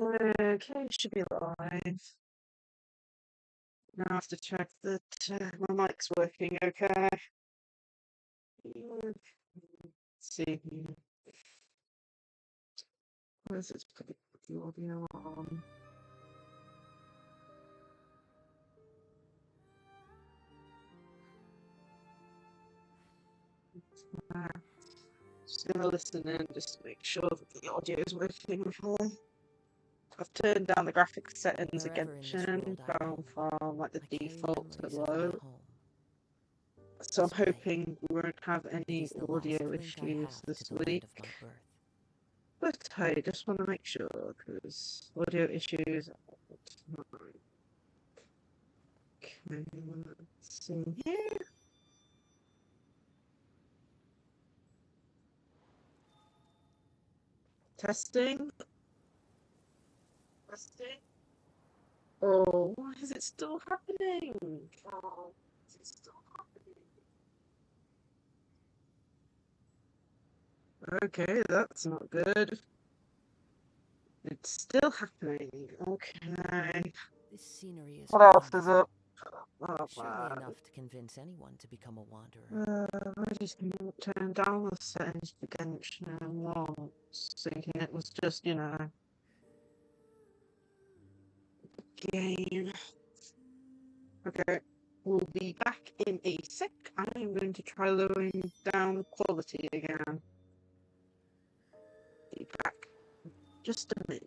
Okay, should be live. Now I have to check that my mic's working okay. Let's see. Where's this put the audio on? Just gonna listen in just to make sure that the audio is working okay. I've turned down the graphics settings again, gone from like the default to low. So I'm hoping we won't have any audio issues this week. But I just want to make sure, because audio issues. Okay, let's see here. Testing. Testing. Oh, why is it still happening? Oh, is it still happening? Okay, that's not good. It's still happening. Okay. This scenery is what else is wonderful. up? Oh, Surely man. enough to convince anyone to become a wanderer. I just turned down the settings for Genshin once, thinking it was just, game. Okay, we'll be back in a sec. I'm going to try lowering down quality again. Be back. Just a minute.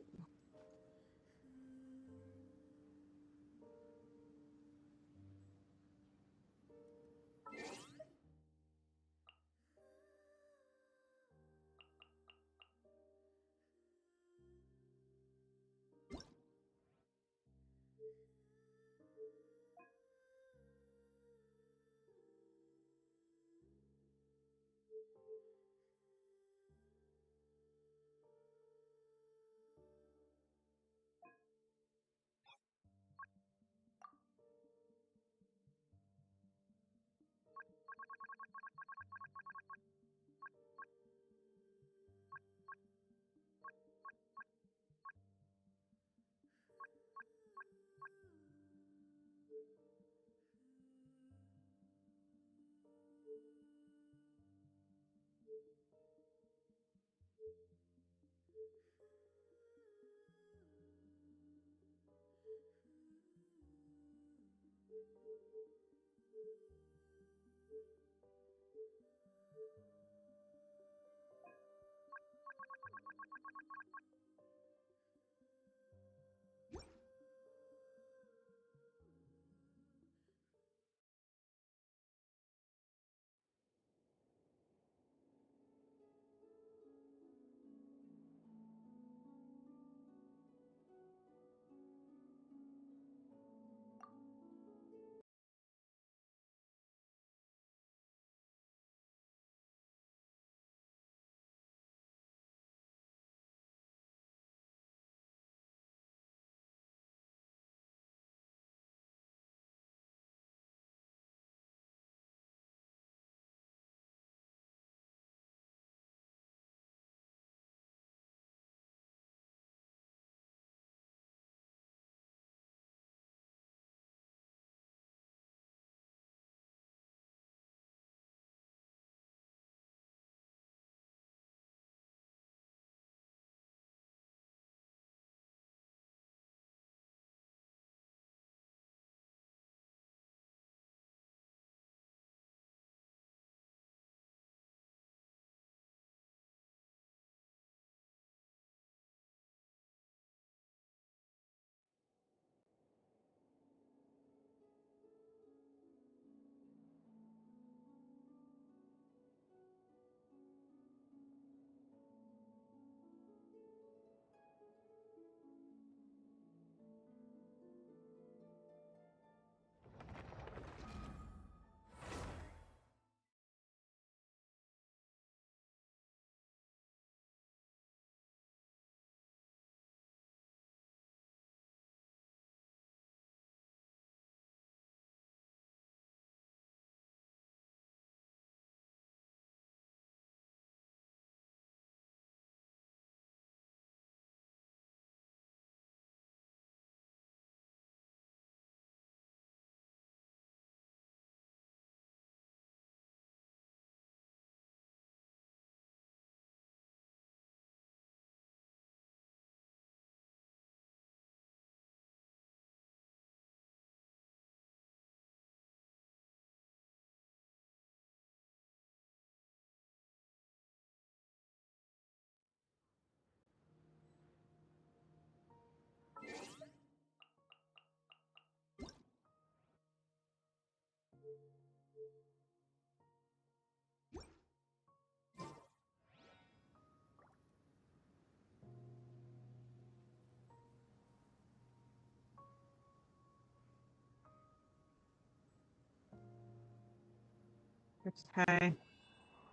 Okay.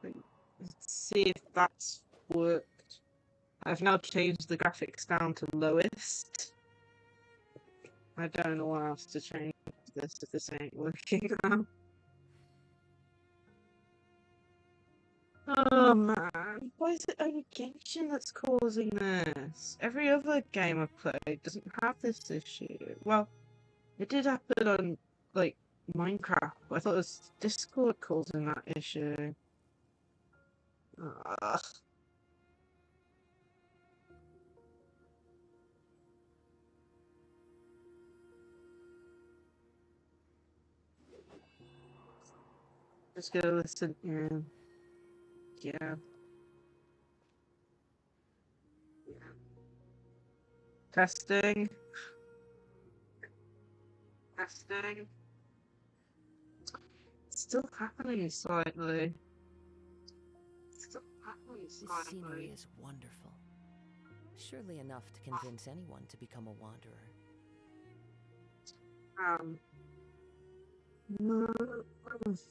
Let's see if that's worked. I've now changed the graphics down to lowest. I don't know what else to change this if this ain't working now. Oh man, why is it only Genshin that's causing this? Every other game I've played doesn't have this issue. Well, it did happen on, like, Minecraft, but I thought it was Discord causing that issue. Ugh. Just gonna listen in. Yeah. Testing. Testing. It's still happening slightly. It's still happening This scenery slightly. is wonderful. Surely enough to convince anyone to become a wanderer. No,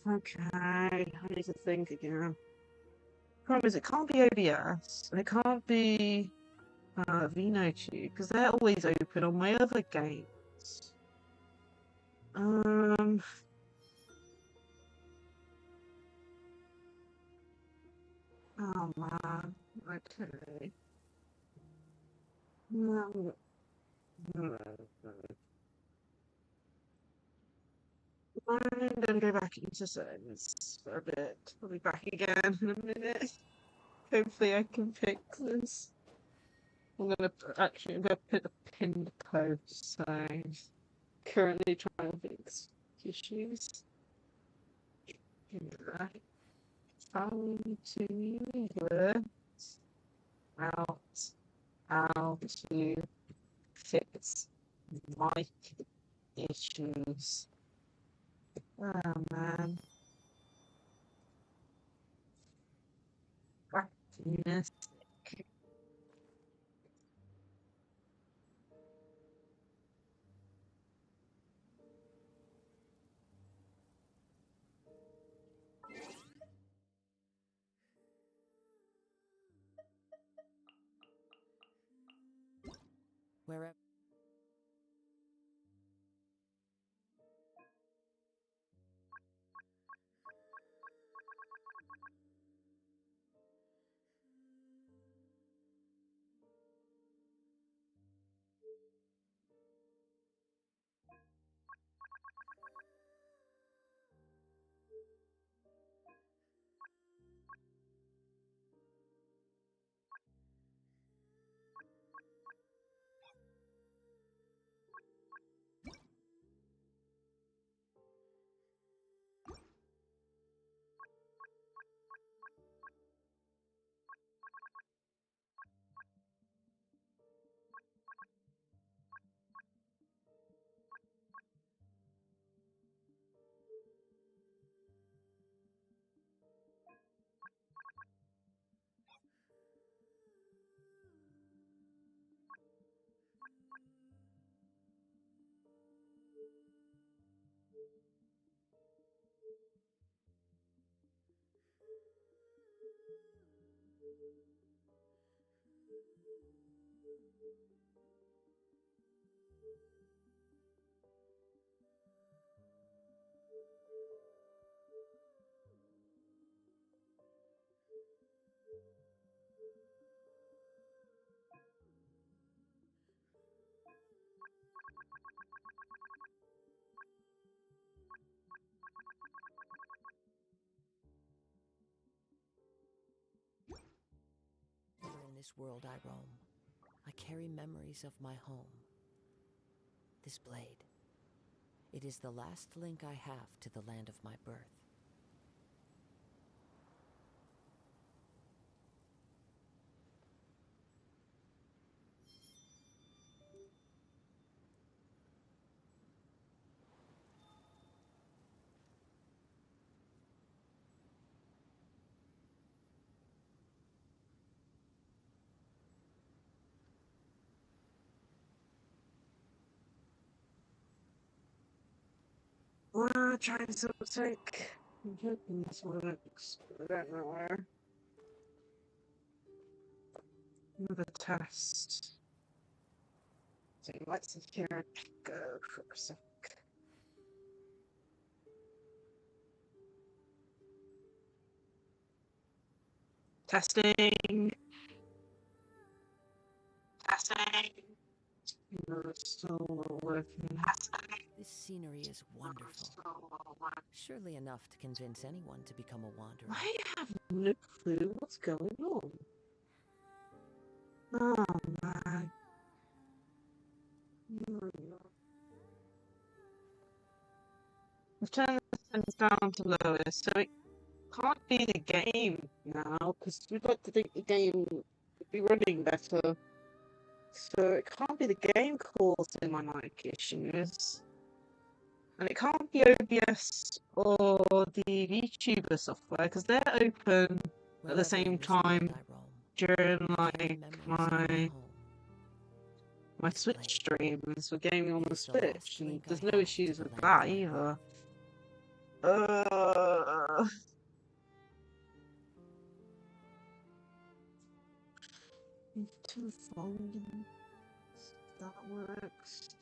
okay. I need to think again. Problem is, it can't be OBS, and it can't be ENVtuber, because they're always open on my other games. Um, oh man, okay. No, no, no. I'm gonna go back into settings for a bit. I'll be back again in a minute. Hopefully I can fix this. I'm gonna put a pinned post, so currently trying to fix issues. Right. How to work out how to fix mic issues. Oh man. Practice. Wherever. In this world I roam, I carry memories of my home. This blade, it is the last link I have to the land of my birth. Trying something. I'm hoping this works, but I don't know where. Another test. So let's hear it go for a sec. Testing. Testing. No, it's still not working. Testing. This scenery is wonderful. Surely enough to convince anyone to become a wanderer. I have no clue what's going on. Oh man. I've turned the settings down to lowest, so it can't be the game now, because we'd like to think the game would be running better. So it can't be the game causing my mic issues. And it can't be OBS or the ENVtuber software, because they're open at the same time during like my Switch streams for gaming on the Switch, and there's no issues with that either. Two volumes. That works.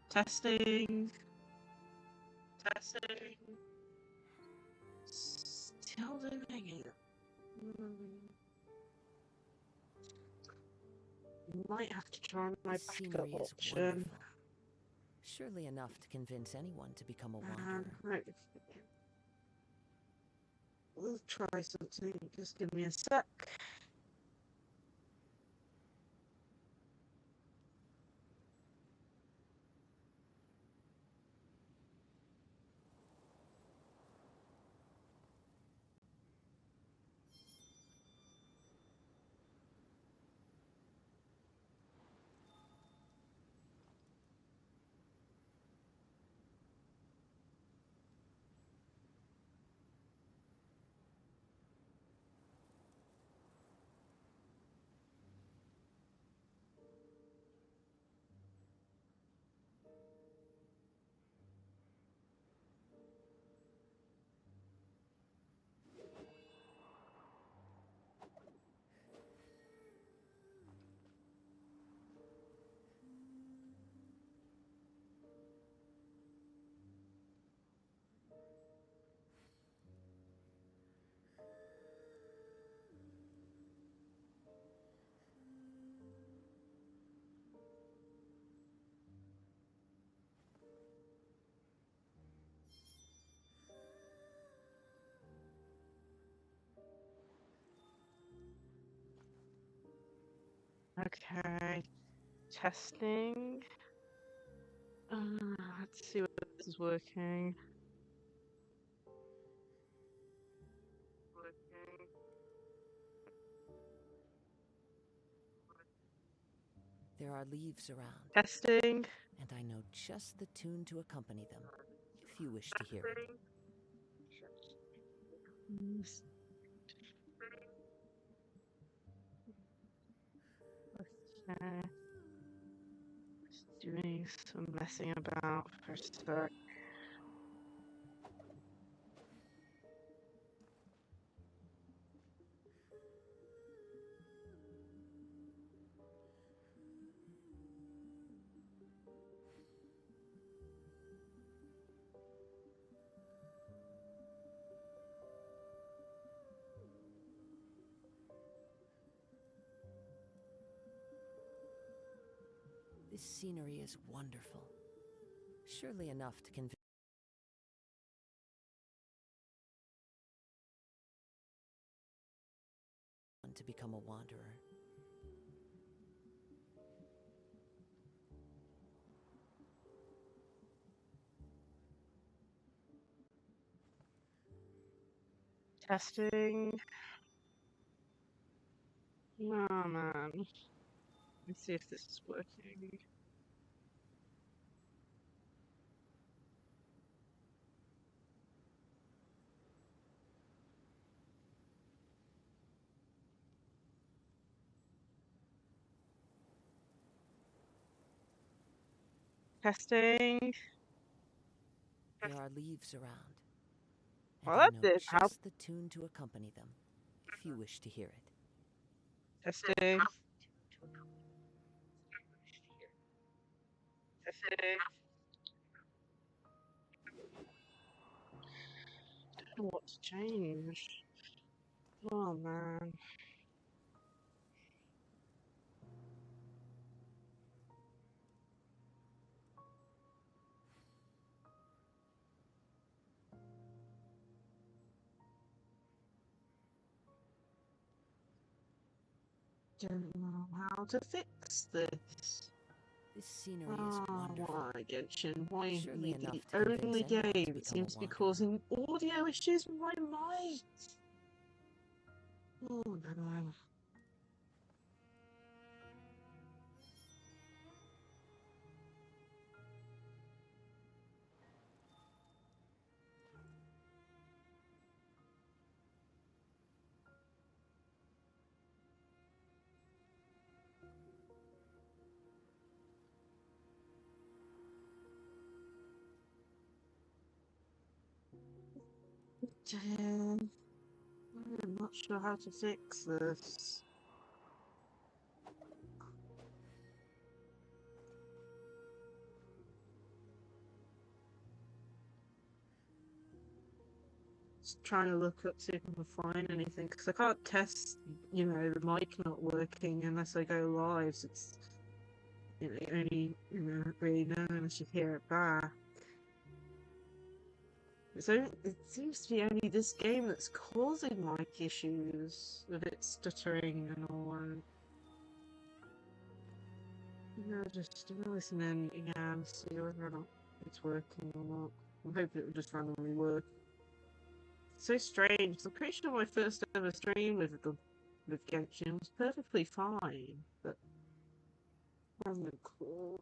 Testing. Testing. Still doing it. Might have to try my backup option. Surely enough to convince anyone to become a wanderer. Right. We'll try something. Just give me a sec. Okay, testing. Let's see whether this is working. There are leaves around. Testing. And I know just the tune to accompany them, if you wish to hear it. Okay. Just doing some messing about for a sec. This scenery is wonderful. Surely enough to convince one to become a wanderer. Testing. Oh man. Let's see if this is working. Testing. There are leaves around, and Well, I that know did help. just the tune to accompany them, if you wish to hear it. Testing. Testing. Don't know what's changed. Oh man. Don't know how to fix this. This scenery is wonderful. Why, Genshin? Why are Surely you enough the to convince only anyone game to that become a seems to be wanderer. causing audio issues with my mic? Oh no. Damn. I'm not sure how to fix this. Just trying to look up, see if I can find anything, because I can't test, the mic not working unless I go live, so it's, only, really know unless you hear it back. So it seems to be only this game that's causing mic issues with it stuttering and all that. Just listening again, see whether or not it's working or not. I'm hoping it will just randomly work. It's so strange. I'm pretty sure my first ever stream with Genshin was perfectly fine, but I have no clue.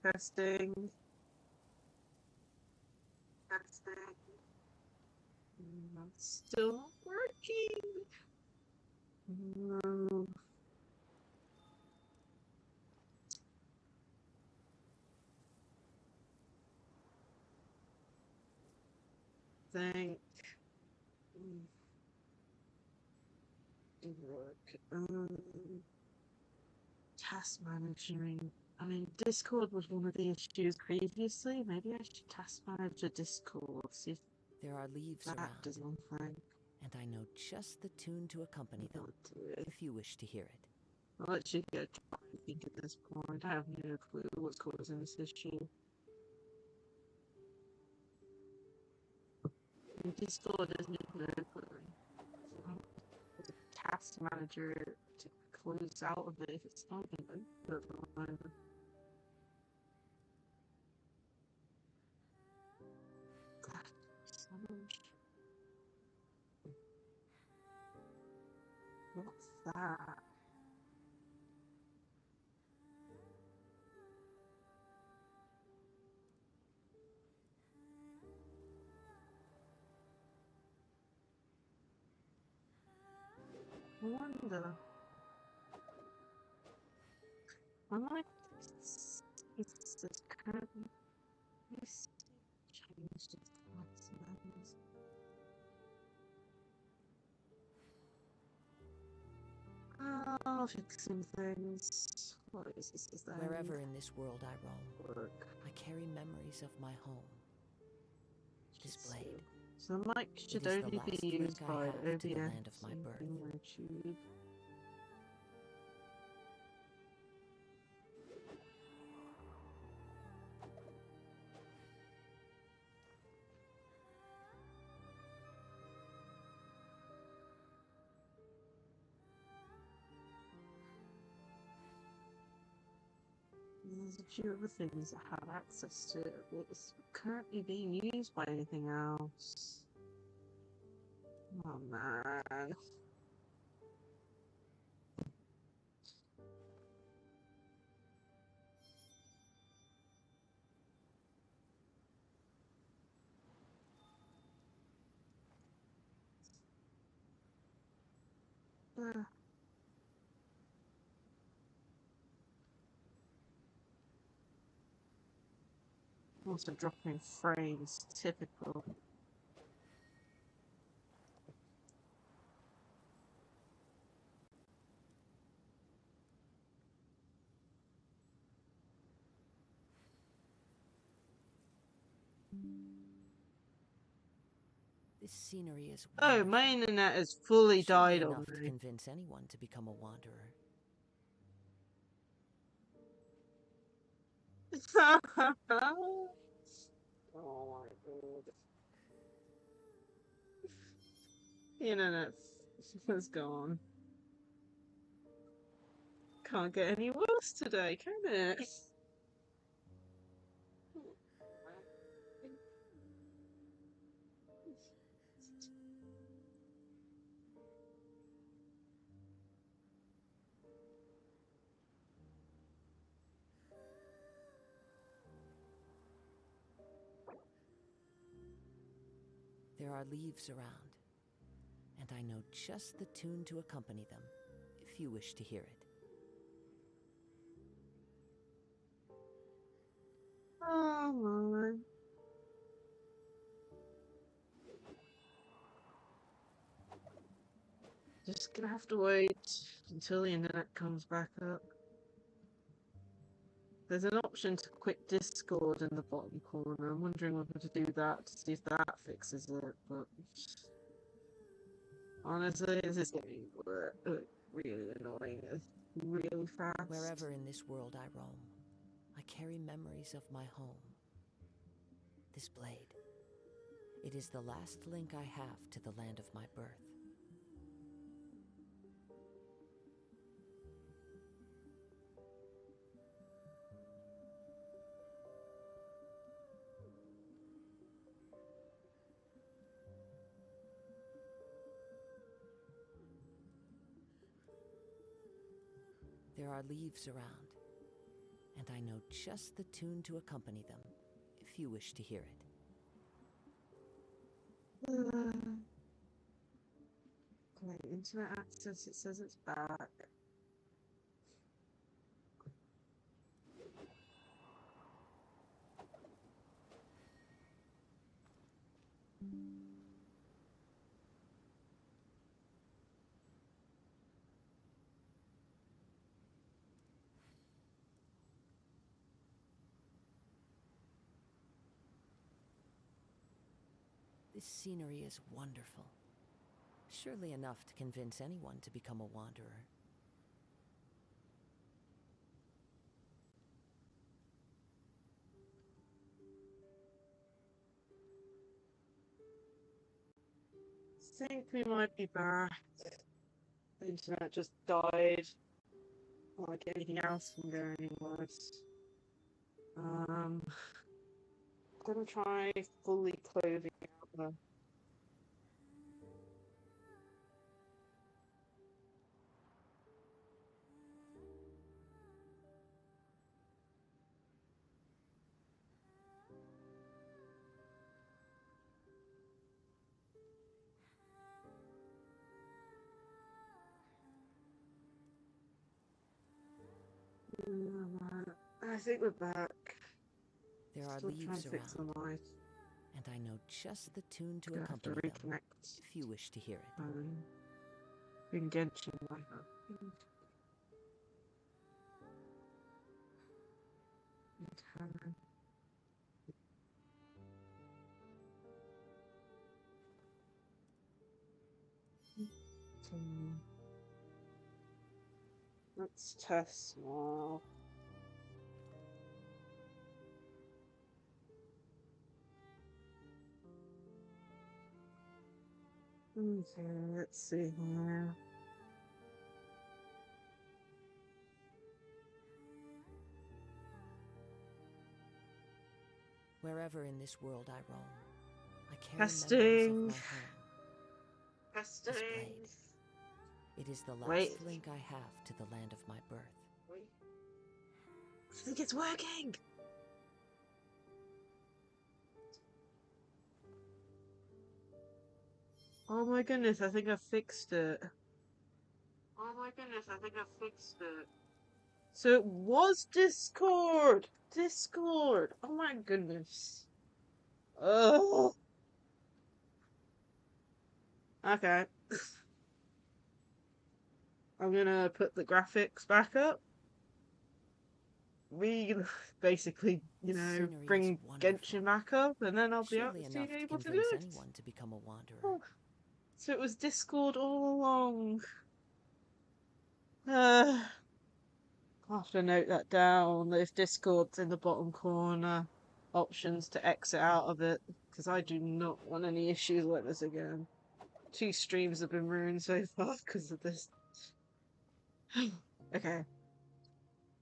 Testing. Testing. That's still not working. No. Think. Work. Task managing. I mean, Discord was one of the issues previously. Maybe I should task manage a Discord, see if There are leaves that around, does one thing. and I know just the tune to accompany them, I'll do it. if you wish to hear it. I'll let you get try, I think, at this point. I have no clue what's causing this issue. In Discord isn't even open. There's a task manager to close out of it if it's not even open at the moment. God, so much. What's that? I wonder. I like this currently this changed its maximums. Oh, fixing things. What is this? Is that Wherever in this world I roam, work? I carry memories of my home. This blade. So the mic should It is the only be last used link I by have to the OBS land of my birth. and ENVtuber. There's a few other things that have access to it, but it's currently being used by anything else. Oh man. Also dropping frames, typical. This scenery is Oh, wonderful. my internet has fully Surely died on enough to me. convince anyone to become a wanderer. Oh my god. The internet has gone. Can't get any worse today, can it? There are leaves around, and I know just the tune to accompany them, if you wish to hear it. Oh my. Just gonna have to wait until the internet comes back up. There's an option to quit Discord in the bottom corner. I'm wondering whether to do that to see if that fixes it, but honestly, this is getting really annoying. It's really fast. Wherever in this world I roam, I carry memories of my home. This blade. It is the last link I have to the land of my birth. There are leaves around, and I know just the tune to accompany them, if you wish to hear it. Great internet access, it says it's back. This scenery is wonderful. Surely enough to convince anyone to become a wanderer. I think we might be back. The internet just died. Not like anything else can go any worse. I'm gonna try fully closing out the. I think we're back. There are Still trying leaves to fix the around, light. and I know just the tune to Gonna have to accompany them, reconnect. if you wish to hear it. In Genshin, I have. Let's test now. Okay, let's see here. Wherever in this world I roam, I carry Testing. memories of my home. Testing. This blade. It is the last Wait. link I have to the land of my birth. Wait. I think it's working. Oh my goodness, I think I fixed it. my goodness, I think I fixed it. So it was Discord! Discord! Oh my goodness. Oh. Okay. I'm gonna put the graphics back up. We basically, bring Genshin back up, and then I'll be able Surely to enough be to able to do convince it. anyone to become a wanderer. Oh. So it was Discord all along. I'll have to note that down. If Discord's in the bottom corner, options to exit out of it, because I do not want any issues like this again. 2 streams have been ruined so far because of this. Okay.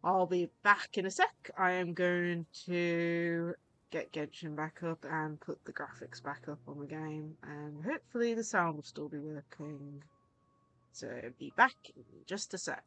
I'll be back in a sec. I am going to get Genshin back up and put the graphics back up on the game, and hopefully the sound will still be working. So be back in just a sec.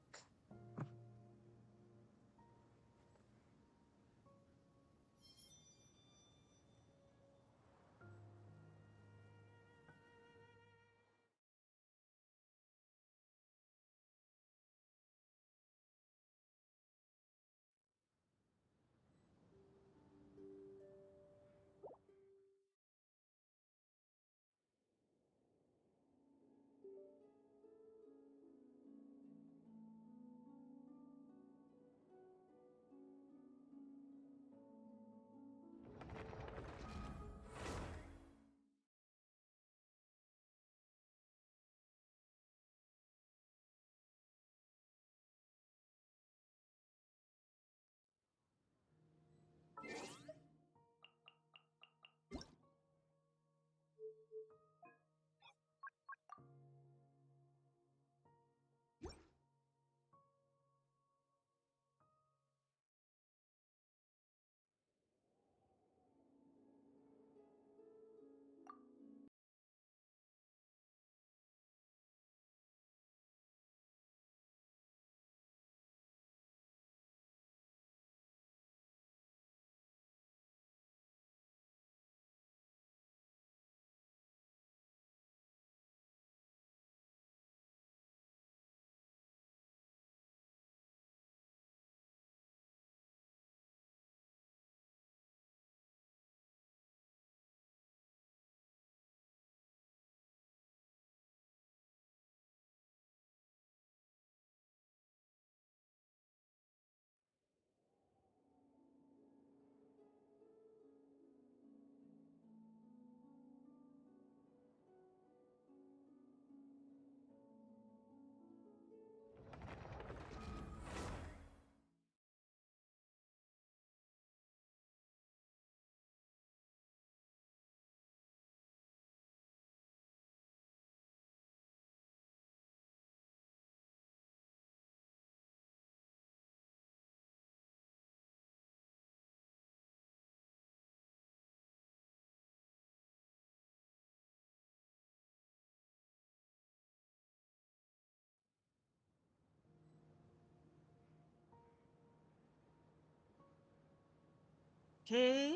Okay.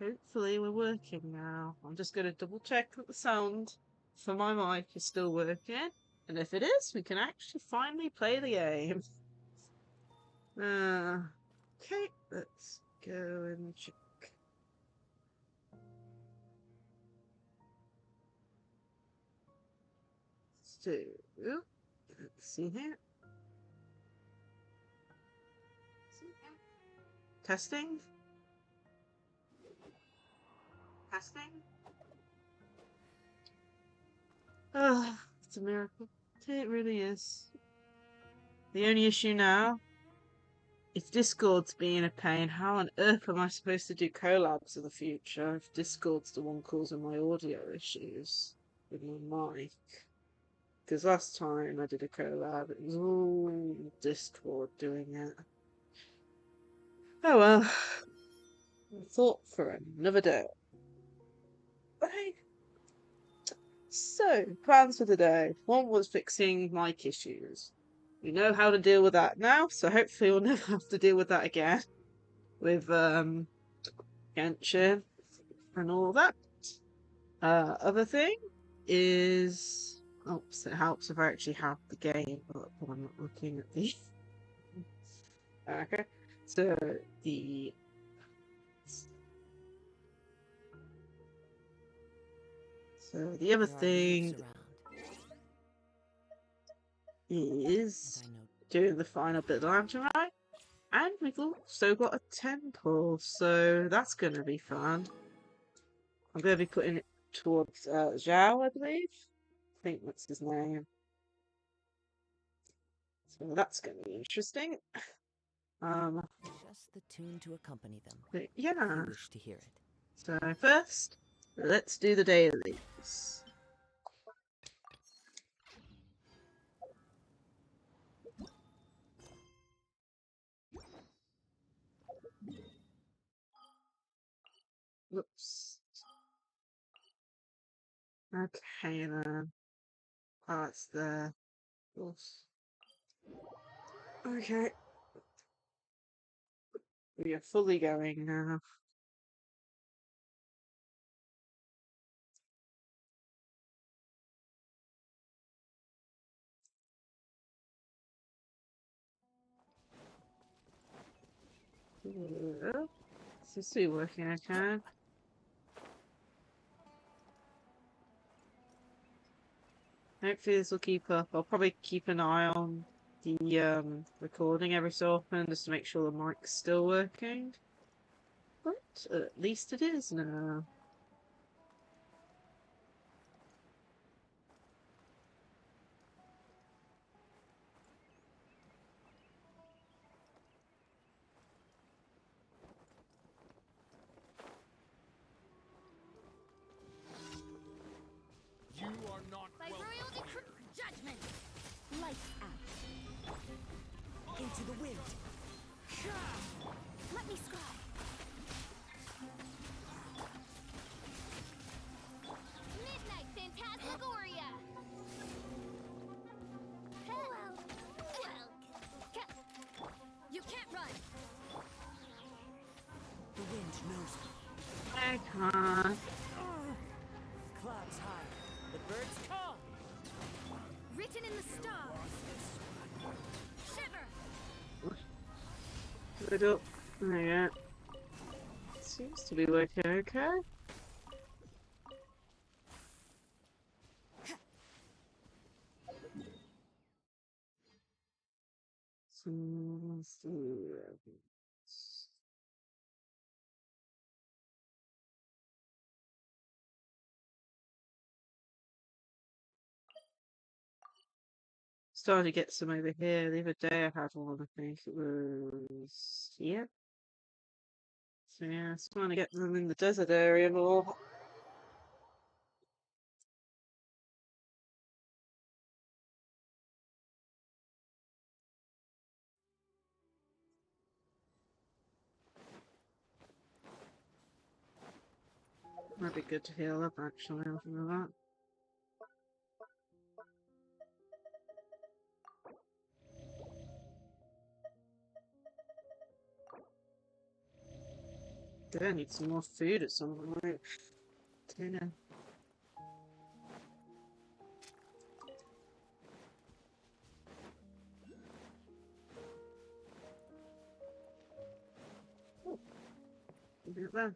Hopefully we're working now. I'm just going to double check that the sound for my mic is still working. And if it is, we can actually finally play the game. Okay, let's go and check. So, let's see here. Testing? Testing? Oh, it's a miracle. It really is. The only issue now, if Discord's being a pain, how on earth am I supposed to do collabs in the future if Discord's the one causing my audio issues with my mic? Because last time I did a collab, it was all Discord doing it. Oh well. Thought for another day. Okay. So, plans for today. One was fixing mic issues. We know how to deal with that now, so hopefully we'll never have to deal with that again. With Genshin and all that. Other thing is Helps. It helps if I actually have the game up when I'm not looking at the. Okay. So the. So the other There are leaves thing around, is and I know doing the final bit of the lantern ride, and we've also got a temple, so that's going to be fun. I'm going to be putting it towards Zhao, I believe. I think that's his name. So that's going to be interesting. just the tune to accompany them. But If yeah. you wish to hear it. So first, let's do the dailies. Whoops. Okay then. Oh, it's there. Oops. Okay. We are fully going now. Seems to be working okay. Hopefully this will keep up. I'll probably keep an eye on the recording every so often just to make sure the mic's still working. But at least it is now. You are not By welcome. royal decree, judgment. Lights out. Into the wind. Let me scribe. Midnight Phantasmagoria. You can't run. The wind knows me. I can't. Clouds high. The birds call. Written in the stars. Shiver. Put it up. There you go. Seems to be working okay. So, let's see. Started to get some over here. The other day I had one, I think it was here. So yeah, it's trying to get them in the desert area more. Might be good to heal up actually after that. I need some more food at some point. Tuna. Oh, look at that.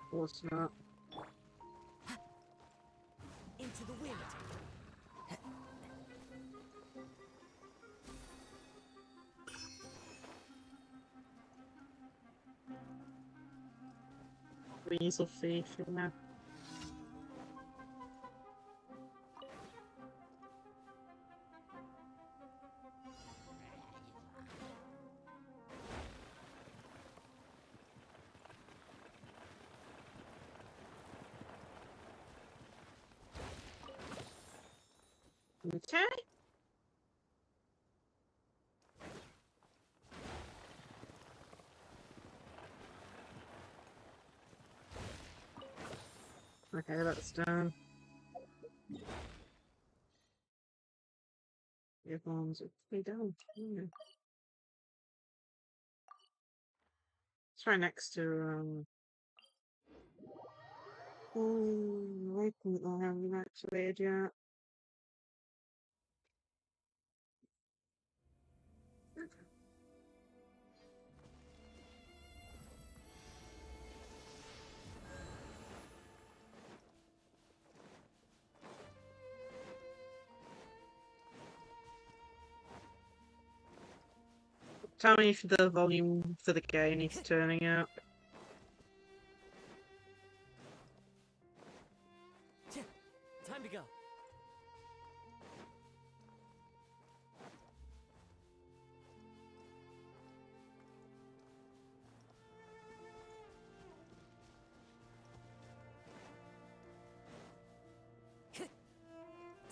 Of course not. Into the wind. Weasel thief in there. Okay. Okay, that's done. The other ones are pretty done. Yeah. It's right next to I think I haven't activated yet. Tell me if the volume for the game needs turning out. Time to go.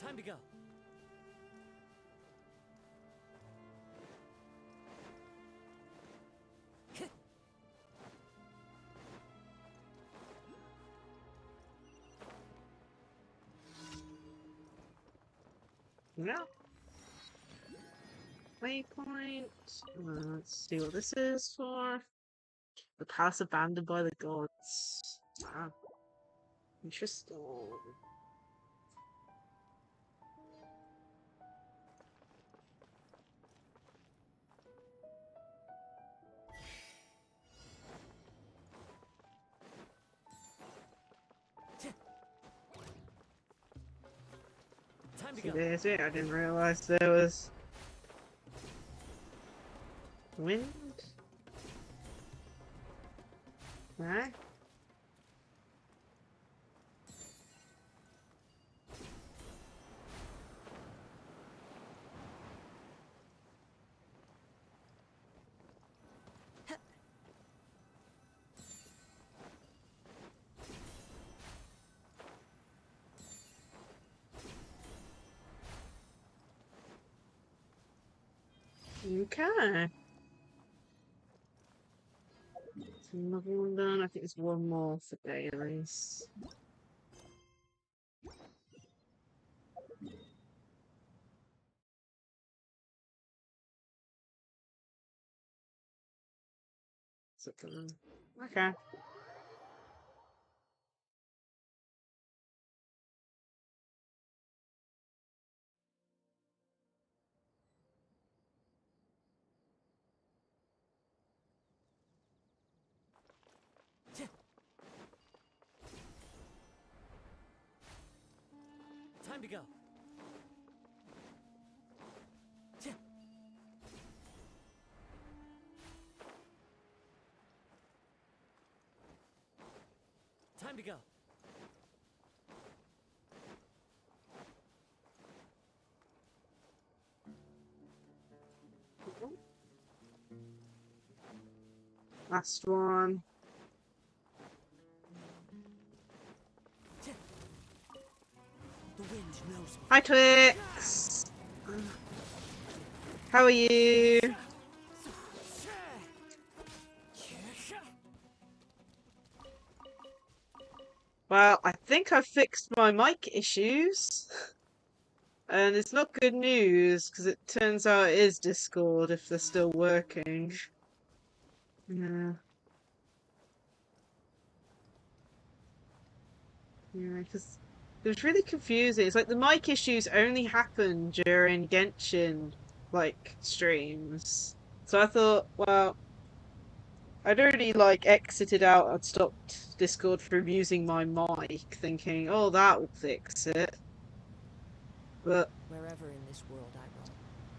Time to go. No. Waypoint. Let's see what this is for. The palace abandoned by the gods. Wow. Interesting. Time to So go. there's it. I didn't realize there was wind. Right? Okay. So another one done. I think there's one more for dailies. So, okay. Time to go. Time to go. Last one. The wind knows me. Hi, Twix. How are you? Well, I think I fixed my mic issues. And it's not good news, because it turns out it is Discord if they're still working. Yeah. Yeah, because it was really confusing. It's like the mic issues only happen during Genshin, like, streams. So I thought, well, I'd already, like, exited out and stopped Discord from using my mic, thinking, oh, that will fix it. But Wherever in this world I roam,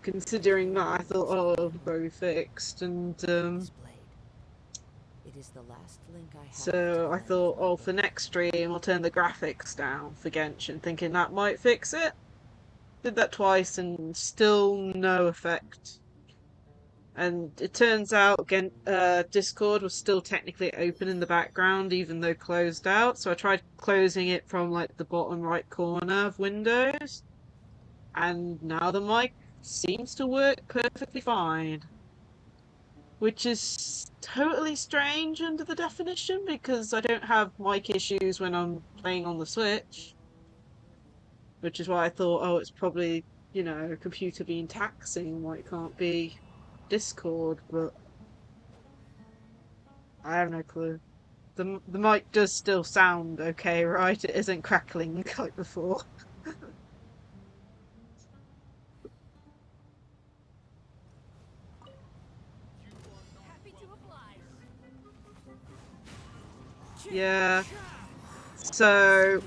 considering that, I thought, oh, it'll be fixed, and, this blade. It is the last link I have to the so I land thought, of my oh, for birth. next stream, I'll turn the graphics down for Genshin, thinking that might fix it. Did that twice and still no effect. And it turns out, again, Discord was still technically open in the background, even though closed out. So I tried closing it from like the bottom right corner of Windows, and now the mic seems to work perfectly fine. Which is totally strange under the definition because I don't have mic issues when I'm playing on the Switch. Which is why I thought, oh, it's probably, a computer being taxing, why it can't be Discord, but I have no clue. the mic does still sound okay, right? It isn't crackling like before. Happy to oblige. Yeah. So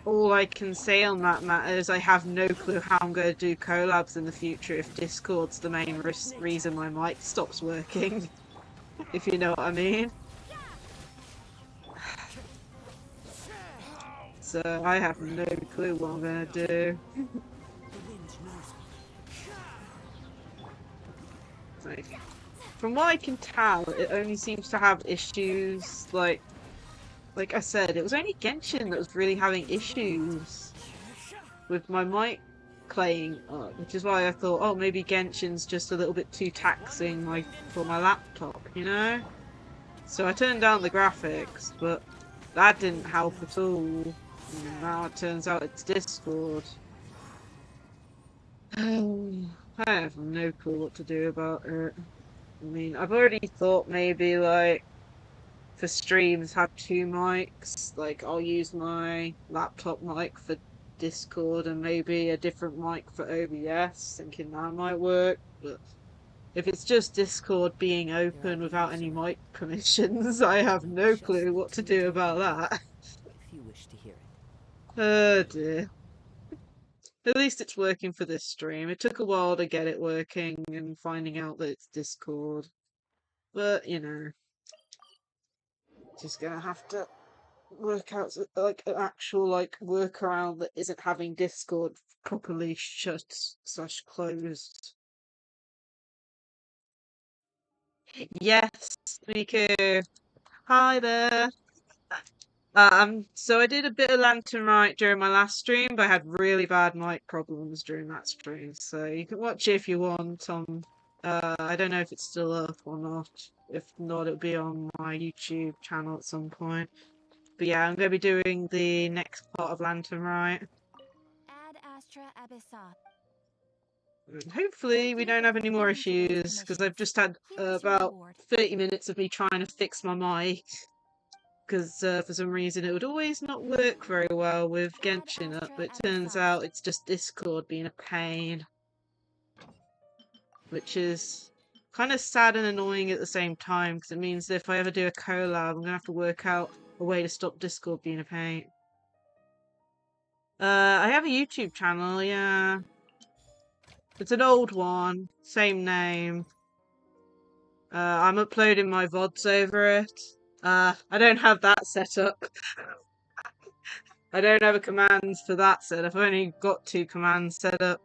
all I can say on that matter is I have no clue how I'm going to do collabs in the future if Discord's the main reason my mic stops working. If you know what I mean. So I have no clue what I'm going to do. Like, from what I can tell, it only seems to have issues like I said, it was only Genshin that was really having issues with my mic playing up, which is why I thought, oh, maybe Genshin's just a little bit too taxing for my laptop, you know? So I turned down the graphics, but that didn't help at all. And now it turns out it's Discord. I have no clue what to do about it. I mean, I've already thought maybe like for streams have two mics. Like I'll use my laptop mic for Discord and maybe a different mic for OBS, thinking that might work. But if it's just Discord being open without any mic permissions, I have no clue what to do about that. If you wish to hear it. Oh dear. At least it's working for this stream. It took a while to get it working and finding out that it's Discord. But, you know, just gonna have to work out like an actual like workaround that isn't having Discord properly shut/closed. Yes, Miku. Hi there. So I did a bit of Lantern Rite during my last stream, but I had really bad mic problems during that stream. So you can watch it if you want on I don't know if it's still up or not. If not, it'll be on my YouTube channel at some point. But yeah, I'm gonna be doing the next part of Lantern Rite. Ad Astra Abyssa. Hopefully we don't have any more issues, because I've just had about 30 minutes of me trying to fix my mic. Because for some reason it would always not work very well with Genshin up, but it turns out it's just Discord being a pain. Which is kind of sad and annoying at the same time, because it means that if I ever do a collab, I'm going to have to work out a way to stop Discord being a pain. I have a YouTube channel, yeah. It's an old one, same name. I'm uploading my VODs over it. I don't have that set up. I don't have a command for that set up. I've only got 2 commands set up.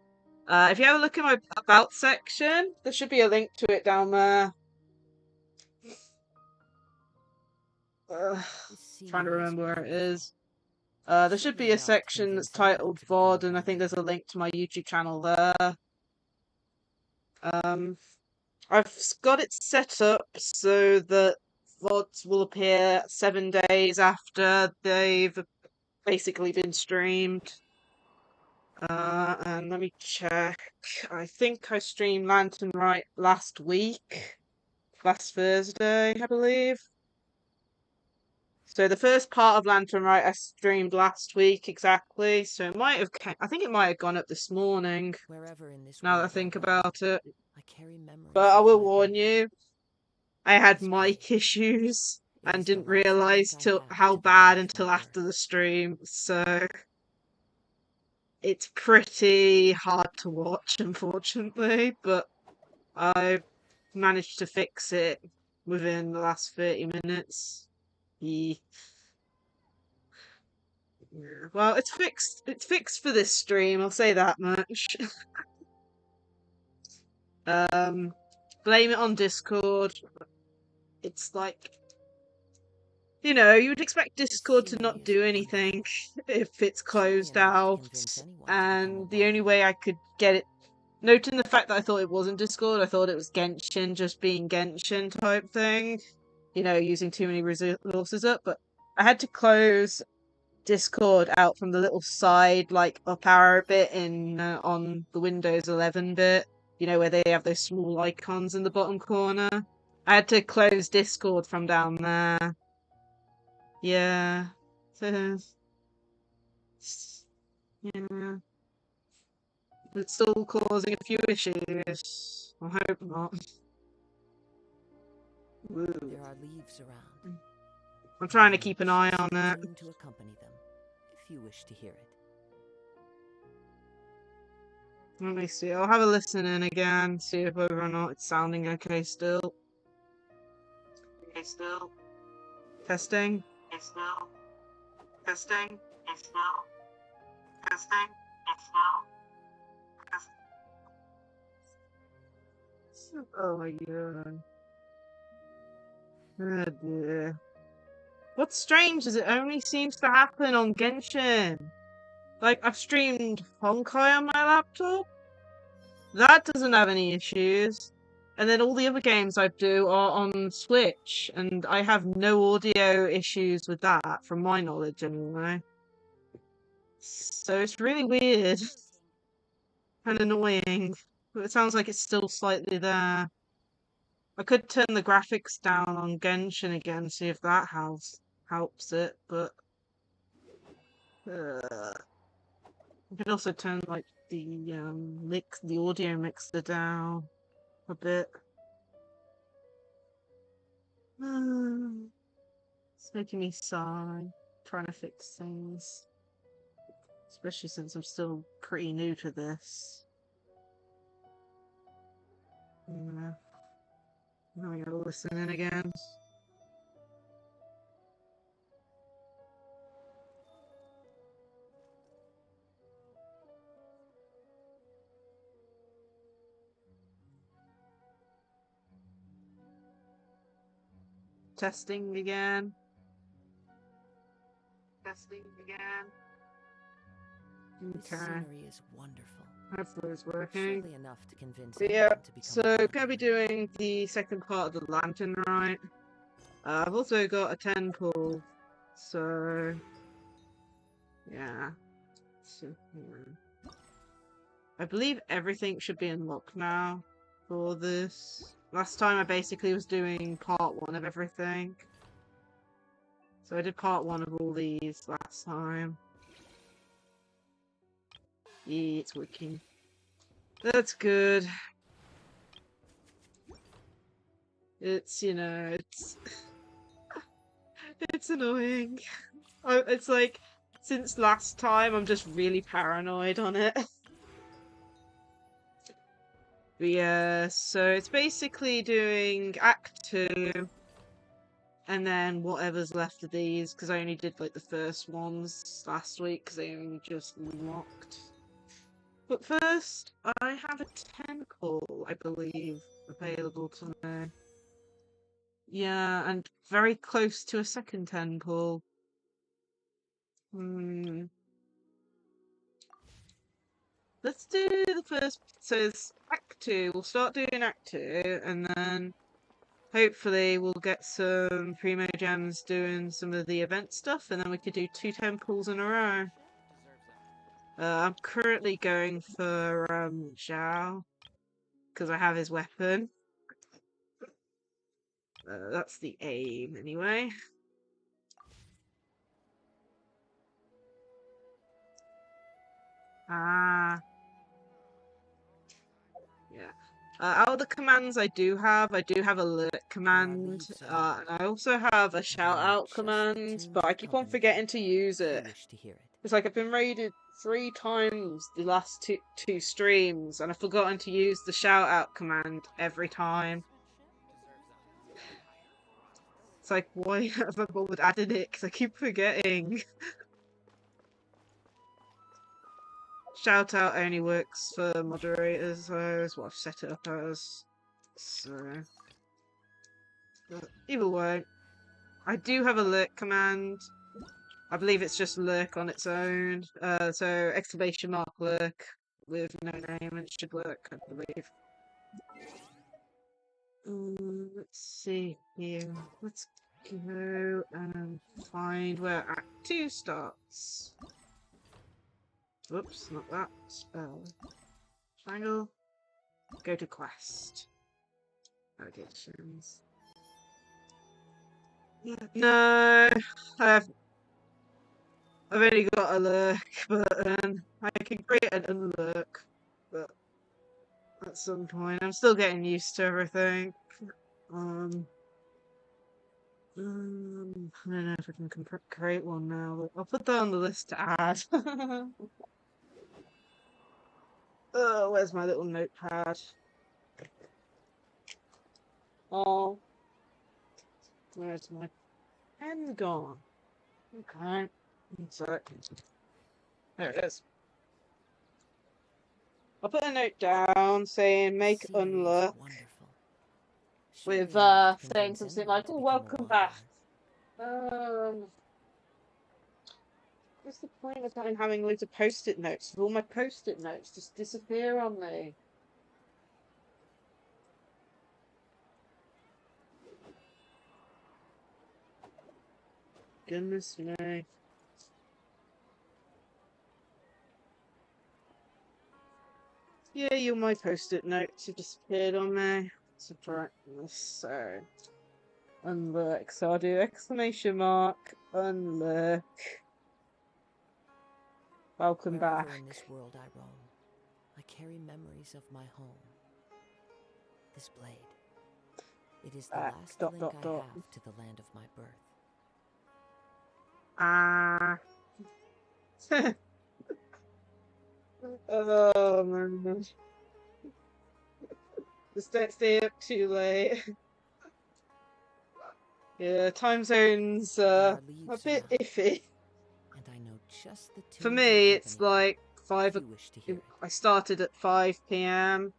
If you have a look at my about section, there should be a link to it down there. Trying to remember where it is. There should be a section that's titled VOD, and I think there's a link to my YouTube channel there. I've got it set up so that VODs will appear 7 days after they've basically been streamed. And let me check. I think I streamed Lantern Rite last week. Last Thursday, I believe. So the first part of Lantern Rite I streamed last week exactly. So it might have I think it might have gone up this morning. Wherever in this Now that I world think roam, about it. I carry memories But I of will my warn home. you, I had This mic blade. issues It and is the didn't last realise link I till have how to the bad land of until my after birth. the stream. So it's pretty hard to watch, unfortunately. But I managed to fix it within the last 30 minutes. Yeah. Well, it's fixed. It's fixed for this stream. I'll say that much. Blame it on Discord. It's like, you know, you would expect Discord to not do anything if it's closed out, and the only way I could get it, noting the fact that I thought it wasn't Discord, I thought it was Genshin just being Genshin type thing, you know, using too many resources up, but I had to close Discord out from the little side, like, up arrow bit in on the Windows 11 bit, you know, where they have those small icons in the bottom corner. I had to close Discord from down there. Yeah. So, yeah. It's still causing a few issues. I hope not. Woo. There are leaves around. I'm trying to keep an eye Shall on sing a it. tune to accompany them, if you wish to hear it. Let me see. I'll have a listen in again, see if whether or not it's sounding okay still. Okay, still. Testing. Okay, still. Testing. Okay, still. Testing. Okay, still. Oh my god. Oh dear. What's strange is it only seems to happen on Genshin. Like, I've streamed Honkai on my laptop. That doesn't have any issues. And then all the other games I do are on Switch, and I have no audio issues with that, from my knowledge anyway. So it's really weird and annoying. But it sounds like it's still slightly there. I could turn the graphics down on Genshin again, see if that helps it, but I could also turn like the audio mixer down a bit. It's making me sigh, trying to fix things. Especially since I'm still pretty new to this. Yeah. Now I gotta listen in again. Testing again. Testing again. This Okay. scenery is wonderful. Hopefully it's working. Surely enough to convince But anyone yeah, to become so a gonna be wanderer. doing the second part of the lantern rite. I've also got a 10 pull, so yeah. So, yeah. I believe everything should be unlocked now for this. Last time I basically was doing part 1 of everything. So I did part 1 of all these last time. Yeah, it's working. That's good. It's, it's... it's annoying. It's like, since last time, I'm just really paranoid on it. But yeah, so it's basically doing Act 2, and then whatever's left of these, because I only did like the first ones last week, because they only just locked. But first, I have a 10 call, I believe, available to me. Yeah, and very close to a second 10 call. Let's do the first. So it's Act 2. We'll start doing Act 2, and then hopefully we'll get some Primo Gems doing some of the event stuff, and then we could do 2 temples in a row. I'm currently going for Zhao, because I have his weapon. That's the aim, anyway. Ah. Yeah. Out of the commands I do have alert command, and I also have a shout out command, but I keep on forgetting to use it. It's like I've been raided 3 times the last two streams, and I've forgotten to use the shout out command every time. It's like, why have I bothered adding it? Because I keep forgetting. Shout out only works for moderators, though, is what I've set it up as. So. But either way, I do have a lurk command. I believe it's just lurk on its own. So exclamation mark lurk with no name, and it should work, I believe. Let's see here. Let's go and find where Act 2 starts. Whoops, not that. Spell. Triangle. Go to quest. Allegations. No, I've only got a lurk button. I can create an unlurk, but at some point I'm still getting used to everything. Um, I don't know if I can create one now, but I'll put that on the list to add. Oh, where's my little notepad? Oh, where's my pen gone? Okay, so there it is. I'll put a note down saying make Scenery is unlock wonderful. with Surely enough to saying convince something anyone like, to "Oh, become a welcome back." wanderer. What's the point of having loads of post-it notes? If all my post-it notes just disappear on me. Goodness me. Yeah, you my post-it notes have disappeared on me. It's a brightness, so unlock. So I'll do exclamation mark, unlock. Welcome Wherever back. in this world I roam, I carry memories of my home. This blade. It is the Back. last Dot link dot I dot. have to the land of my birth. Ah. Oh man. Just don't stay up too late. Yeah, time zones There a are leaves bit around, iffy. and I know just the For tune to me, it's accompany them, like if you wish to hear it. I started at 5 p.m.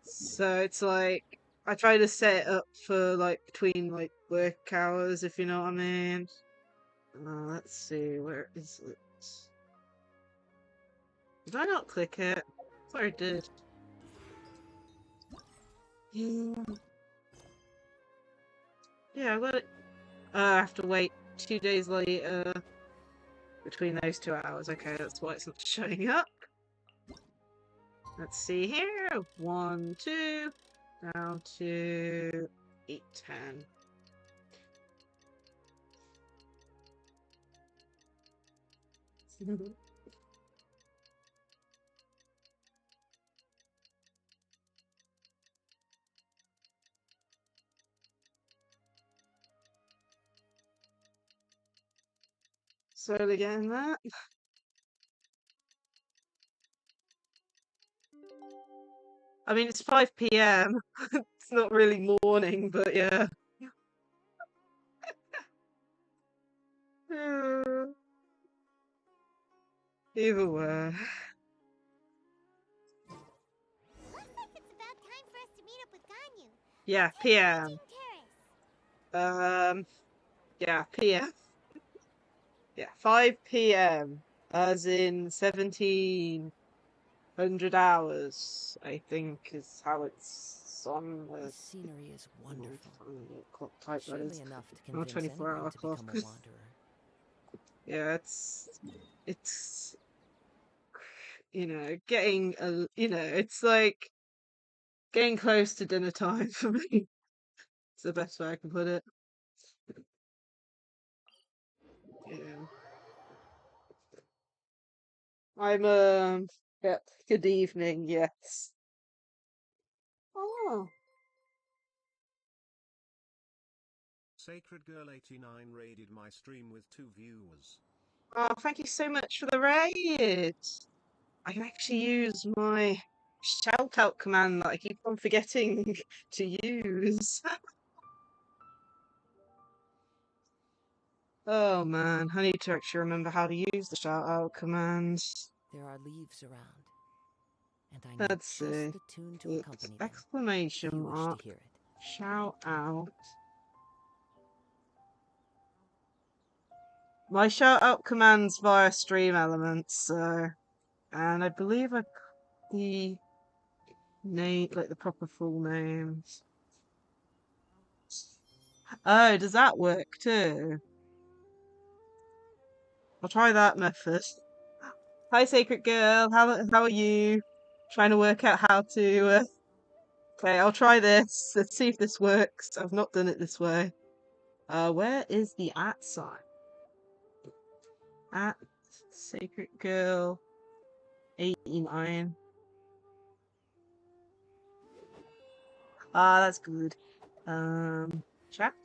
So it's like I try to set it up for like between like work hours, if you know what I mean. Let's see, where is it? Did I not click it? Sorry, I did. Yeah, I got it. I have to wait 2 days later between those 2 hours. Okay, that's why it's not showing up. Let's see here. 1, 2, down to 8, 10. Slowly getting that. I mean, it's 5 p.m. It's not really morning, but yeah. Either way. Looks like it's about time for us to meet up with Ganyu. Yeah, Let's head to p.m. Terrace. Yeah, p.m. Yeah, 5 p.m. As in 1700 hours, I think is how it's on The the scenery is wonderful. clock type that Surely is. enough to Not convince 24-hour anyone to clock. become a wanderer. Yeah, it's getting it's like getting close to dinner time for me. It's the best way I can put it. Yeah. I'm yeah, good evening, yes. Oh. Sacred Girl 89 raided my stream with 2 viewers. Oh, thank you so much for the raid. I can actually use my shout out command that I keep on forgetting to use. Oh man, I need to actually remember how to use the shout out command. There are leaves around, and I know Let's just see. the tune to It's accompany them, if exclamation you wish to mark. hear it. Shout out. My shout out commands via stream elements, so and I believe I the name like the proper full names. Oh, does that work too? I'll try that method. Hi, Sacred Girl. How are you? Trying to work out how to Okay, I'll try this. Let's see if this works. I've not done it this way. Where is the @ sign? At Sacred Girl 89. Ah, that's good. Chat.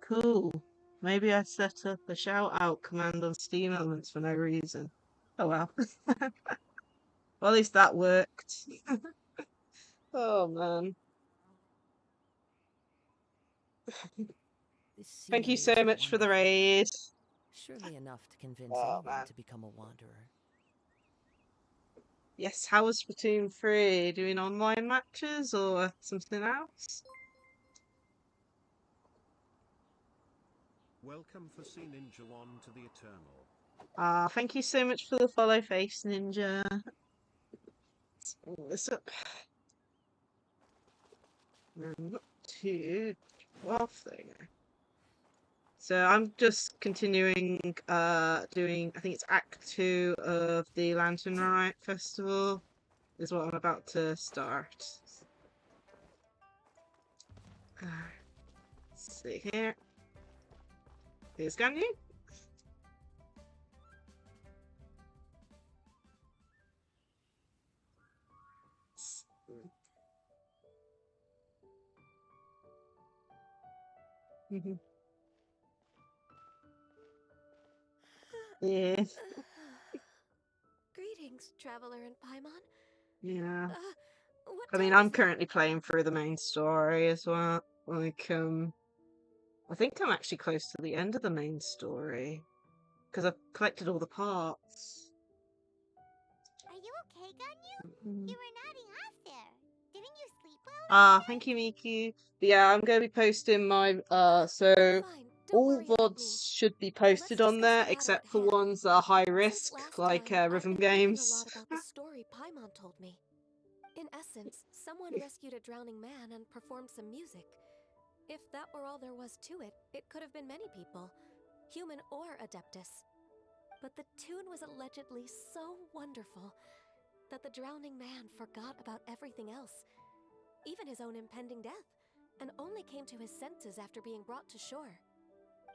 Cool. Maybe I set up a shout out command on Steam Elements for no reason. Oh well. Well, at least that worked. Oh man. This Thank you scenery so is much for the wonderful. raid. Surely enough to convince Oh anyone man. to become a wanderer. Yes, how was Splatoon 3? Doing online matches or something else? Welcome for C Ninja 1 to the Eternal. Thank you so much for the follow, Face Ninja. Let's pull this up. I'm up to 12 there. So I'm just continuing doing, I think it's Act 2 of the Lantern Rite Festival is what I'm about to start. Let's see here. Here's Ganyu. Yeah. Greetings, traveler in Paimon. Yeah. What I mean, time I'm is it? currently playing through the main story as well. Like, I think I'm actually close to the end of the main story because I've collected all the parts. Are you okay, Ganyu? You were nodding off there. Didn't you sleep well? Thank you, Miku. But yeah, I'm going to be posting my so Fine, don't all worry about me. VODs should be Let's posted on discuss there the matter except at for hand. ones that are high Since risk, last like time, I've rhythm been thinking a games. lot about the story Paimon told me. In essence, someone rescued a drowning man and performed some music. If that were all there was to it, it could have been many people, human or Adeptus. But the tune was allegedly so wonderful that the drowning man forgot about everything else, even his own impending death, and only came to his senses after being brought to shore.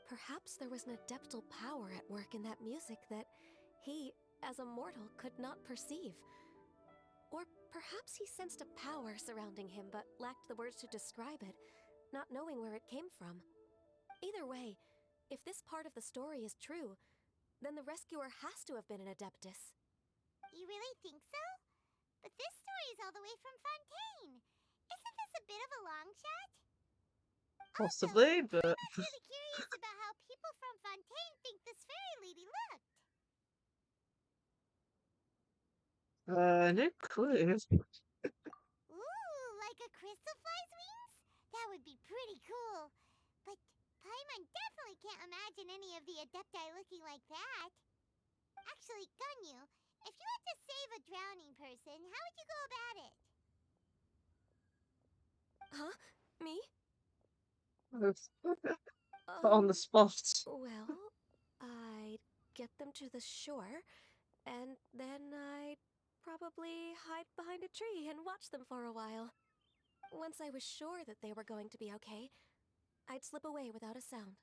Perhaps there was an adeptal power at work in that music that he, as a mortal, could not perceive. Or perhaps he sensed a power surrounding him but lacked the words to describe it, not knowing where it came from. Either way, if this part of the story is true, then the rescuer has to have been an Adeptus. You really think so? But this story is all the way from Fontaine. Isn't this a bit of a long shot? Possibly, Also, but I'm really curious about how people from Fontaine think this fairy lady looked. no clue. Ooh, like a crystal fly's wings? That would be pretty cool. But Paimon definitely can't imagine any of the Adepti looking like that. Actually, Ganyu, if you had to save a drowning person, how would you go about it? Huh? Me? Put on the spot. Well, I'd get them to the shore, and then I'd probably hide behind a tree and watch them for a while. Once I was sure that they were going to be okay, I'd slip away without a sound.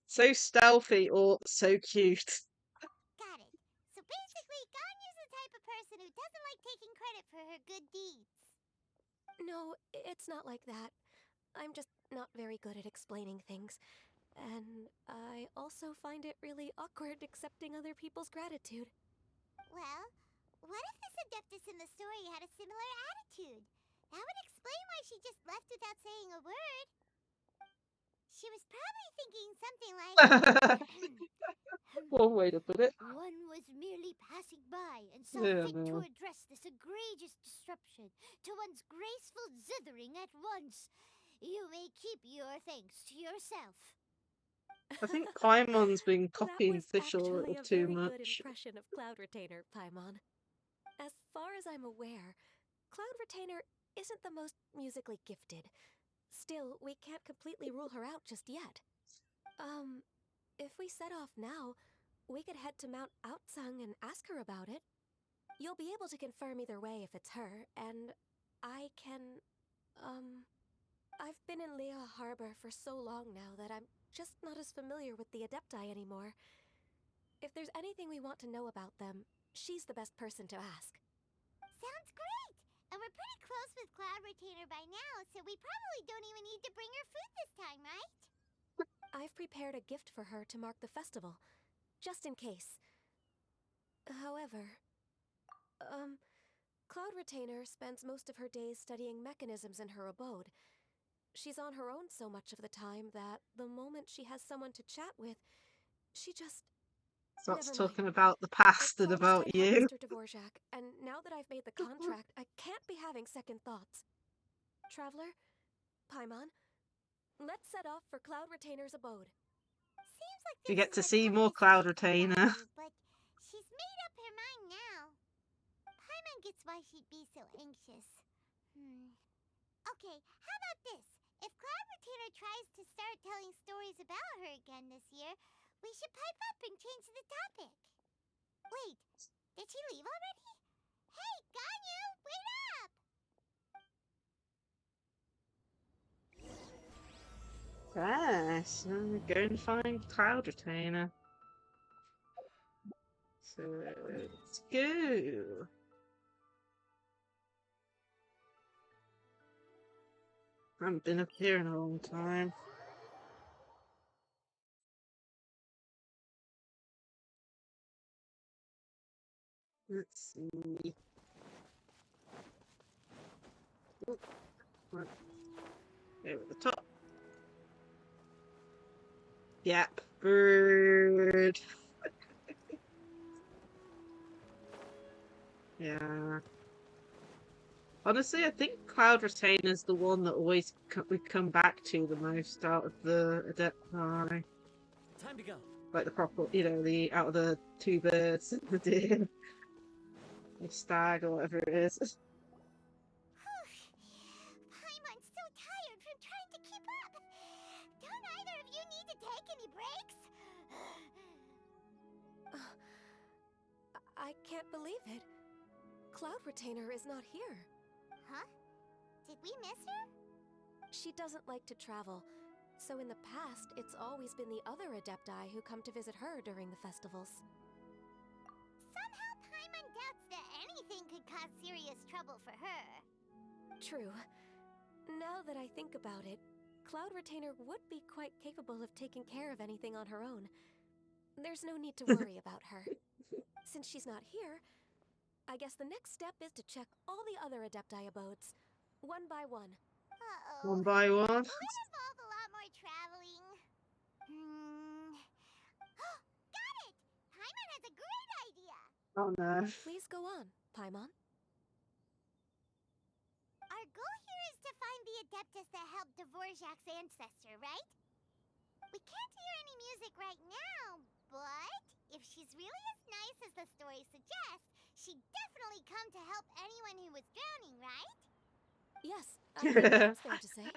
So stealthy or so cute. Got it. So basically, Ganyu's the type of person who doesn't like taking credit for her good deeds. No, it's not like that. I'm just not very good at explaining things. And I also find it really awkward accepting other people's gratitude. Well, what if this Adeptus in the story had a similar attitude? That would explain why she just left without saying a word. She was probably thinking something like, One way to put it. one was merely passing by and saw Yeah, fit to no. address this egregious disruption to one's graceful zithering at once. You may keep your thanks to yourself. I think Paimon's been That copying was Fischl a actually little a too very good much. impression of Cloud Retainer, Paimon. As far as I'm aware, Cloud Retainer isn't the most musically gifted. Still, we can't completely rule her out just yet. If we set off now, we could head to Mount Outsung and ask her about it. You'll be able to confirm either way if it's her, and I can, I've been in Lea Harbor for so long now that I'm just not as familiar with the Adepti anymore. If there's anything we want to know about them, she's the best person to ask. Sounds great! And we're pretty close with Cloud Retainer by now, so we probably don't even need to bring her food this time, right? I've prepared a gift for her to mark the festival, just in case. However, Cloud Retainer spends most of her days studying mechanisms in her abode. She's on her own so much of the time that the moment she has someone to chat with, she just... Starts Never mind. talking about the past It's and almost about time you. out, Mr. Dvorak, and now that I've made the contract, I can't be having second thoughts. Traveler, Paimon, let's set off for Cloud Retainer's abode. Seems like You this get is to a see tough more Cloud decision for Retainer. Gayu, but she's made up her mind now. Paimon gets why she'd be so anxious. Okay, how about this? If Cloud Retainer tries to start telling stories about her again this year, we should pipe up and change the topic. Wait, did she leave already? Hey, Ganyu, wait up! Yes, I'm going to find Cloud Retainer. So let's go. I haven't been up here in a long time. Let's see. Oh, right. Over the top. Yep, bird. Yeah. Honestly, I think Cloud Retainer's the one that always we come back to the most out of the Adepti. Time to go. Like the proper, the out of the two birds, the deer, the stag, or whatever it is. Paimon's so tired from trying to keep up. Don't either of you need to take any breaks? I can't believe it. Cloud Retainer is not here. Huh? Did we miss her? She doesn't like to travel, so in the past, it's always been the other Adepti who come to visit her during the festivals. Somehow Paimon doubts that anything could cause serious trouble for her. True. Now that I think about it, Cloud Retainer would be quite capable of taking care of anything on her own. There's no need to worry about her. Since she's not here, I guess the next step is to check all the other Adepti abodes, one by one. Uh-oh. One by one. Will it involve a lot more traveling? Got it! Paimon has a great idea! Oh no. Please go on, Paimon. Our goal here is to find the Adeptus that helped Dvorak's ancestor, right? We can't hear any music right now, but if she's really as nice as the story suggests, she'd definitely come to help anyone who was drowning, right? Yes, I think that's fair to say.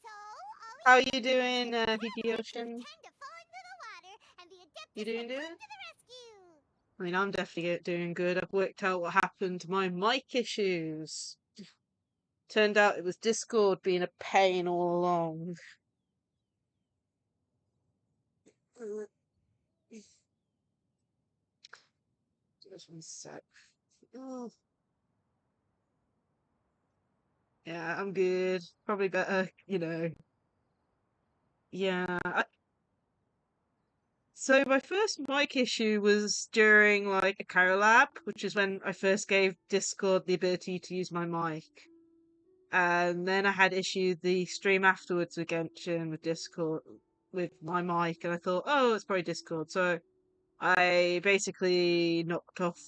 So, all we How have you to do is doing, get Cloud Higioshi? pretend to fall into the water, and the Adeptus You doing will good? come to the rescue! I mean, I'm definitely doing good. I've worked out what happened to my mic issues. Turned out it was Discord being a pain all along. Just one sec. Oh. Yeah, I'm good. Probably better, Yeah. So my first mic issue was during like a collab, which is when I first gave Discord the ability to use my mic. And then I had issued the stream afterwards with Genshin with Discord with my mic, and I thought, oh, it's probably Discord. So I basically knocked off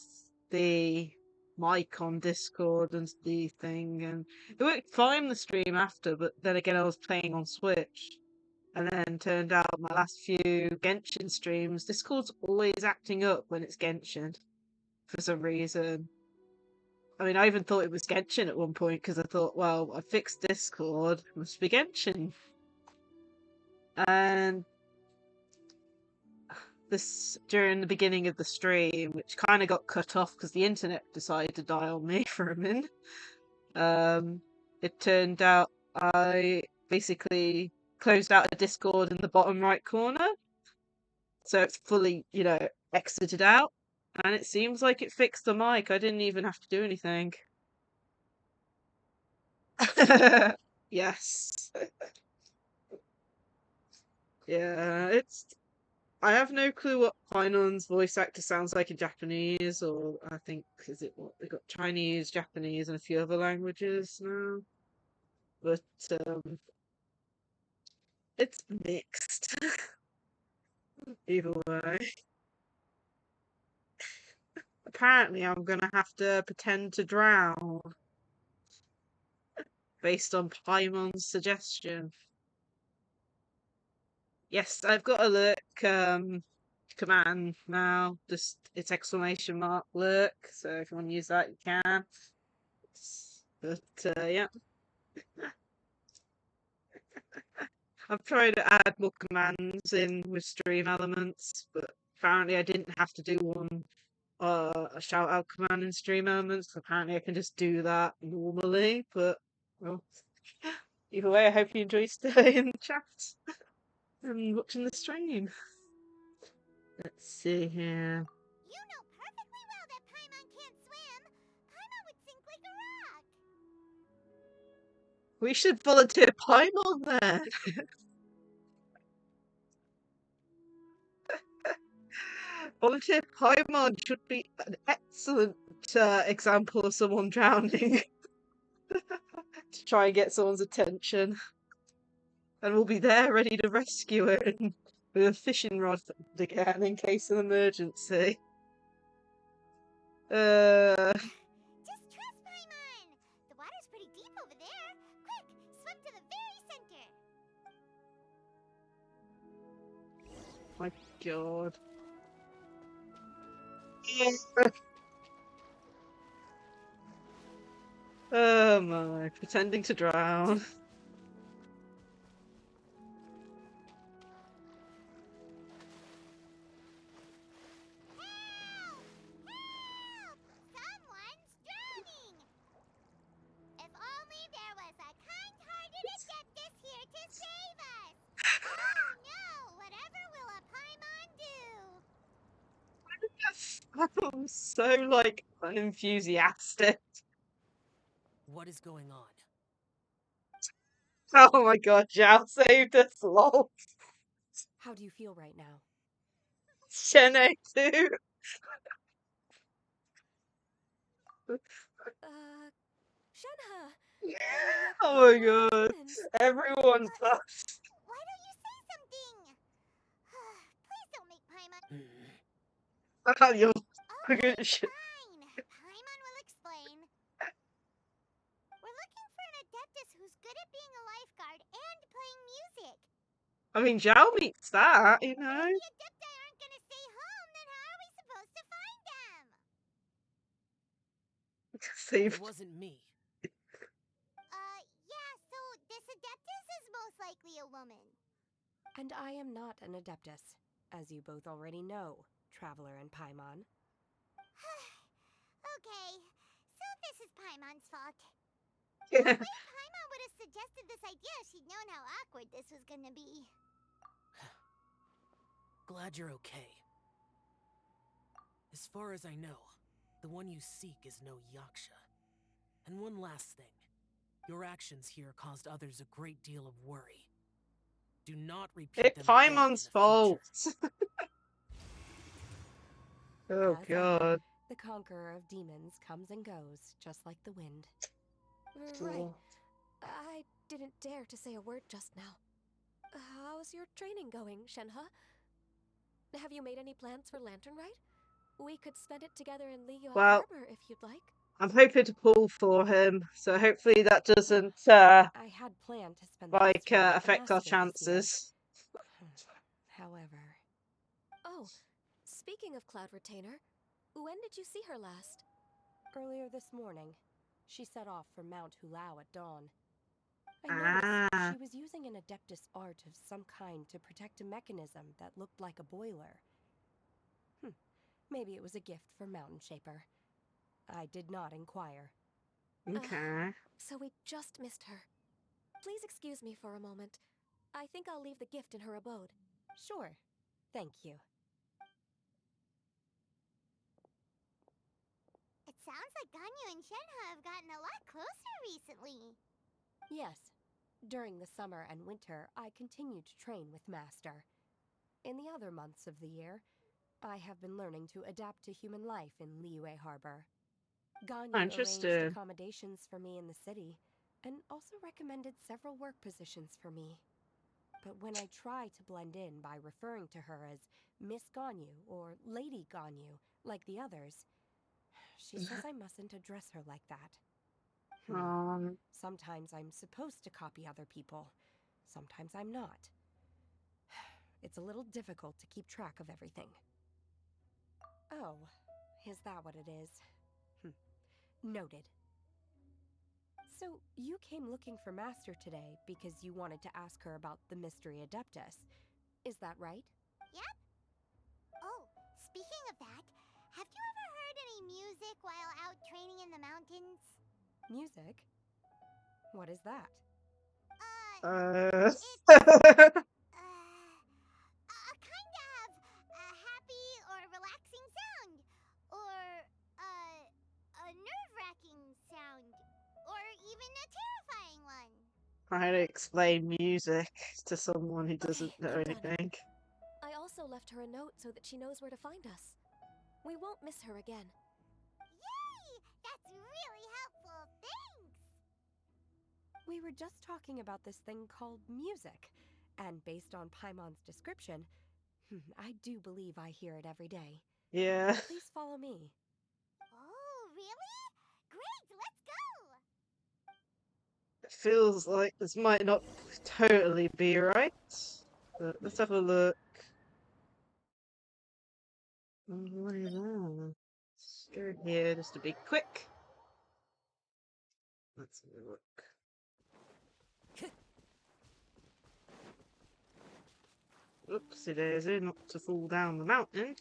the mic on Discord and the thing, and it worked fine the stream after, but then again I was playing on Switch. And then turned out my last few Genshin streams, Discord's always acting up when it's Genshin for some reason. I mean, I even thought it was Genshin at one point because I thought, well, I fixed Discord, it must be Genshin. And this during the beginning of the stream, which kind of got cut off because the internet decided to die on me for a minute. It turned out I basically closed out a Discord in the bottom right corner, so it's fully, exited out, and it seems like it fixed the mic. I didn't even have to do anything. Yes. Yeah, I have no clue what Painon's voice actor sounds like in Japanese, or I think, is it what? They got Chinese, Japanese, and a few other languages now. But, it's mixed. Either way. Apparently, I'm gonna have to pretend to drown based on Paimon's suggestion. Yes, I've got a lurk command now. Just it's exclamation mark lurk. So if you want to use that, you can. But yeah, I've tried to add more commands in with stream elements, but apparently I didn't have to do one a shout out command in stream elements. Apparently I can just do that normally. But well, either way, I hope you enjoy staying in the chat and watching the stream. Let's see here. You know perfectly well that Paimon can't swim. Paimon would sink like a rock. We should volunteer Paimon then. Volunteer Paimon should be an excellent example of someone drowning to try and get someone's attention. And we'll be there ready to rescue it with a fishing rod again in case of emergency. Just trust Paimon. The water's pretty deep over there. Quick, swim to the very center. My God. Oh my, pretending to drown. Help! Help! Someone's drowning. If only there was a kind-hearted Adeptus here to save us. Oh no! Whatever will a Paimon do? I'm so unenthusiastic. What is going on? Oh my God, Zhao saved us, lol. How do you feel right now? Shene too. Shenhe! Oh my God. Everyone's us. Why don't you say something? Please don't make Paimon. You're Okay, good shit. fine. Paimon will explain. We're looking for an Adeptus who's good at being a lifeguard and playing music. I mean, Zhao meets that, If the Adepti aren't gonna stay home, then how are we supposed to find them? Saved. It wasn't me. Yeah, so this Adeptus is most likely a woman. And I am not an Adeptus, as you both already know, Traveler and Paimon. Okay, so this is Paimon's fault. The way Paimon would have suggested this idea if she'd known how awkward this was gonna be. Glad you're okay. As far as I know, the one you seek is no Yaksha. And one last thing. Your actions here caused others a great deal of worry. Do not repeat It's them again in Paimon's the fault. future. Oh As ever, God. the conqueror of demons comes and goes, just like the wind. Cool. Right. I didn't dare to say a word just now. How's your training going, Shenhe? Have you made any plans for Lantern Rite? We could spend it together in Liyue Well, Harbor if you'd like. I'm hoping to pull for him, so hopefully that doesn't I had planned to spend the festival with the affect our master this year. chances. However... Oh, speaking of Cloud Retainer, when did you see her last? Earlier this morning. She set off for Mount Hulao at dawn. I noticed she was using an Adeptus art of some kind to protect a mechanism that looked like a boiler. Maybe it was a gift from Mountain Shaper. I did not inquire. Okay. So we just missed her. Please excuse me for a moment. I think I'll leave the gift in her abode. Sure. Thank you. It sounds like Ganyu and Shenhe have gotten a lot closer recently. Yes. During the summer and winter, I continued to train with Master. In the other months of the year, I have been learning to adapt to human life in Liyue Harbor. Ganyu arranged Interesting. accommodations for me in the city, and also recommended several work positions for me. But when I try to blend in by referring to her as Miss Ganyu or Lady Ganyu, like the others, she says I mustn't address her like that. Sometimes I'm supposed to copy other people. Sometimes I'm not. It's a little difficult to keep track of everything. Oh, is that what it is? Noted. So, you came looking for Master today because you wanted to ask her about the Mystery Adeptus. Is that right? Yep. Oh, speaking of that, have you ever heard any music while out training in the mountains? Music? What is that? It's a kind of happy or relaxing sound, or a nerve-wracking sound, or even a terrifying one. Trying to explain music to someone who doesn't Okay, know I'm done. anything. I also left her a note so that she knows where to find us. We won't miss her again. Yay! That's really helpful. Thanks! We were just talking about this thing called music, and based on Paimon's description, I do believe I hear it every day. Yeah. Please follow me. Oh, really? Great, let's go! It feels like this might not totally be right. But let's have a look. Let's go here just to be quick. Let's have a look. Oopsie daisy, not to fall down the mountain.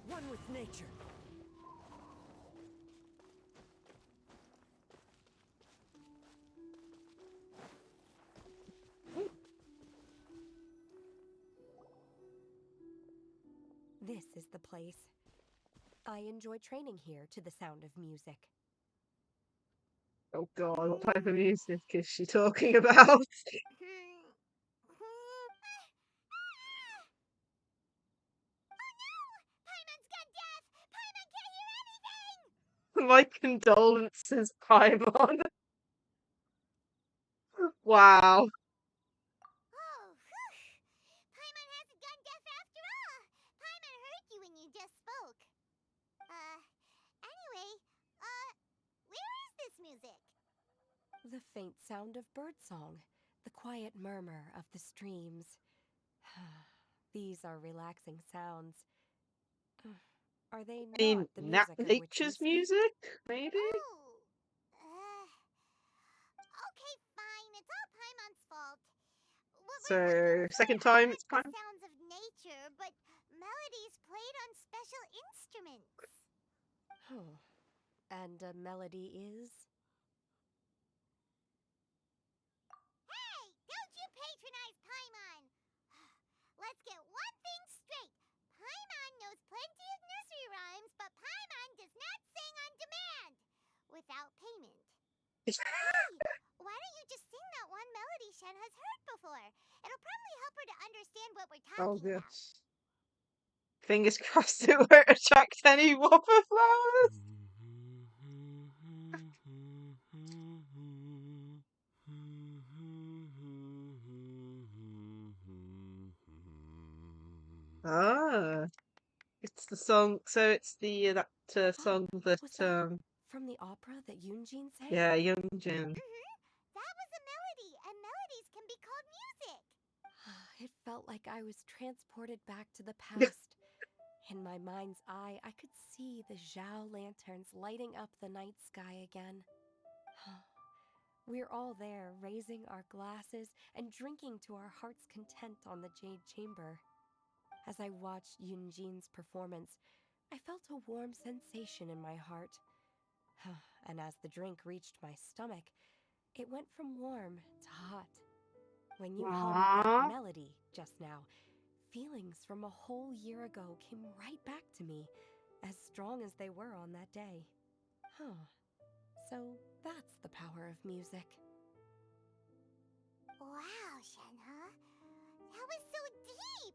One with nature. This is the place. I enjoy training here to the sound of music. Oh god, what type of music is she talking about? Oh no! Paimon's gone deaf! Paimon can't hear anything! My condolences, Paimon. Wow. Oh, whew! Paimon hasn't gone deaf after all! Paimon heard you when you just spoke. Anyway, where is this music? The faint sound of birdsong, the quiet murmur of the streams. These are relaxing sounds. Are they I mean, not the music of which you nature's speak? music, maybe? Oh, okay, fine. It's all Paimon's fault. So, second time it's the time. sounds of nature, but melodies played on special instruments. Oh. And a melody is? Hey, don't you patronize Paimon! Let's get one thing straight. Paimon knows plenty of nursery rhymes, but Paimon does not sing on demand. Without payment. Hey, why don't you just sing that one melody Shen has heard before? It'll probably help her to understand what we're Oh, talking about. gosh. Fingers crossed it won't attract any whopper flowers. Ah, it's the song. So it's the that song that Was that from the opera that Yunjin sang? yeah, Young Jin. That was a melody, and melodies can be called music. It felt like I was transported back to the past. In my mind's eye, I could see the Zhao lanterns lighting up the night sky again. We're all there, raising our glasses and drinking to our heart's content on the Jade Chamber. As I watched Yunjin's performance, I felt a warm sensation in my heart. And as the drink reached my stomach, it went from warm to hot. When you hummed that melody just now, feelings from a whole year ago came right back to me, as strong as they were on that day. So that's the power of music. Wow, Shenhe. That was so deep!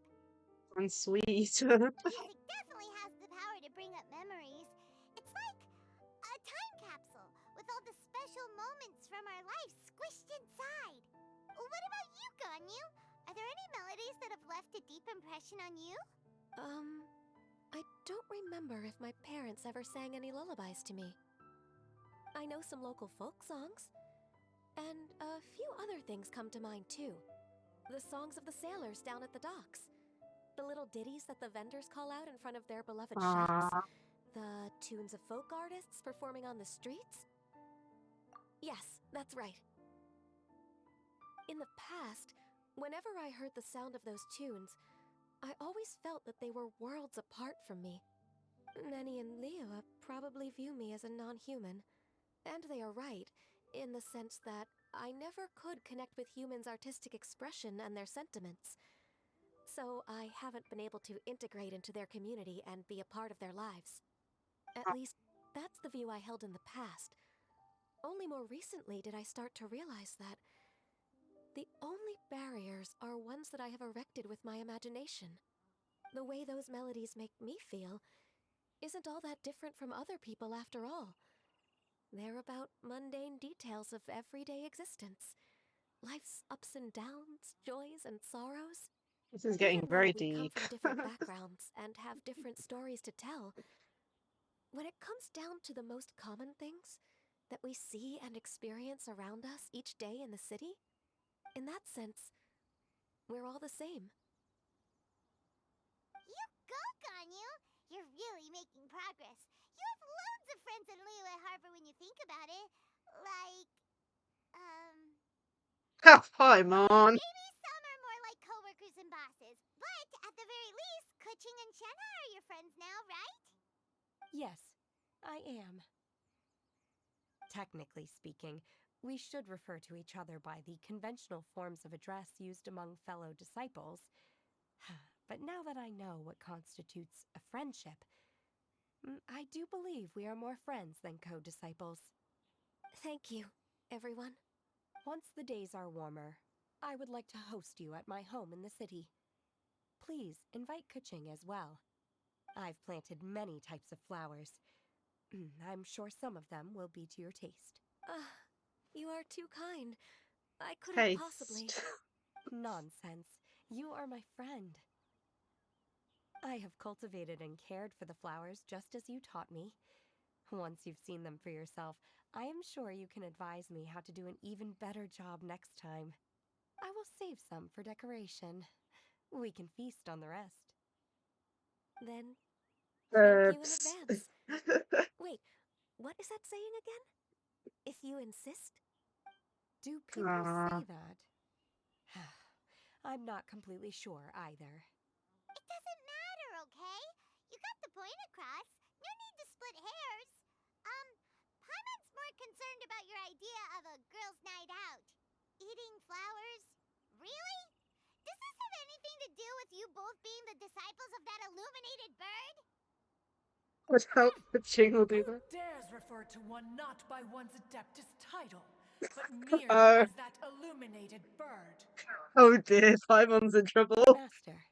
And sweet. Music definitely has the power to bring up memories. It's like a time capsule with all the special moments from our lives squished inside. What about you, Ganyu? Are there any melodies that have left a deep impression on you? I don't remember if my parents ever sang any lullabies to me. I know some local folk songs, and a few other things come to mind too. The songs of the sailors down at the docks, the little ditties that the vendors call out in front of their beloved shops, the tunes of folk artists performing on the streets. Yes, that's right. In the past, whenever I heard the sound of those tunes, I always felt that they were worlds apart from me. Nenny and Liyue probably view me as a non-human. And they are right, in the sense that I never could connect with humans' artistic expression and their sentiments. So I haven't been able to integrate into their community and be a part of their lives. At least, that's the view I held in the past. Only more recently did I start to realize that the only barriers are ones that I have erected with my imagination. The way those melodies make me feel isn't all that different from other people after all. They're about mundane details of everyday existence. Life's ups and downs, joys and sorrows. This is getting Even very though we come deep. from different backgrounds and have different stories to tell, when it comes down to the most common things that we see and experience around us each day in the city, in that sense, we're all the same. You go, Ganyu! You're really making progress. You have loads of friends in Liyue Harbor when you think about it. Like, Paimon. maybe some are more like coworkers and bosses. But at the very least, Keqing and Shenhe are your friends now, right? Yes, I am. Technically speaking, we should refer to each other by the conventional forms of address used among fellow disciples. But now that I know what constitutes a friendship, I do believe we are more friends than co-disciples. Thank you, everyone. Once the days are warmer, I would like to host you at my home in the city. Please invite Keqing as well. I've planted many types of flowers. I'm sure some of them will be to your taste. You are too kind. I couldn't Taste. possibly. Nonsense. You are my friend. I have cultivated and cared for the flowers just as you taught me. Once you've seen them for yourself, I am sure you can advise me how to do an even better job next time. I will save some for decoration. We can feast on the rest. Then, thank you in Herbs. advance. Wait, what is that saying again? If you insist? Do people say that? I'm not completely sure either. It doesn't matter, okay? You got the point across. No need to split hairs. Paimon's more concerned about your idea of a girls' night out. Eating flowers? Really? Does this have anything to do with you both being the disciples of that illuminated bird? Would help the jingle do Who that. dares refer to one not by one's Adeptus title, but merely as that illuminated bird? Oh dear, Paimon's in trouble. Master.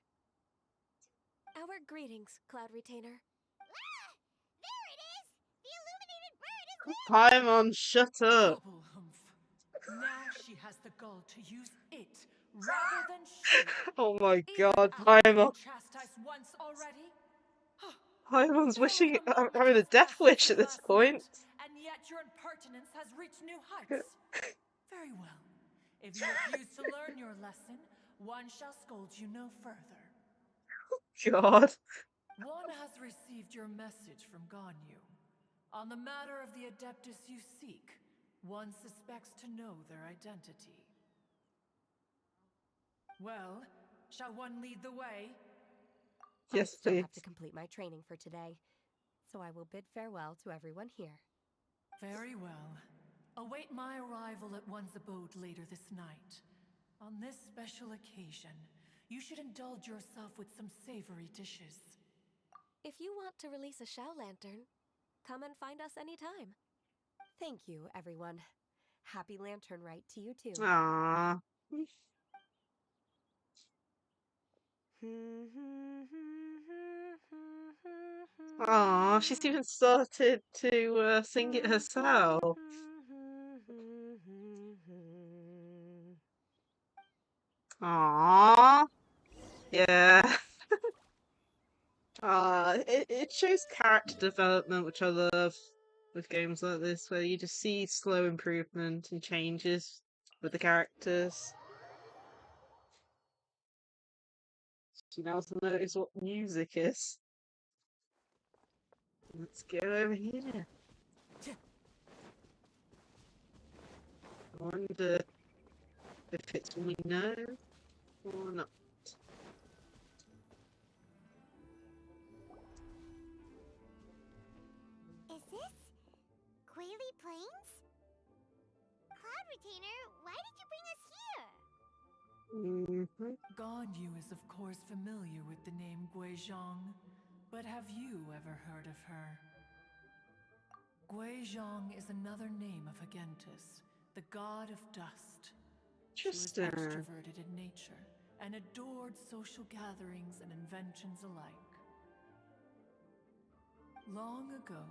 Our greetings, Cloud Retainer. There it is! The illuminated bird is there! Paimon, shut up. Double humph. Now she has the gall to use it rather than she. Oh my Even god, after being Paimon. chastised once already? Paimon's Barely wishing, a moment having a has death passed wish since at we this last point. met, and yet your impertinence has reached new heights. Very well. If you refuse to learn your lesson, one shall scold you no further. God. One has received your message from Ganyu. On the matter of the Adeptus you seek, one suspects to know their identity. Well, shall one lead the way? I Yes, still please. have to complete my training for today, so I will bid farewell to everyone here. Very well. Await my arrival at one's abode later this night. On this special occasion, you should indulge yourself with some savory dishes. If you want to release a Shao Lantern, come and find us anytime. Thank you, everyone. Happy Lantern Rite to you too. Aww. Aww, she's even started to sing it herself. Aww. Yeah. It shows character development, which I love with games like this, where you just see slow improvement and changes with the characters. She now knows what music is. Let's go over here. I wonder if it's one we know or not. Is this Quaily Plains? Cloud Retainer, why did you bring us here? Ganyu is of course familiar with the name Guizhong, but have you ever heard of her? Guizhong is another name of Agentis, the god of dust. She was Interesting. extroverted in nature and adored social gatherings and inventions alike. Long ago,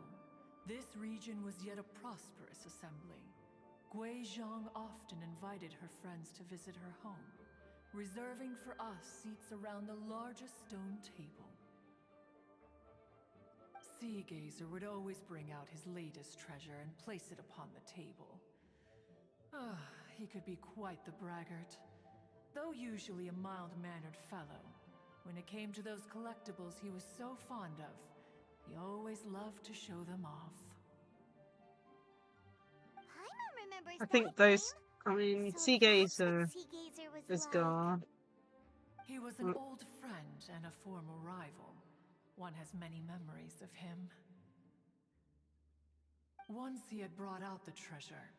this region was yet a prosperous assembly. Guizhong often invited her friends to visit her home, reserving for us seats around the largest stone table. Sea Gazer would always bring out his latest treasure and place it upon the table. He could be quite the braggart. Though usually a mild-mannered fellow, when it came to those collectibles he was so fond of, he always loved to show them off. Paimon remembers I think that those. name. I mean, So Sea that's what Gazer Sea Gazer was is like. gone. He was an old friend and a former rival. One has many memories of him. Once he had brought out the treasure,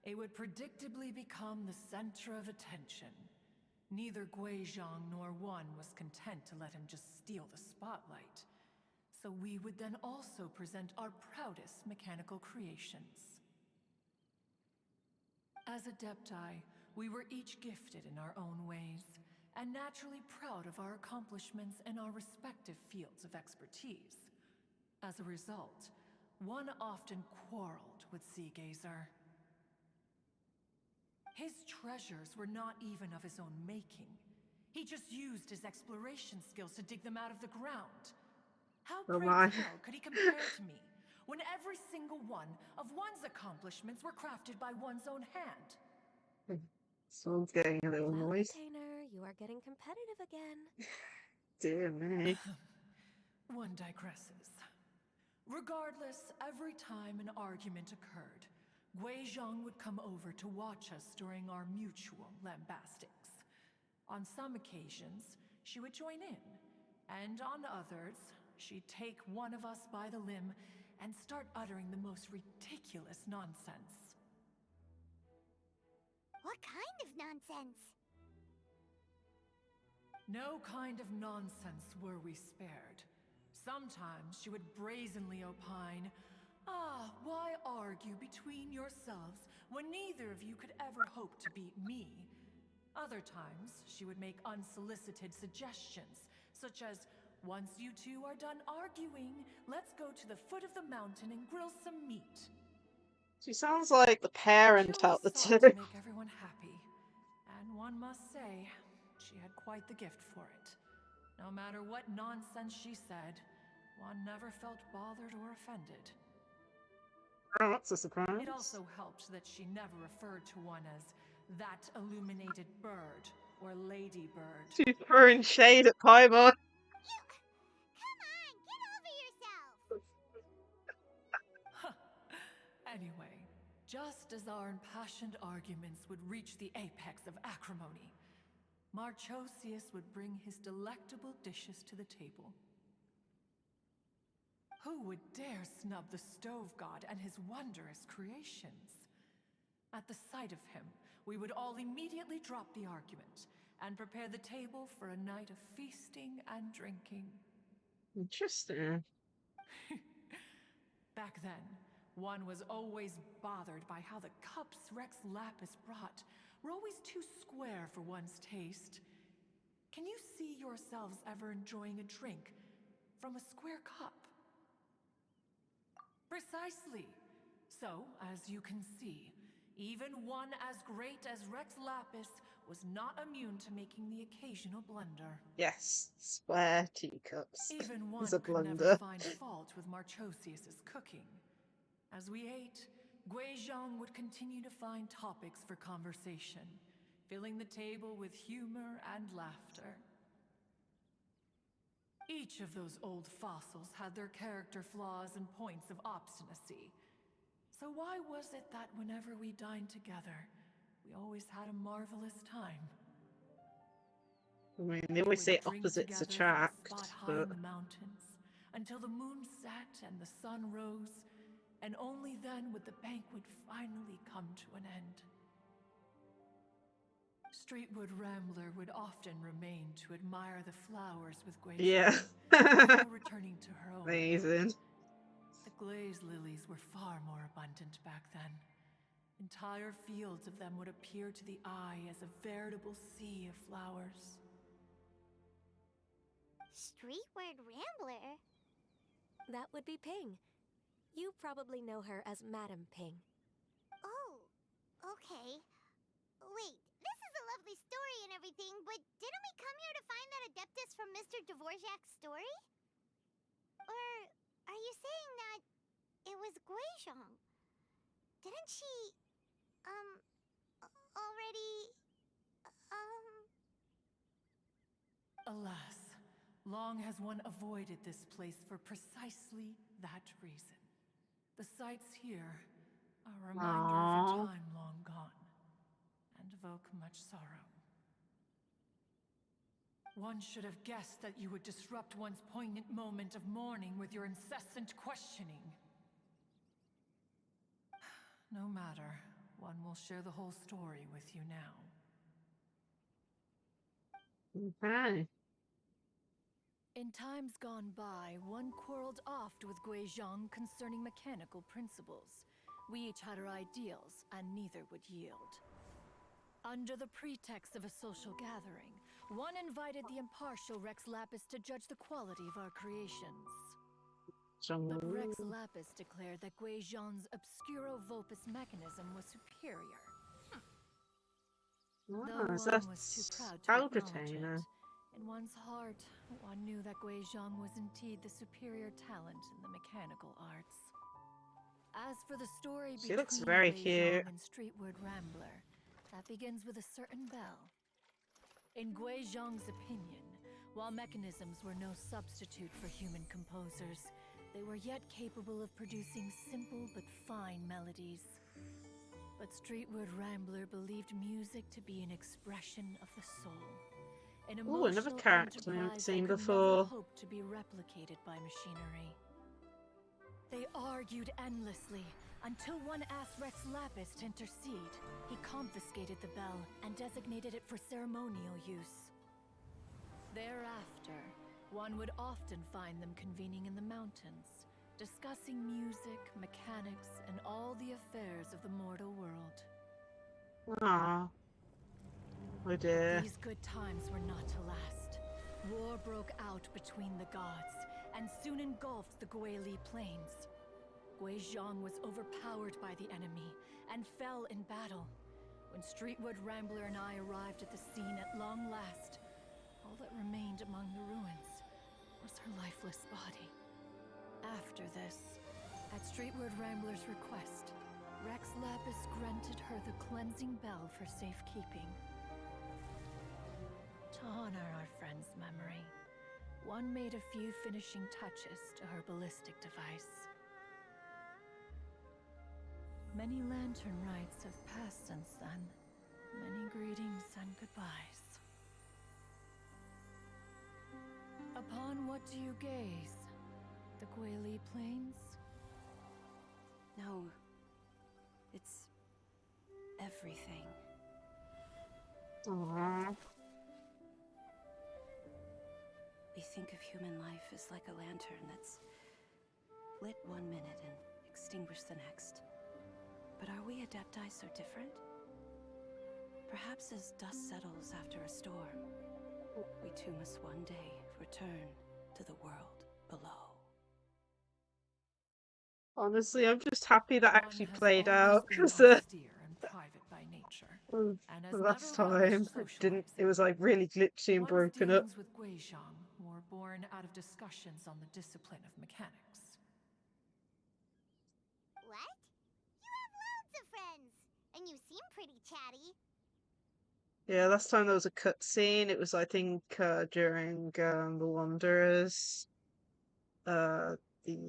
it would predictably become the center of attention. Neither Guizhong nor one was content to let him just steal the spotlight. So we would then also present our proudest mechanical creations. As Adepti, we were each gifted in our own ways, and naturally proud of our accomplishments in our respective fields of expertise. As a result, one often quarreled with Sea Gazer. His treasures were not even of his own making. He just used his exploration skills to dig them out of the ground. How, Oh pray my. tell, could he compare to me, when every single one of one's accomplishments were crafted by one's own hand? Someone's getting a little Cloud noise. Retainer, you are getting competitive again. Dear me. One digresses. Regardless, every time an argument occurred, Guizhong would come over to watch us during our mutual lambastics. On some occasions, she would join in, and on others, she'd take one of us by the limb and start uttering the most ridiculous nonsense. What kind of nonsense? No kind of nonsense were we spared. Sometimes she would brazenly opine, why argue between yourselves when neither of you could ever hope to beat me? Other times, she would make unsolicited suggestions, such as, once you two are done arguing, let's go to the foot of the mountain and grill some meat. She sounds like the parent She out always the sought two. to make everyone happy, and one must say, she had quite the gift for it. No matter what nonsense she said, one never felt bothered or offended. Oh, that's a surprise. It also helped that she never referred to one as that illuminated bird or ladybird. She's throwing shade at Paimon. Come on, get over yourself! Anyway, Just as our impassioned arguments would reach the apex of acrimony, Marchosius would bring his delectable dishes to the table. Who would dare snub the stove god and his wondrous creations? At the sight of him, we would all immediately drop the argument and prepare the table for a night of feasting and drinking. Interesting. Back then, one was always bothered by how the cups Rex Lapis brought were always too square for one's taste. Can you see yourselves ever enjoying a drink from a square cup? Precisely. So, as you can see, even one as great as Rex Lapis was not immune to making the occasional blunder. Yes, square teacups. Even one It's a could never blunder. find fault with Marchosius's cooking. As we ate, Guizhong would continue to find topics for conversation, filling the table with humor and laughter. Each of those old fossils had their character flaws and points of obstinacy. So why was it that whenever we dined together, we always had a marvelous time? I mean, they always say opposites attract, Spot high but in the mountains, until the moon set and the sun rose, and only then would the banquet finally come to an end. Streetwood Rambler would often remain to admire the flowers with Guizhong yeah. before returning to her own. Amazing. The glaze lilies were far more abundant back then. Entire fields of them would appear to the eye as a veritable sea of flowers. Streetward Rambler? That would be Ping. You probably know her as Madam Ping. Oh, okay. Wait, this is a lovely story and everything, but didn't we come here to find that Adeptus from Mr. Dvorak's story? Or are you saying that it was Guizhong? Didn't she, already, Alas, long has one avoided this place for precisely that reason. The sights here are a reminder of a time long gone, and evoke much sorrow. One should have guessed that you would disrupt one's poignant moment of mourning with your incessant questioning. No matter, one will share the whole story with you now. Okay. In times gone by, one quarreled oft with Guizhong concerning mechanical principles. We each had our ideals, and neither would yield. Under the pretext of a social gathering, one invited the impartial Rex Lapis to judge the quality of our creations. But Rex Lapis declared that Guizhong's Obscuro Vulpus mechanism was superior. Though so one was too proud to acknowledge Palpatine. it, in one's heart, one knew that Guizhong was indeed the superior talent in the mechanical arts. As for the story She between looks very Guizhong cute. and Streetward Rambler, that begins with a certain bell. In Guizhong's opinion, while mechanisms were no substitute for human composers, they were yet capable of producing simple but fine melodies. But Streetward Rambler believed music to be an expression of the soul. An Ooh, another emotional character I haven't enterprise seen that could before. never hope to be replicated by machinery. They argued endlessly until one asked Rex Lapis to intercede. He confiscated the bell and designated it for ceremonial use. Thereafter, one would often find them convening in the mountains, discussing music, mechanics, and all the affairs of the mortal world. Aww. Oh dear. These good times were not to last. War broke out between the gods, and soon engulfed the Guili plains. Guizhong was overpowered by the enemy, and fell in battle. When Streetwood Rambler and I arrived at the scene at long last, all that remained among the ruins was her lifeless body. After this, at Streetwood Rambler's request, Rex Lapis granted her the cleansing bell for safekeeping. To honor our friend's memory, one made a few finishing touches to her ballistic device. Many lantern rites have passed since then. Many greetings and goodbyes. Upon what do you gaze? The Guili Plains? No. It's everything. Aww. We think of human life as like a lantern that's lit one minute and extinguished the next. But are we Adepti so different? Perhaps as dust settles after a storm, we too must one day return to the world below. Honestly, I'm just happy that actually One has played always out been because austere and private by nature, and the has last never time relished it didn't. It socializing. was like really glitchy and One's broken up. dealings with Guizhang were born out of discussions on the discipline of mechanics. What? You have loads of friends, and you seem pretty chatty. Yeah, last time there was a cutscene. It was, I think, during the Wanderers, the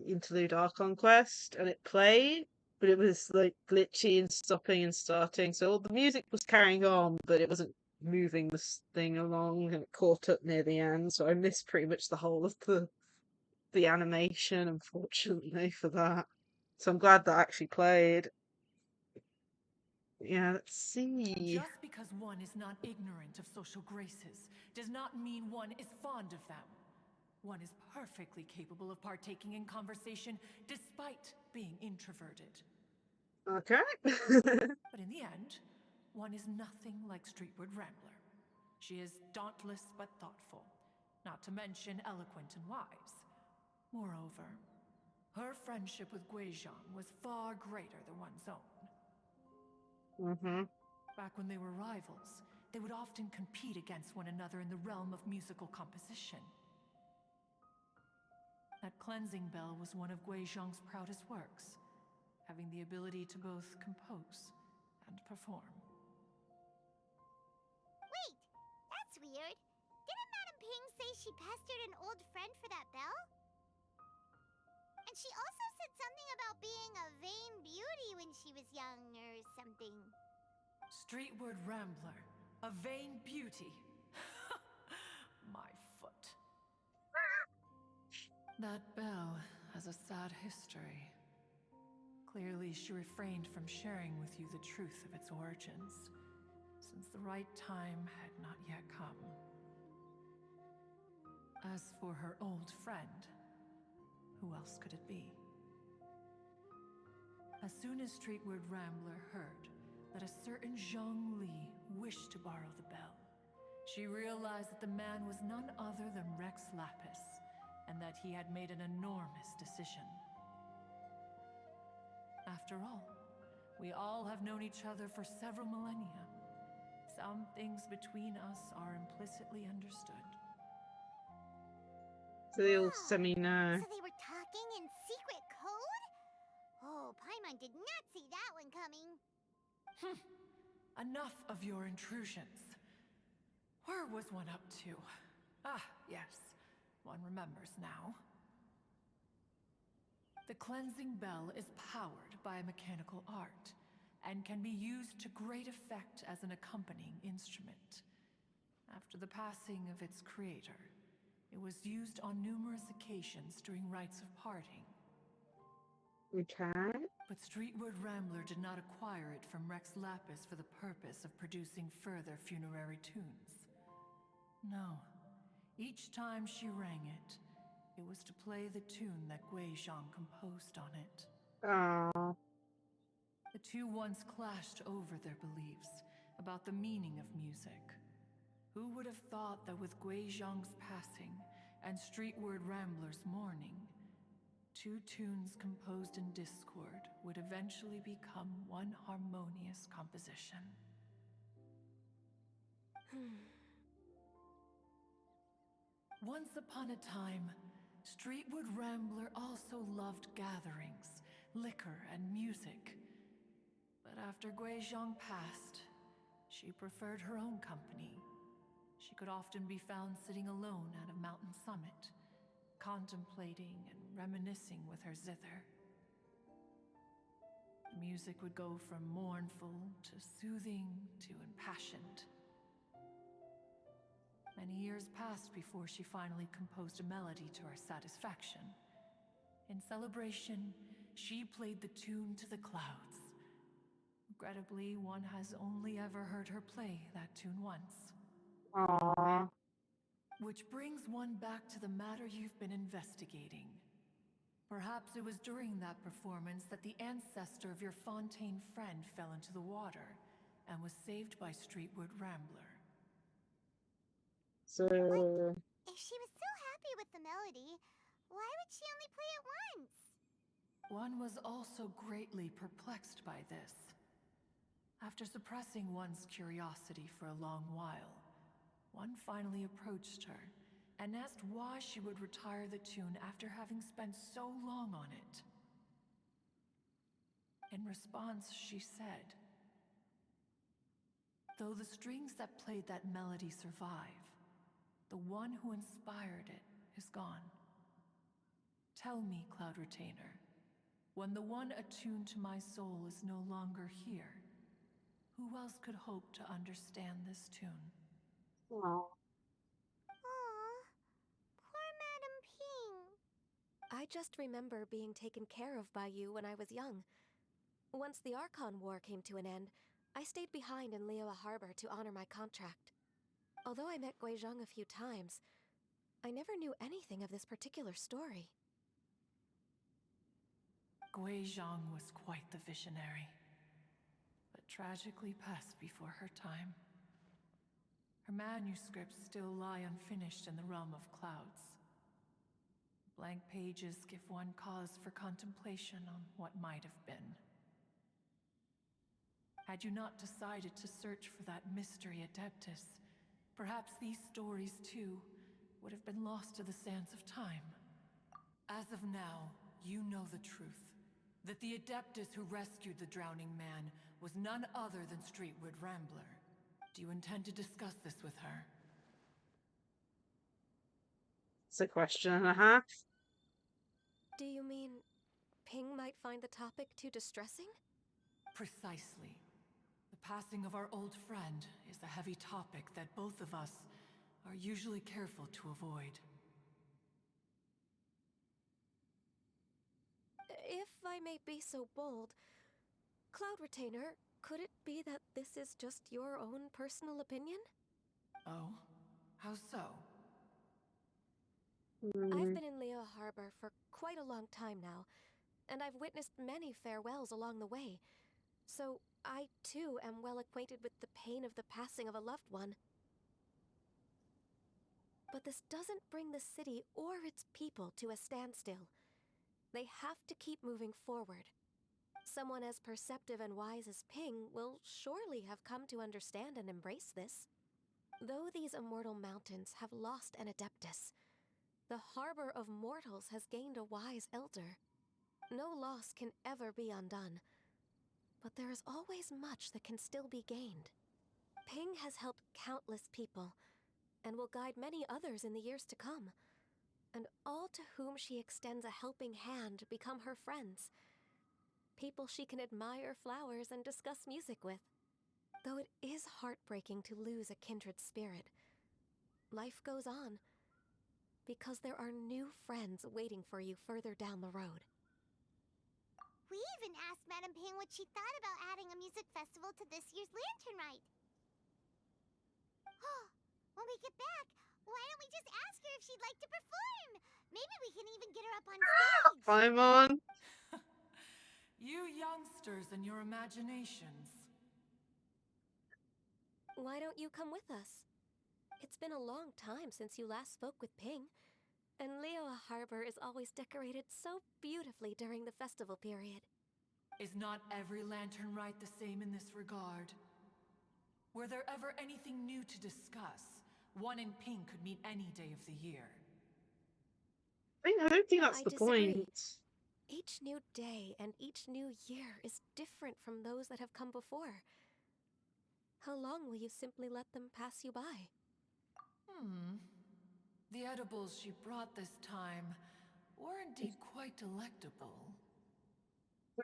interlude Archon quest, and it played, but it was like glitchy and stopping and starting. So all the music was carrying on, but it wasn't moving this thing along, and it caught up near the end. So I missed pretty much the whole of the animation, unfortunately, for that. So I'm glad that actually played. Yeah, let's see. Just because one is not ignorant of social graces does not mean one is fond of them. One is perfectly capable of partaking in conversation despite being introverted. Okay. But in the end, one is nothing like Streetward Rambler. She is dauntless but thoughtful, not to mention eloquent and wise. Moreover, her friendship with Guizhang was far greater than one's own. Mm-hmm. Back when they were rivals, they would often compete against one another in the realm of musical composition. That cleansing bell was one of Guizhang's proudest works, having the ability to both compose and perform. Wait, that's weird. Didn't Madame Ping say she pestered an old friend for that bell? And she also said something about being a vain beauty when she was young or something. Streetward Rambler, a vain beauty. My foot. That bell has a sad history. Clearly, she refrained from sharing with you the truth of its origins, since the right time had not yet come. As for her old friend, who else could it be? As soon as Streetward Rambler heard that a certain Zhang Li wished to borrow the bell, she realized that the man was none other than Rex Lapis, and that he had made an enormous decision. After all, we all have known each other for several millennia. Some things between us are implicitly understood. So they all semi-know. So they were talking in secret code? Oh, Paimon did not see that one coming. Enough of your intrusions. Where was one up to? Ah, yes. One remembers now. The cleansing bell is powered by a mechanical art, and can be used to great effect as an accompanying instrument. After the passing of its creator, it was used on numerous occasions during rites of parting. Okay. But Streetward Rambler did not acquire it from Rex Lapis for the purpose of producing further funerary tunes. No. Each time she rang it, it was to play the tune that Guizhang composed on it. Oh. The two once clashed over their beliefs about the meaning of music. Who would have thought that with Guizhang's passing and Streetward Rambler's mourning, two tunes composed in discord would eventually become one harmonious composition? Once upon a time, Streetward Rambler also loved gatherings, liquor, and music. But after Guizhang passed, she preferred her own company. She could often be found sitting alone at a mountain summit, contemplating and reminiscing with her zither. The music would go from mournful to soothing to impassioned. Many years passed before she finally composed a melody to our satisfaction. In celebration, she played the tune to the clouds. Regrettably, one has only ever heard her play that tune once. Aww. Which brings one back to the matter you've been investigating. Perhaps it was during that performance that the ancestor of your Fontaine friend fell into the water and was saved by Streetwood Rambler. So If she was so happy with the melody, why would she only play it once? One was also greatly perplexed by this. After suppressing one's curiosity for a long while, one finally approached her and asked why she would retire the tune after having spent so long on it. In response, she said, "Though the strings that played that melody survive, the one who inspired it is gone. Tell me, Cloud Retainer, when the one attuned to my soul is no longer here, who else could hope to understand this tune?" Aw. Aw, poor Madam Ping. I just remember being taken care of by you when I was young. Once the Archon War came to an end, I stayed behind in Liyue Harbor to honor my contract. Although I met Guizhong a few times, I never knew anything of this particular story. Guizhong was quite the visionary, but tragically passed before her time. Her manuscripts still lie unfinished in the realm of clouds. Blank pages give one cause for contemplation on what might have been. Had you not decided to search for that mystery Adeptus, perhaps these stories, too, would have been lost to the sands of time. As of now, you know the truth. That the Adeptus who rescued the drowning man was none other than Streetwood Rambler. Do you intend to discuss this with her? It's a question and a half. Do you mean Ping might find the topic too distressing? Precisely. The passing of our old friend is a heavy topic that both of us are usually careful to avoid. If I may be so bold, Cloud Retainer, could it be that this is just your own personal opinion? Oh? How so? I've been in Liyue Harbor for quite a long time now, and I've witnessed many farewells along the way, so I too am well acquainted with the pain of the passing of a loved one. But this doesn't bring the city or its people to a standstill. They have to keep moving forward. Someone as perceptive and wise as Ping will surely have come to understand and embrace this. Though these immortal mountains have lost an Adeptus, the harbor of mortals has gained a wise elder. No loss can ever be undone, but there is always much that can still be gained. Ping has helped countless people, and will guide many others in the years to come. And all to whom she extends a helping hand become her friends. People she can admire flowers and discuss music with. Though it is heartbreaking to lose a kindred spirit, life goes on, because there are new friends waiting for you further down the road. We even asked Madam Ping what she thought about adding a music festival to this year's Lantern Rite. When we get back, why don't we just ask her if she'd like to perform? Maybe we can even get her up on stage. Paimon. You youngsters and your imaginations. Why don't you come with us? It's been a long time since you last spoke with Ping, and Liyue Harbor is always decorated so beautifully during the festival period. Is not every Lantern Rite the same in this regard? Were there ever anything new to discuss? One in Ping could meet any day of the year. I don't think that's I the disagree. point. Each new day and each new year is different from those that have come before. How long will you simply let them pass you by? The edibles she brought this time were indeed quite delectable.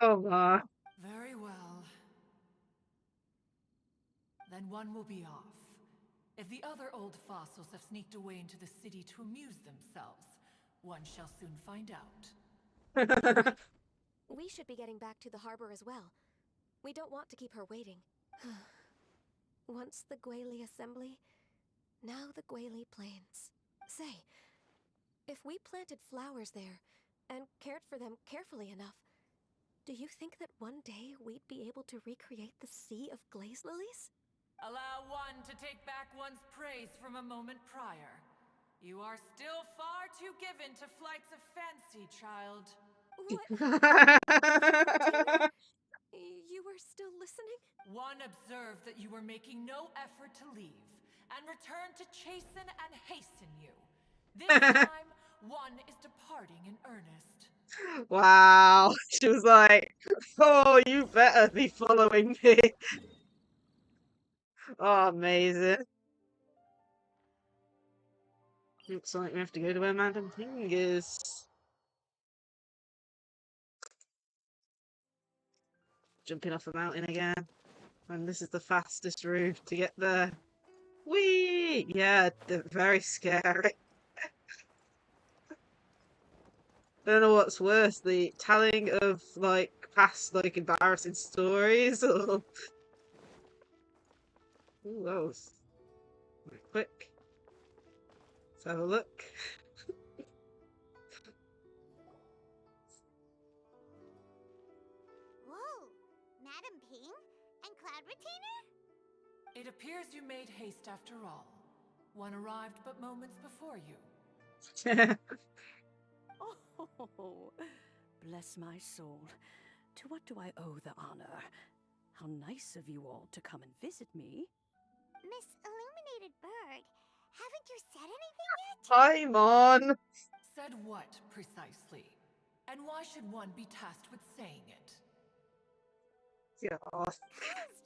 Oh god. Very well. Then one will be off. If the other old fossils have sneaked away into the city to amuse themselves, one shall soon find out. Right. We should be getting back to the harbor as well. We don't want to keep her waiting. Once the Guili assembly, now the Guili plains. Say, if we planted flowers there and cared for them carefully enough, do you think that one day we'd be able to recreate the sea of glaze lilies? Allow one to take back one's praise from a moment prior. You are still far too given to flights of fancy, child. What? Cloud-Retainer? You were still listening? One observed that you were making no effort to leave, and returned to chasten and hasten you. This time, one is departing in earnest. Wow. She was like, oh, you better be following me. Oh, amazing. Looks like we have to go to where Madam Ping is. Jumping off a mountain again. And this is the fastest route to get there. Whee! Yeah, they're very scary. I don't know what's worse, the telling of like past like embarrassing stories or ooh, that was very quick. Let's have a look. Whoa! Madam Ping? And Cloud-Retainer? It appears you made haste after all. One arrived but moments before you. Oh, bless my soul. To what do I owe the honor? How nice of you all to come and visit me. Miss Illuminated Bird, haven't you said anything yet? Paimon! Said what, precisely? And why should one be tasked with saying it? Yeah. Because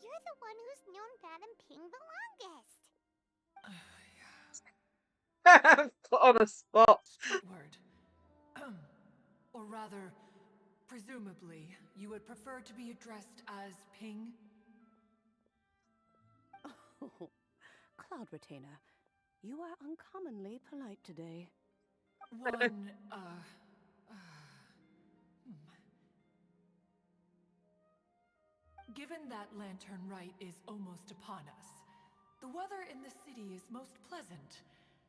you're the one who's known Madam Ping the longest. Put on a spot. Straight word. Or rather, presumably, you would prefer to be addressed as Ping? Oh, Cloud-Retainer, you are uncommonly polite today. One, Given that Lantern Rite is almost upon us, the weather in the city is most pleasant,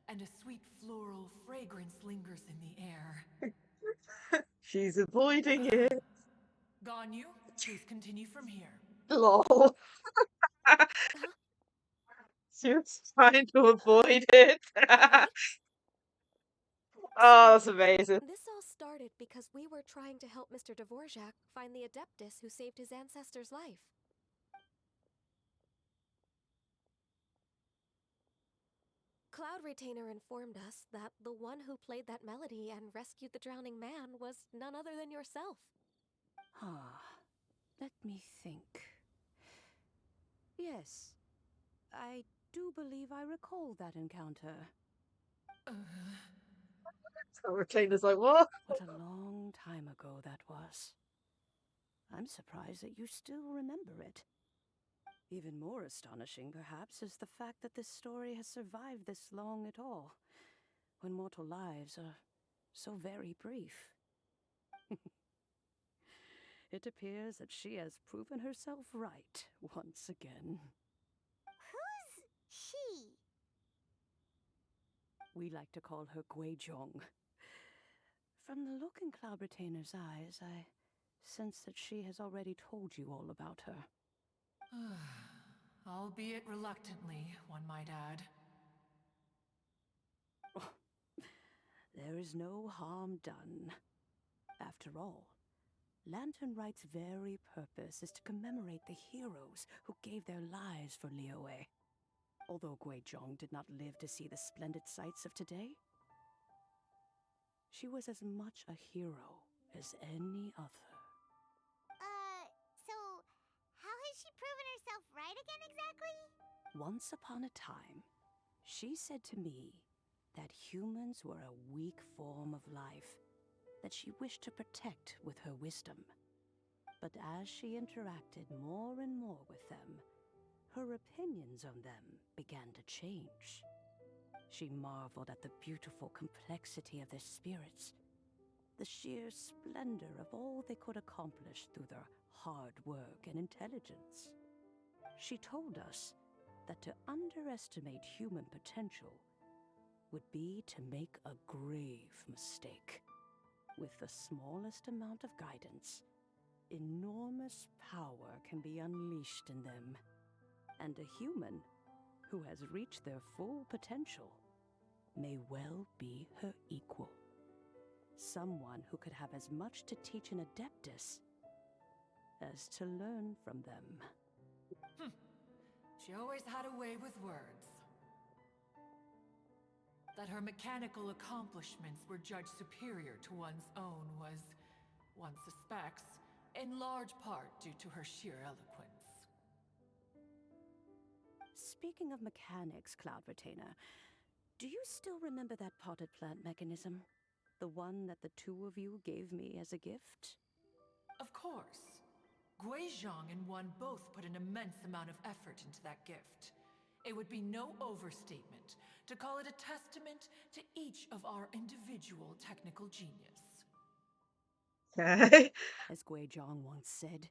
and a sweet floral fragrance lingers in the air. She's avoiding it. Ganyu, please continue from here. Lol. She was trying to avoid it. Oh, that's amazing. This all started because we were trying to help Mr. Dvorak find the Adeptus who saved his ancestor's life. Cloud-Retainer informed us that the one who played that melody and rescued the drowning man was none other than yourself. Let me think. Yes, I do believe I recall that encounter. So Retainer's like, what? What a long time ago that was. I'm surprised that you still remember it. Even more astonishing, perhaps, is the fact that this story has survived this long at all, when mortal lives are so very brief. It appears that she has proven herself right once again. Who's she? We like to call her Guizhong. From the look in Cloud-Retainer's eyes, I sense that she has already told you all about her. Albeit reluctantly, one might add. Oh, there is no harm done. After all, Lantern Rite's very purpose is to commemorate the heroes who gave their lives for Liyue. Although Guizhong did not live to see the splendid sights of today, she was as much a hero as any other. So, how has she proven herself right again exactly? Once upon a time, she said to me that humans were a weak form of life that she wished to protect with her wisdom. But as she interacted more and more with them, her opinions on them began to change. She marveled at the beautiful complexity of their spirits, the sheer splendor of all they could accomplish through their hard work and intelligence. She told us that to underestimate human potential would be to make a grave mistake. With the smallest amount of guidance, enormous power can be unleashed in them. And a human who has reached their full potential may well be her equal. Someone who could have as much to teach an adeptus as to learn from them. She always had a way with words. That her mechanical accomplishments were judged superior to one's own was, one suspects, in large part due to her sheer eloquence. Speaking of mechanics, Cloud Retainer, do you still remember that potted plant mechanism? The one that the two of you gave me as a gift? Of course. Guizhong and one both put an immense amount of effort into that gift. It would be no overstatement to call it a testament to each of our individual technical genius. Okay. As Guizhong once said,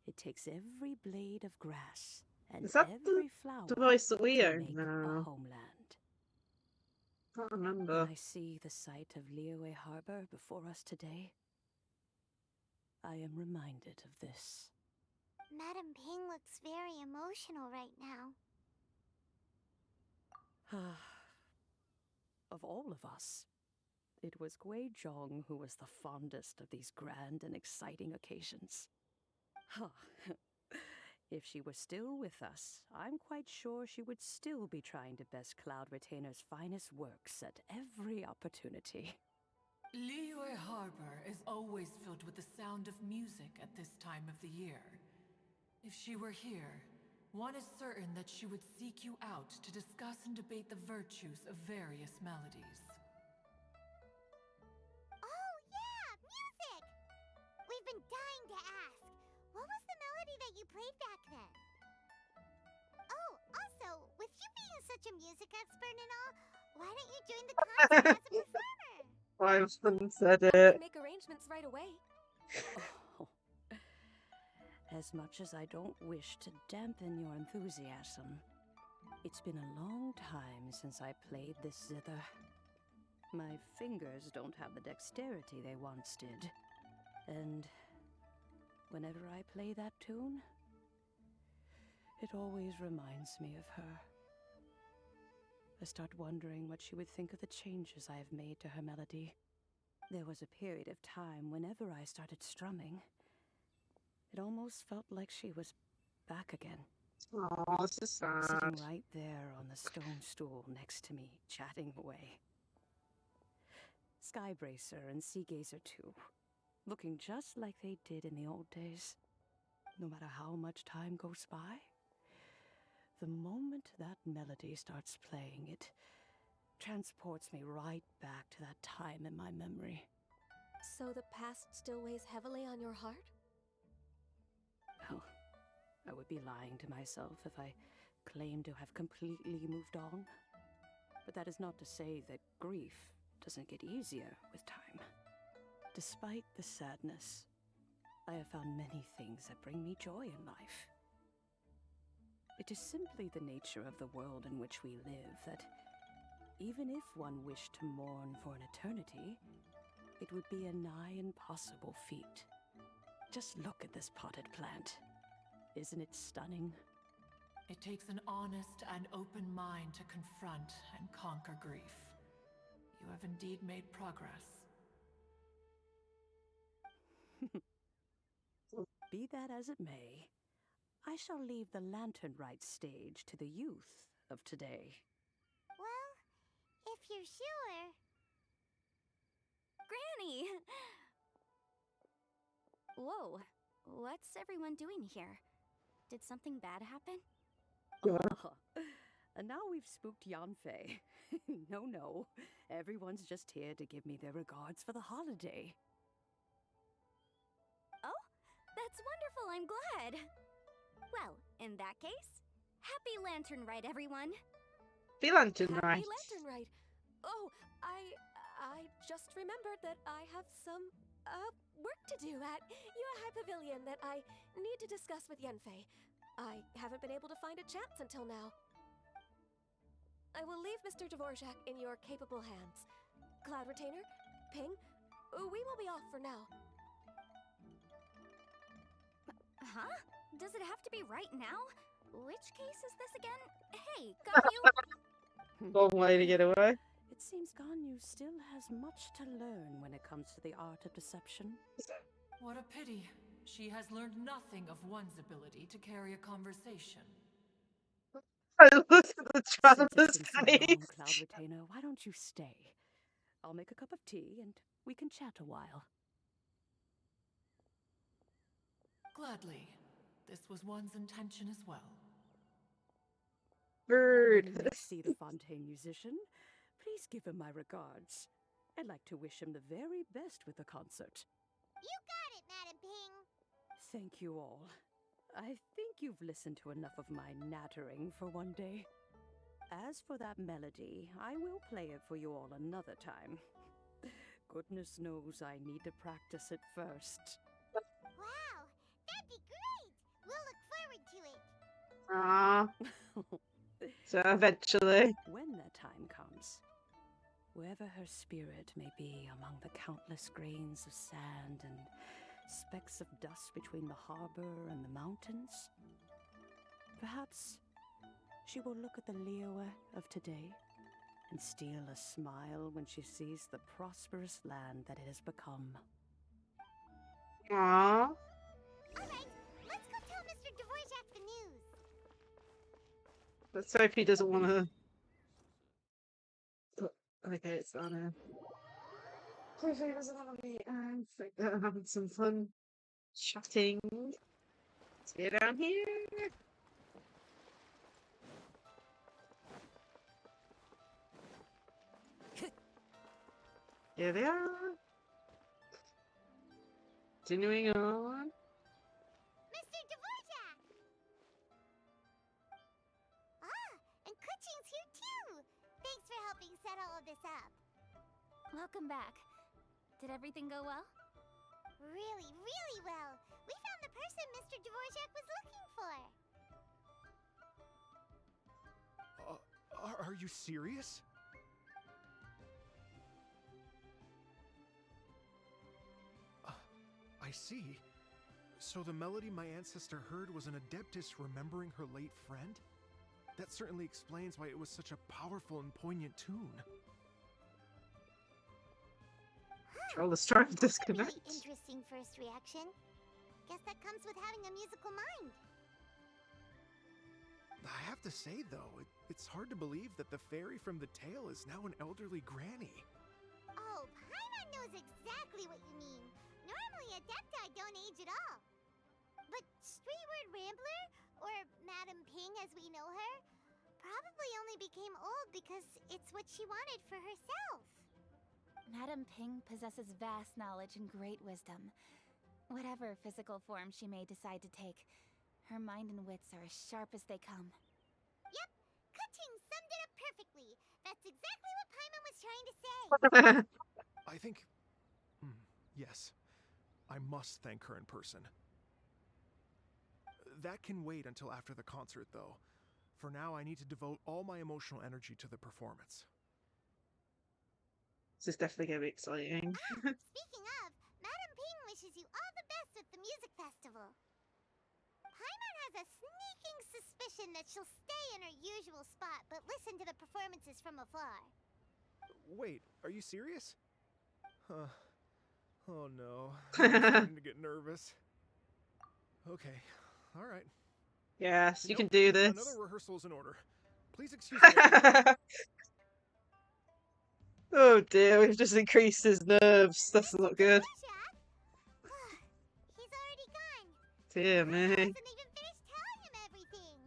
it takes every blade of grass and Is that every flower the voice that we to own make now? a homeland. Can't When remember. I see the sight of Liyue Harbor before us today, I am reminded of this. Madam Ping looks very emotional right now. Of all of us, it was Guizhong who was the fondest of these grand and exciting occasions. If she were still with us, I'm quite sure she would still be trying to best Cloud Retainer's finest works at every opportunity. Liyue Harbor is always filled with the sound of music at this time of the year. If she were here, one is certain that she would seek you out to discuss and debate the virtues of various melodies. Oh, yeah! Music! We've been dying to ask. What was the melody that you played back then? Oh, also, with you being such a music expert and all, why don't you join the concert as a performer? I haven't said I it. can make arrangements right away. Oh. As much as I don't wish to dampen your enthusiasm, it's been a long time since I played this zither. My fingers don't have the dexterity they once did, and whenever I play that tune, it always reminds me of her. I start wondering what she would think of the changes I have made to her melody. There was a period of time whenever I started strumming, it almost felt like she was back again. Oh, this is sad. Sitting right there on the stone stool next to me, chatting away. Skybracer and Seagazer too, looking just like they did in the old days. No matter how much time goes by, the moment that melody starts playing, it transports me right back to that time in my memory. So the past still weighs heavily on your heart? Well, I would be lying to myself if I claimed to have completely moved on. But that is not to say that grief doesn't get easier with time. Despite the sadness, I have found many things that bring me joy in life. It is simply the nature of the world in which we live that even if one wished to mourn for an eternity, it would be a nigh impossible feat. Just look at this potted plant. Isn't it stunning? It takes an honest and open mind to confront and conquer grief. You have indeed made progress. Be that as it may, I shall leave the Lantern Rite stage to the youth of today. Well, if you're sure. Granny! Whoa, what's everyone doing here? Did something bad happen? And now we've spooked Yanfei. No, everyone's just here to give me their regards for the holiday. Oh, That's wonderful, I'm glad. Well, in that case, happy Lantern Rite, everyone. The Lantern Happy Rite. Lantern Rite. Oh, I just remembered that I have some work to do at Yuehai Pavilion that I need to discuss with Yenfei. I haven't been able to find a chance until now. I will leave Mr. Dvorak in your capable hands. Cloud Retainer, Ping, we will be off for now. Huh? Does it have to be right now? Which case is this again? Hey, Ganyu! Long way to get away. It seems Ganyu still has much to learn when it comes to the art of deception. What a pity. She has learned nothing of one's ability to carry a conversation. I look at the Since traveler's it's been so face. long, Cloud Retainer, why don't you stay? I'll make a cup of tea and we can chat a while. Gladly. This was one's intention as well. Bird. When you next see the Fontaine musician, please give him my regards. I'd like to wish him the very best with the concert. You got it, Madam Ping. Thank you all. I think you've listened to enough of my nattering for one day. As for that melody, I will play it for you all another time. Goodness knows I need to practice it first. Wow, that'd be great. We'll look forward to it. So eventually. When that time comes, wherever her spirit may be among the countless grains of sand and specks of dust between the harbor and the mountains, perhaps she will look at the Liyue of today and steal a smile when she sees the prosperous land that it has become. Aww. All right, let's go tell Mr. Dvorak the news. Let's hope he doesn't want to. Okay, it's on a. Hopefully, he doesn't want to be having some fun chatting. Let's get down here. Here they are. Continuing on. Mr. Dvorak! Ah, and Kuching's here too! Thanks for helping set all of this up. Welcome back. Did everything go well? Really, really well. We found the person Mr. Dvorak was looking for. Are you serious? I see. So the melody my ancestor heard was an adeptus remembering her late friend? That certainly explains why it was such a powerful and poignant tune. Control the storm That's a disconnect. really interesting first reaction. Guess that comes with having a musical mind. I have to say, though, it's hard to believe that the fairy from the tale is now an elderly granny. Oh, Paimon knows exactly what you mean. Normally, Adepti don't age at all. But Streetward Rambler, or Madam Ping as we know her, probably only became old because it's what she wanted for herself. Madam Ping possesses vast knowledge and great wisdom. Whatever physical form she may decide to take, her mind and wits are as sharp as they come. Yep, Kuching summed it up perfectly. That's exactly what Paimon was trying to say. I think... yes. I must thank her in person. That can wait until after the concert, though. For now, I need to devote all my emotional energy to the performance. This is definitely going to be exciting. Speaking of, Madam Ping wishes you all the best at the music festival. Paimon has a sneaking suspicion that she'll stay in her usual spot but listen to the performances from afar. Wait, are you serious? Huh. Oh no, I'm starting to get nervous. Okay, alright. Yes, you can Nope, do this. Another rehearsal's in order. Please excuse me. Oh dear, we've just increased his nerves. That's not good. He's already gone. Dear I me. wasn't even finished telling him everything.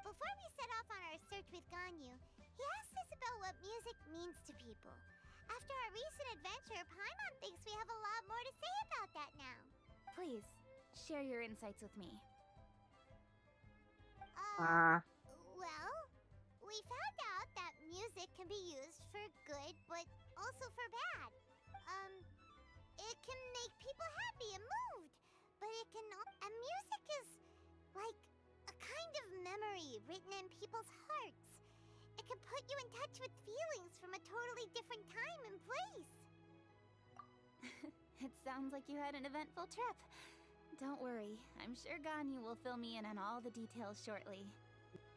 Before we set off on our search with Ganyu, he asked us about what music means to people. After our recent adventure, Paimon thinks we have a lot more to say about that now. Please, share your insights with me? Ah. Well, we found out that music can be used for good, but also for bad. It can make people happy and moved, but it can and music is like a kind of memory written in people's hearts. It can put you in touch with feelings from a totally different time and place. It sounds like you had an eventful trip. Don't worry, I'm sure Ganyu will fill me in on all the details shortly.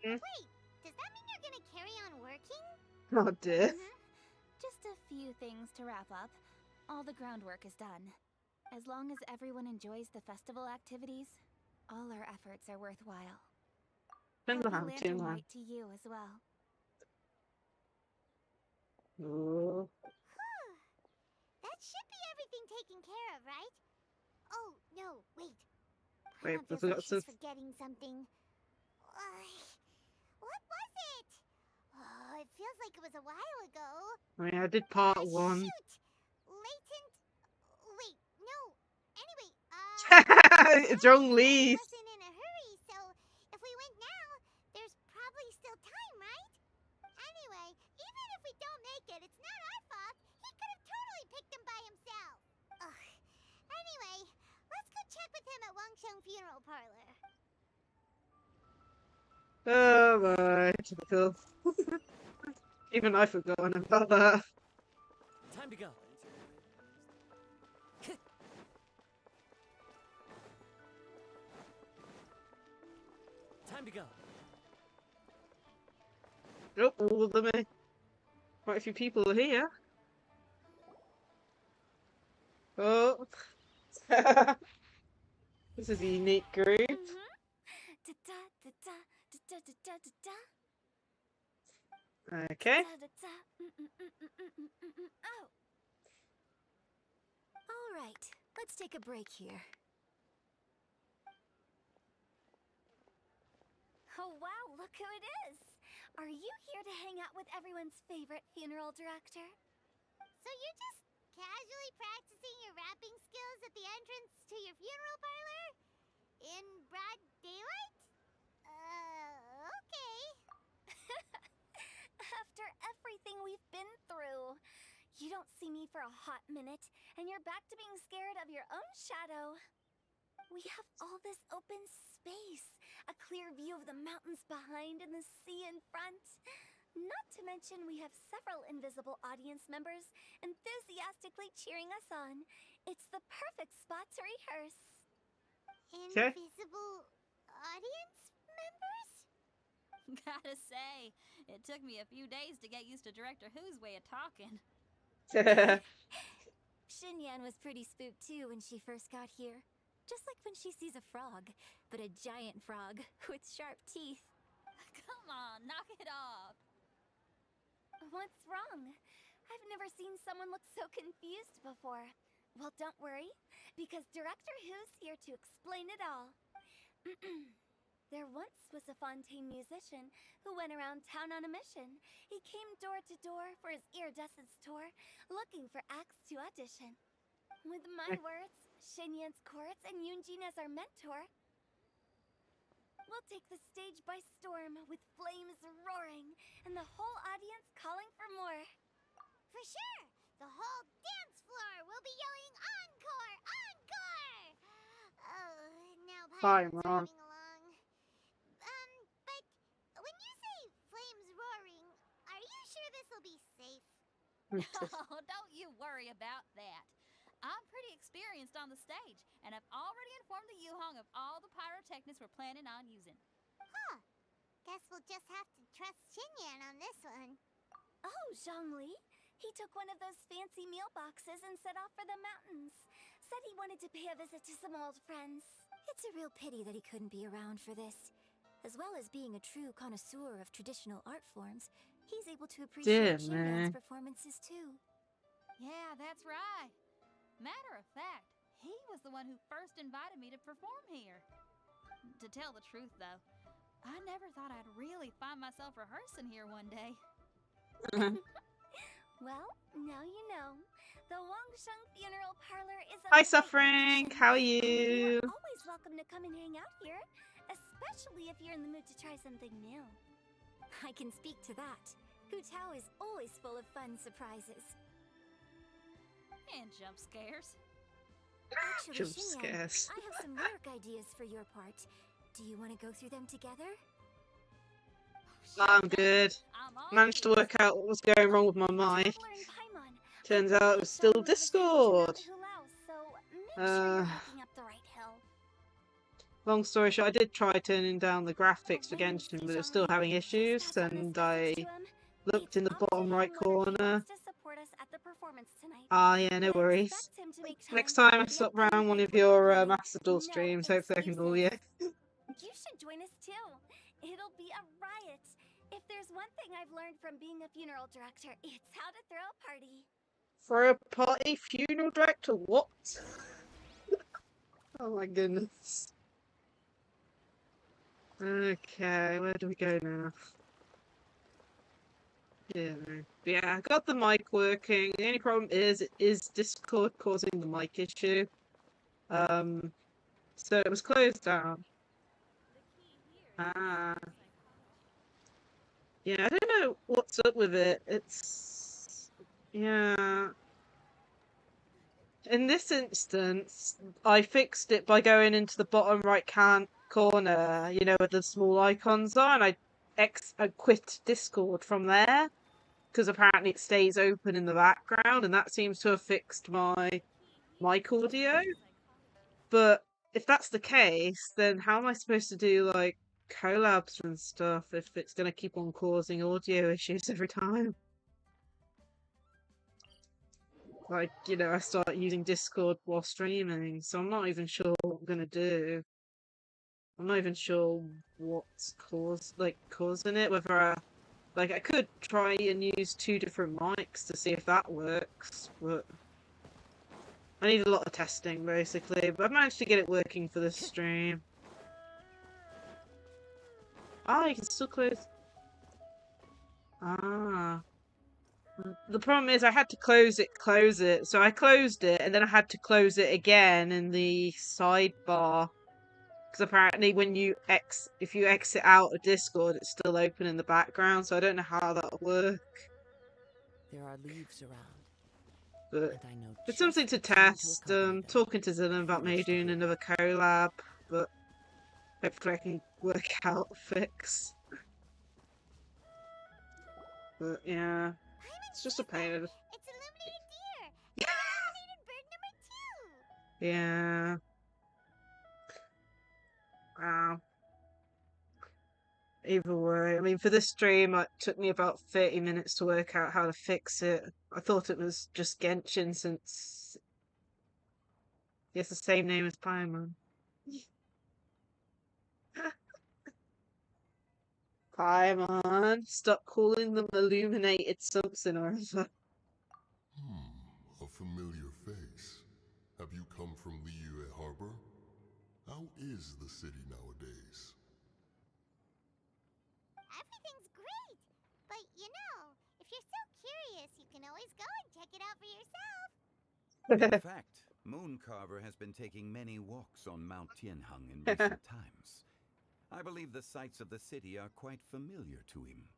Wait, does that mean you're gonna carry on working? Oh dear. Just a few things to wrap up. All the groundwork is done. As long as everyone enjoys the festival activities, all our efforts are worthwhile. Happy Lantern Rite to you as well. Oh. That should be everything taken care of, right? Oh, no, wait. Wait, Paimon feels there's like lots she's of... forgetting something. What was it? Oh, it feels like it was a while ago. I mean, I did part 1. Shoot! Latent... Wait, no. Anyway, It's wrong leaf. wasn't in a hurry, so if we went now, there's probably still time, right? Anyway, even if we don't make it, it's not our fault. He could have totally picked them by himself. Ugh. Anyway, let's go check with him at Wangsheng Funeral Parlor. Oh my, typical. Even I've forgotten about that. Time to go. Time to go. Nope, all of them are... Quite a few people are here. Oh. This is a unique group. Okay. All right, let's take a break here. Oh wow, look who it is! Are you here to hang out with everyone's favorite funeral director? So you're just casually practicing your rapping skills at the entrance to your funeral parlor? In broad daylight? Okay. After everything we've been through, you don't see me for a hot minute, and you're back to being scared of your own shadow. We have all this open space, a clear view of the mountains behind and the sea in front. Not to mention we have several invisible audience members enthusiastically cheering us on. It's the perfect spot to rehearse. Invisible audience members? Gotta say, it took me a few days to get used to Director Who's way of talking. Xinyan was pretty spooked too when she first got here. Just like when she sees a frog, but a giant frog with sharp teeth. Come on, knock it off. What's wrong? I've never seen someone look so confused before. Well, don't worry, because Director Who's here to explain it all. There once was a Fontaine musician who went around town on a mission. He came door to door for his iridescence tour, looking for acts to audition. With my words, Xinyan's chorus, and Yunjin as our mentor, we'll take the stage by storm with flames roaring and the whole audience calling for more. For sure! The whole dance floor will be yelling encore! Encore! Oh, now Paimon's running along. But when you say flames roaring, are you sure this will be safe? Oh, don't you worry about that. I'm pretty experienced on the stage, and I've already informed the Yuhong of all the pyrotechnics we're planning on using. Huh. Guess we'll just have to trust Xinyan on this one. Oh, Zhongli. He took one of those fancy meal boxes and set off for the mountains. Said he wanted to pay a visit to some old friends. It's a real pity that he couldn't be around for this. As well as being a true connoisseur of traditional art forms, he's able to appreciate Xinyan's performances too. Yeah, that's right. Matter of fact, he was the one who first invited me to perform here. To tell the truth, though, I never thought I'd really find myself rehearsing here one day. Well, now you know. The Wangsheng Funeral Parlor is a Hi, Suffering. How are you? Always always welcome to come and hang out here, especially if you're in the mood to try something new. I can speak to that. Hu Tao is always full of fun surprises. And jump scares. Actually, Jump Xinyan, scares. I have some lyric ideas for your part. Do you want to go through them together? I'm good. Managed to work out what was going wrong with my mic. Turns out it was still Discord. Long story short, I did try turning down the graphics for Genshin, but it was still having issues, and I looked in the bottom right corner. Ah, yeah, no worries. Next time I stop round one of your Master Duel streams, hopefully I can duel you. You should join us too. It'll be a riot. If there's one thing I've learned from being a funeral director, it's how to throw a party. For a party funeral director? What? Oh my goodness. Okay, where do we go now? Yeah, I got the mic working. The only problem is it is Discord causing the mic issue. So it was closed down. Ah. Yeah, I don't know what's up with it. It's... yeah. In this instance, I fixed it by going into the bottom right-hand corner, you know, where the small icons are, and I quit Discord from there, because apparently it stays open in the background, and that seems to have fixed my mic audio. But if that's the case, then how am I supposed to do, like, collabs and stuff if it's going to keep on causing audio issues every time? Like, you know, I start using Discord while streaming, so I'm not even sure what I'm gonna do. I'm not even sure what's causing it, whether I could try and use 2 different mics to see if that works, but I need a lot of testing, basically, but I've managed to get it working for this stream. Ah, you can still close... Ah. The problem is I had to close it. So I closed it, and then I had to close it again in the sidebar. Because apparently when if you exit out of Discord, it's still open in the background, so I don't know how that'll work. There are leaves around. But and I know it's something to test. Talking to Zillion about maybe doing another collab, but hopefully I can work out a fix. But yeah, it's just a pain. It's illuminated deer. Illuminated bird number 2. Yeah. Wow. Either way, I mean, for this stream, it took me about 30 minutes to work out how to fix it. I thought it was just Genshin since it's the same name as Paimon. Paimon, stop calling them illuminated something or other. A familiar face. Have you come from Liyue Harbor? How is the city nowadays? Everything's great. But you know, if you're so curious, you can always go and check it out for yourself. In fact, Mooncarver has been taking many walks on Mount Tianheng in recent times. I believe the sights of the city are quite familiar to him.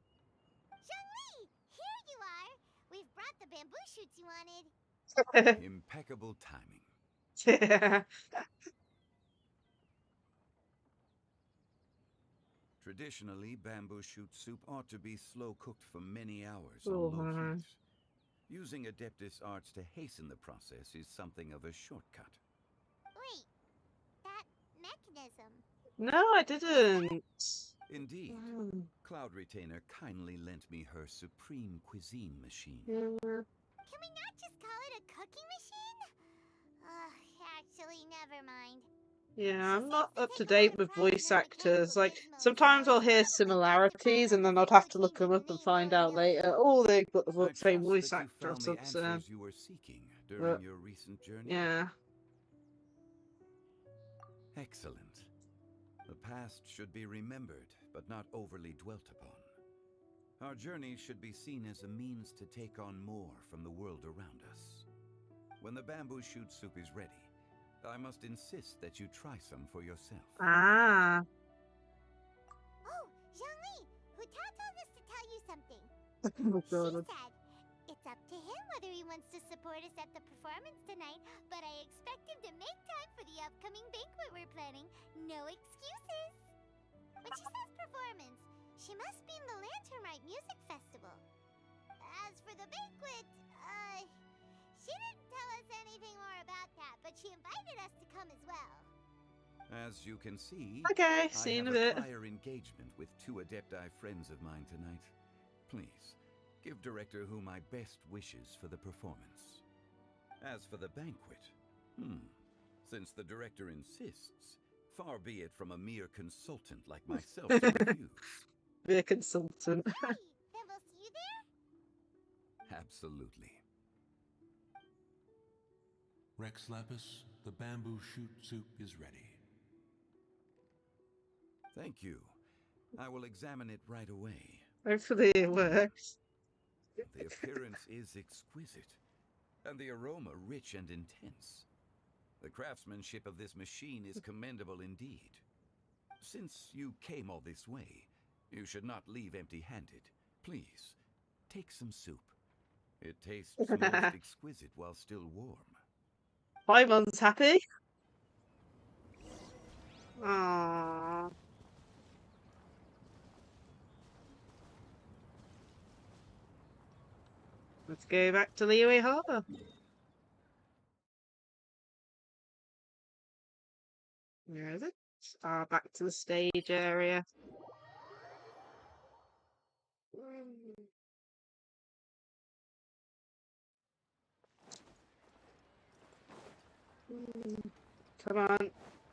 Zhongli, here you are. We've brought the bamboo shoots you wanted. Impeccable timing. Traditionally, bamboo shoot soup ought to be slow cooked for many hours on low heat. Using Adeptus arts to hasten the process is something of a shortcut. Wait, that mechanism. No, I didn't. Indeed. Cloud Retainer kindly lent me her supreme cuisine machine. Can we not just call it a cooking machine? Actually, never mind. Yeah, I'm not up to date with voice actors. Like, sometimes I'll hear similarities and then I'd have to look them up and find out later. Oh, they've got the same voice actor or something. You were seeking during your recent journey. Yeah. Excellent. The past should be remembered, but not overly dwelt upon. Our journey should be seen as a means to take on more from the world around us. When the bamboo shoot soup is ready, I must insist that you try some for yourself. Ah. Oh, Zhongli, Huta told us to tell you something. Oh, She God. said, it's up to him whether he wants to support us at the performance tonight, but I expect him to make time for the upcoming banquet we're planning. No excuses. When she says performance, she must mean the Lantern Music Festival. As for the banquet, she didn't tell us anything more about that, but she invited us to come as well. As you can see, Okay, I see you in have a a bit. prior engagement with 2 Adepti friends of mine tonight. Please, give Director Hu my best wishes for the performance. As for the banquet, since the director insists, far be it from a mere consultant like myself to refuse. Be a consultant. Hey, then we'll see you there? Absolutely. Rex Lapis, the bamboo shoot soup is ready. Thank you. I will examine it right away. Hopefully it works. The appearance is exquisite, and the aroma rich and intense. The craftsmanship of this machine is commendable indeed. Since you came all this way, you should not leave empty-handed. Please, take some soup. It tastes most exquisite while still warm. Paimon's happy. Aww. Let's go back to Liyue Harbor. Where is it? Ah, back to the stage area. Come on,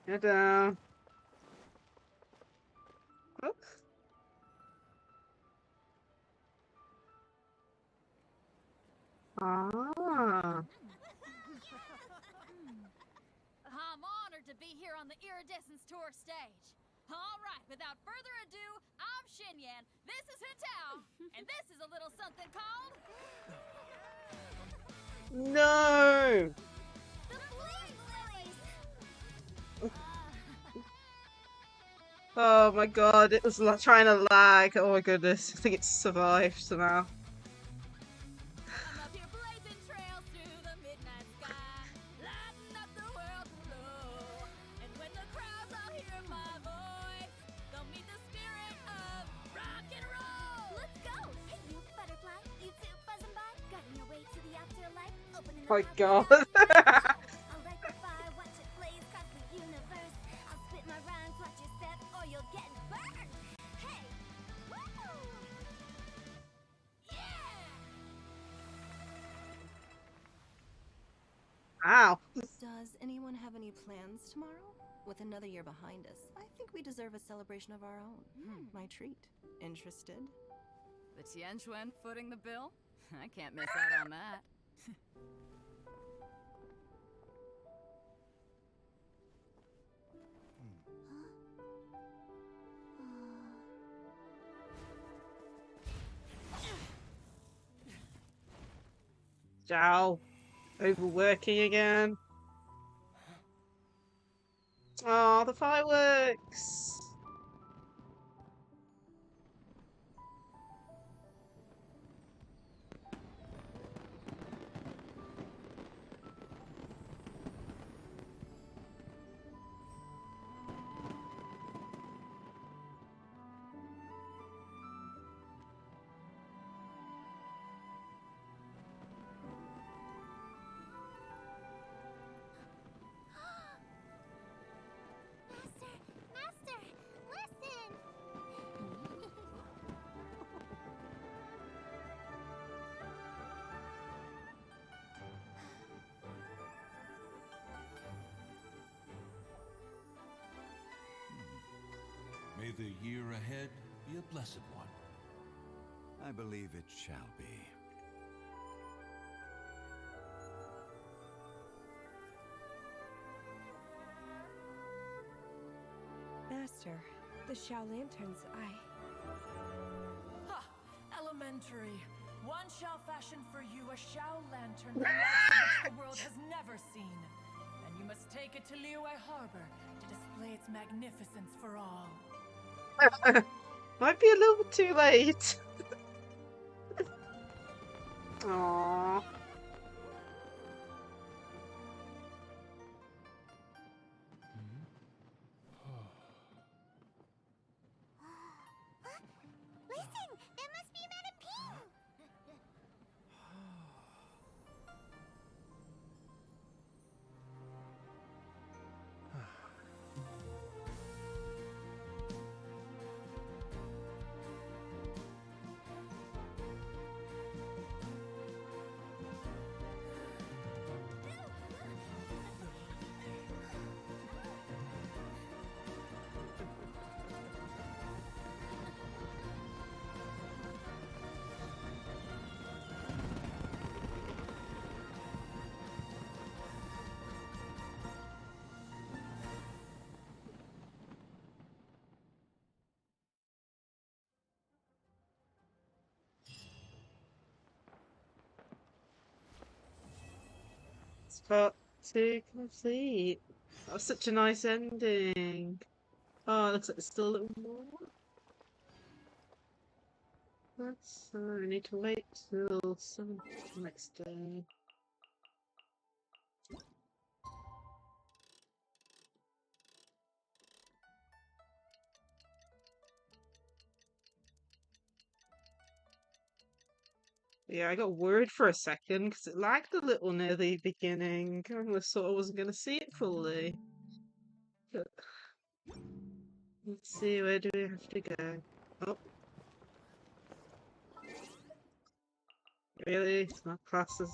get down. Oh. Ah. I'm honored to be here on the Iridescence Tour stage. All right, without further ado, I'm Xinyan, this is Hutao, and this is a little something called... No! The Blaze Lilies! Oh my god, it was trying to lag. Oh my goodness, I think it's survived somehow. I'm up here blazing trails through the midnight sky, lighting up the world below. And when the crowds all hear my voice, they'll meet the spirit of rock and roll. Let's go! Hey, you butterfly, you two buzzing by, guiding your way to the afterlife, opening Oh my up god. I'll light the fire, watch it blaze across the universe. I'll spit my rhymes, watch your step, or you'll get burned. Hey! Woo! Ow. Does anyone have any plans tomorrow? With another year behind us, I think we deserve a celebration of our own. My treat. Interested? The Tianquan footing the bill? I can't miss out on that. Zhao. Overworking again. Oh, the fireworks. Master, listen! May the year ahead be a blessed one. I believe it shall be. Master, the Shao Lanterns, Ha! Elementary. One shall fashion for you a Shao lantern the likes of which the world has never seen. And you must take it to Liyue Harbor to display its magnificence for all. Might be a little bit too late. Aww. Listen, that must be Madame Ping. It's got to complete. That was such a nice ending. Oh, it looks like there's still a little more. That's I need to wait till 7 next day. Yeah, I got worried for a second because it lagged a little near the beginning. I almost thought I wasn't going to see it fully. But let's see, where do we have to go? Oh, really? It's not classed as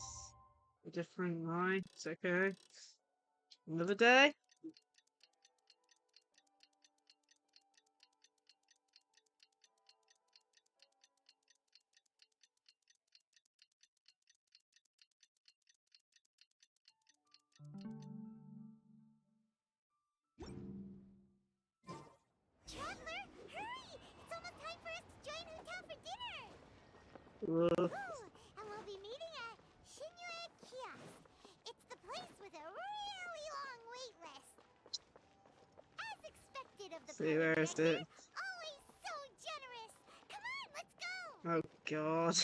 a different line. It's okay. Another day? Traveler, hurry! It's almost time for us to join Hotel for dinner. Whoa. And we'll be meeting at Shinyue Kiosk. It's the place with a really long wait list. As expected of the See, where is it? always so generous. Come on, let's go. Oh, God.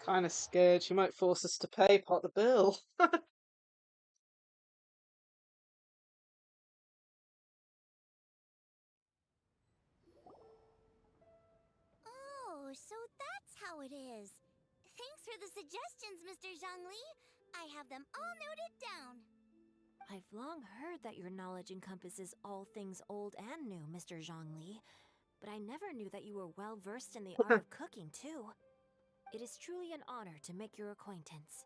Kind of scared she might force us to pay part of the bill. Oh, so that's how it is. Thanks for the suggestions, Mr. Zhongli. I have them all noted down. I've long heard that your knowledge encompasses all things old and new, Mr. Zhongli. But I never knew that you were well versed in the art of cooking, too. It is truly an honor to make your acquaintance.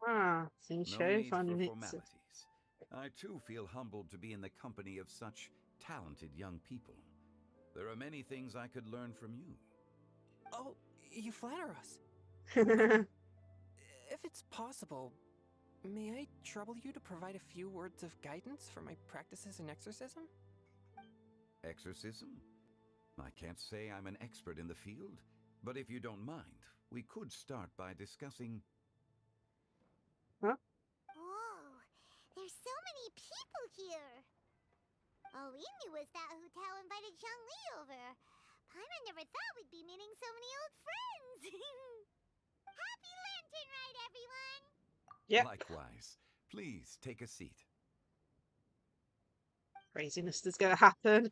Ah, No show need for fun. formalities. I too feel humbled to be in the company of such talented young people. There are many things I could learn from you. Oh, you flatter us. If it's possible, may I trouble you to provide a few words of guidance for my practices in exorcism? Exorcism? I can't say I'm an expert in the field, but if you don't mind, we could start by discussing... Huh? Whoa, there's so many people here. All we knew was that Hotel invited Zhongli over. Paimon never thought we'd be meeting so many old friends. Happy Lantern Rite, everyone! Yep. Likewise. Please take a seat. Craziness is gonna happen.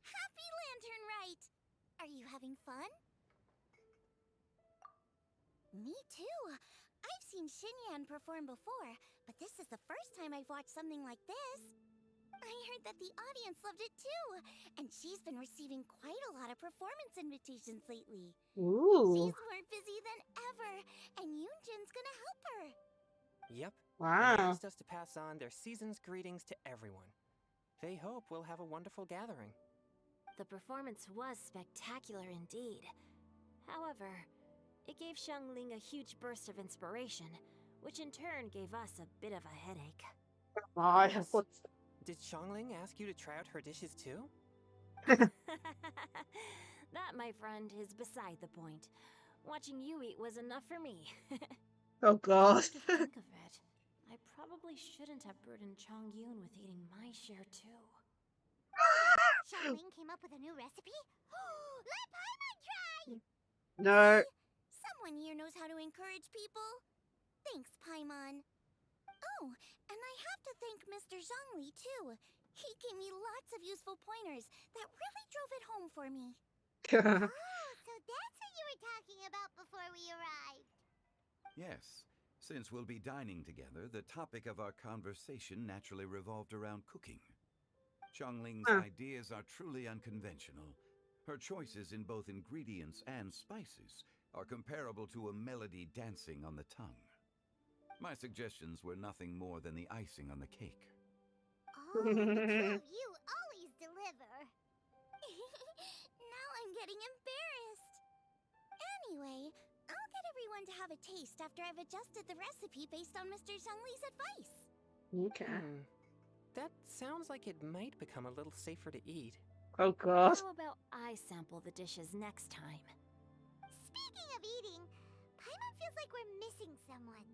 Happy Lantern Rite! Are you having fun? Me too. I've seen Xinyan perform before, but this is the first time I've watched something like this. I heard that the audience loved it too, and she's been receiving quite a lot of performance invitations lately. Ooh. She's more busy than ever, and Yoonjin's gonna help her. Yep. Wow. And they asked us to pass on their season's greetings to everyone. They hope we'll have a wonderful gathering. The performance was spectacular indeed. However, it gave Xiangling a huge burst of inspiration, which in turn gave us a bit of a headache. Did Xiangling ask you to try out her dishes too? That, my friend, is beside the point. Watching you eat was enough for me. Oh god. Come to think of it, I probably shouldn't have burdened Chongyun with eating my share too. Xiangling came up with a new recipe? Let Paimon try! No. Someone here knows how to encourage people. Thanks, Paimon. Oh, and I have to thank Mr. Zhongli, too. He gave me lots of useful pointers that really drove it home for me. Oh, so that's what you were talking about before we arrived. Yes. Since we'll be dining together, the topic of our conversation naturally revolved around cooking. Xiangling's ideas are truly unconventional. Her choices in both ingredients and spices are comparable to a melody dancing on the tongue. My suggestions were nothing more than the icing on the cake. Oh, true, you always deliver. Now I'm getting embarrassed. Anyway, I'll get everyone to have a taste after I've adjusted the recipe based on Mr. Zhongli's advice. Okay. That sounds like it might become a little safer to eat. Oh god. How about I sample the dishes next time? Speaking of eating, Paimon feels like we're missing someone.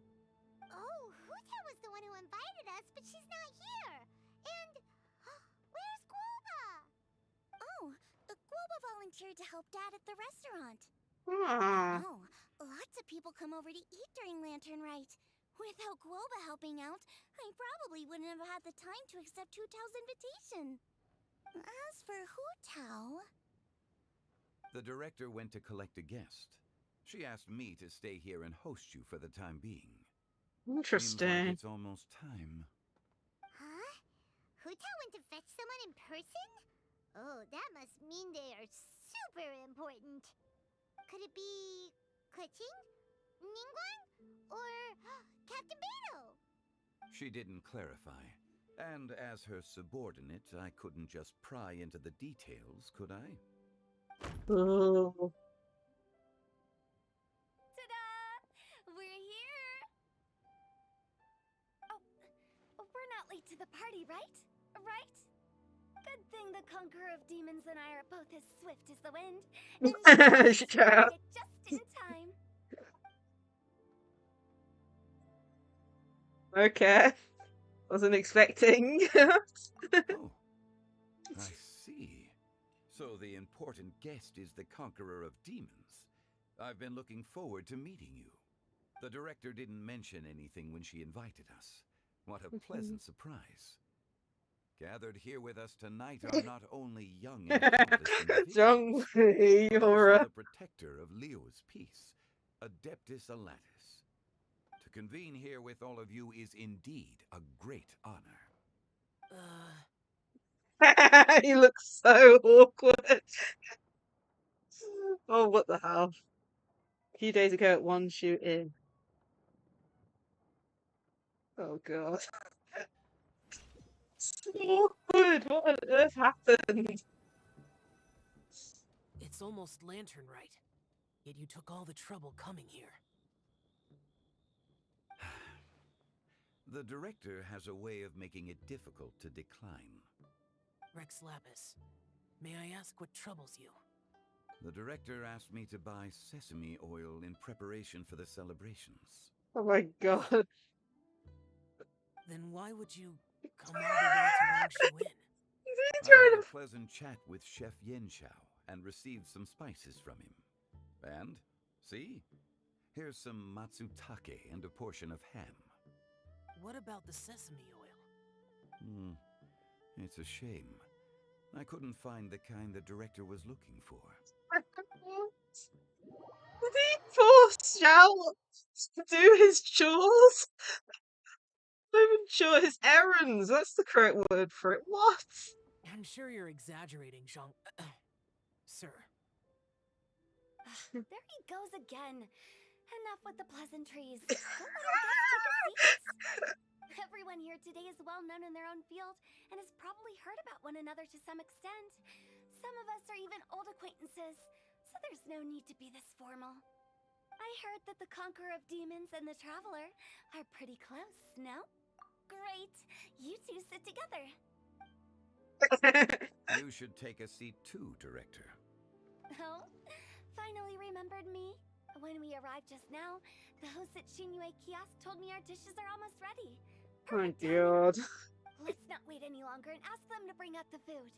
Oh, Huta was the one who invited us, but she's not here. And where's Guoba? Oh, Guoba volunteered to help Dad at the restaurant. Oh, lots of people come over to eat during Lantern Rite. Without Guoba helping out, I probably wouldn't have had the time to accept Hu Tao's invitation. As for Hu Tao... The director went to collect a guest. She asked me to stay here and host you for the time being. Interesting. Seems like it's almost time. Huh? Hu Tao went to fetch someone in person? Oh, that must mean they are super important. Could it be... Keqing? Ningguang? Or Captain Beidou? She didn't clarify. And as her subordinate, I couldn't just pry into the details, could I? Oh. Ta-da! We're here! Oh, we're not late to the party, right? Right? Good thing the Conqueror of Demons and I are both as swift as the wind. And Shut up. just in time. Okay. Wasn't expecting. Oh, I see. So the important guest is the Conqueror of Demons. I've been looking forward to meeting you. The director didn't mention anything when she invited us. What a pleasant surprise. Gathered here with us tonight are not only young and accomplished individuals, but also the protector of Leo's peace, Adeptus Alatus. To convene here with all of you is indeed a great honor. He looks so awkward. Oh, what the hell? A few days ago at one shoot in. Oh god. So awkward. What on earth happened? It's almost Lantern Rite, yet you took all the trouble coming here. The director has a way of making it difficult to decline. Rex Lapis, may I ask what troubles you? The director asked me to buy sesame oil in preparation for the celebrations. Oh my god. Then why would you come all the way to Wangshu Inn? I had a pleasant chat with Chef Yenchao and received some spices from him. And, see? Here's some matsutake and a portion of ham. What about the sesame oil? It's a shame. I couldn't find the kind the director was looking for. Did he force Xiao to do his chores? I'm not even sure his errands. That's the correct word for it. What? I'm sure you're exaggerating, Zhang. Sir. There he goes again. Enough with the pleasantries. Don't let our guests take a seat. Everyone here today is well known in their own field and has probably heard about one another to some extent. Some of us are even old acquaintances, so there's no need to be this formal. I heard that the Conqueror of Demons and the Traveler are pretty close, no? Great. You two sit together. You should take a seat too, Director. Oh? Finally remembered me? When we arrived just now, the host at Shinyue Kiosk told me our dishes are almost ready. Oh my god. Let's not wait any longer and ask them to bring out the food.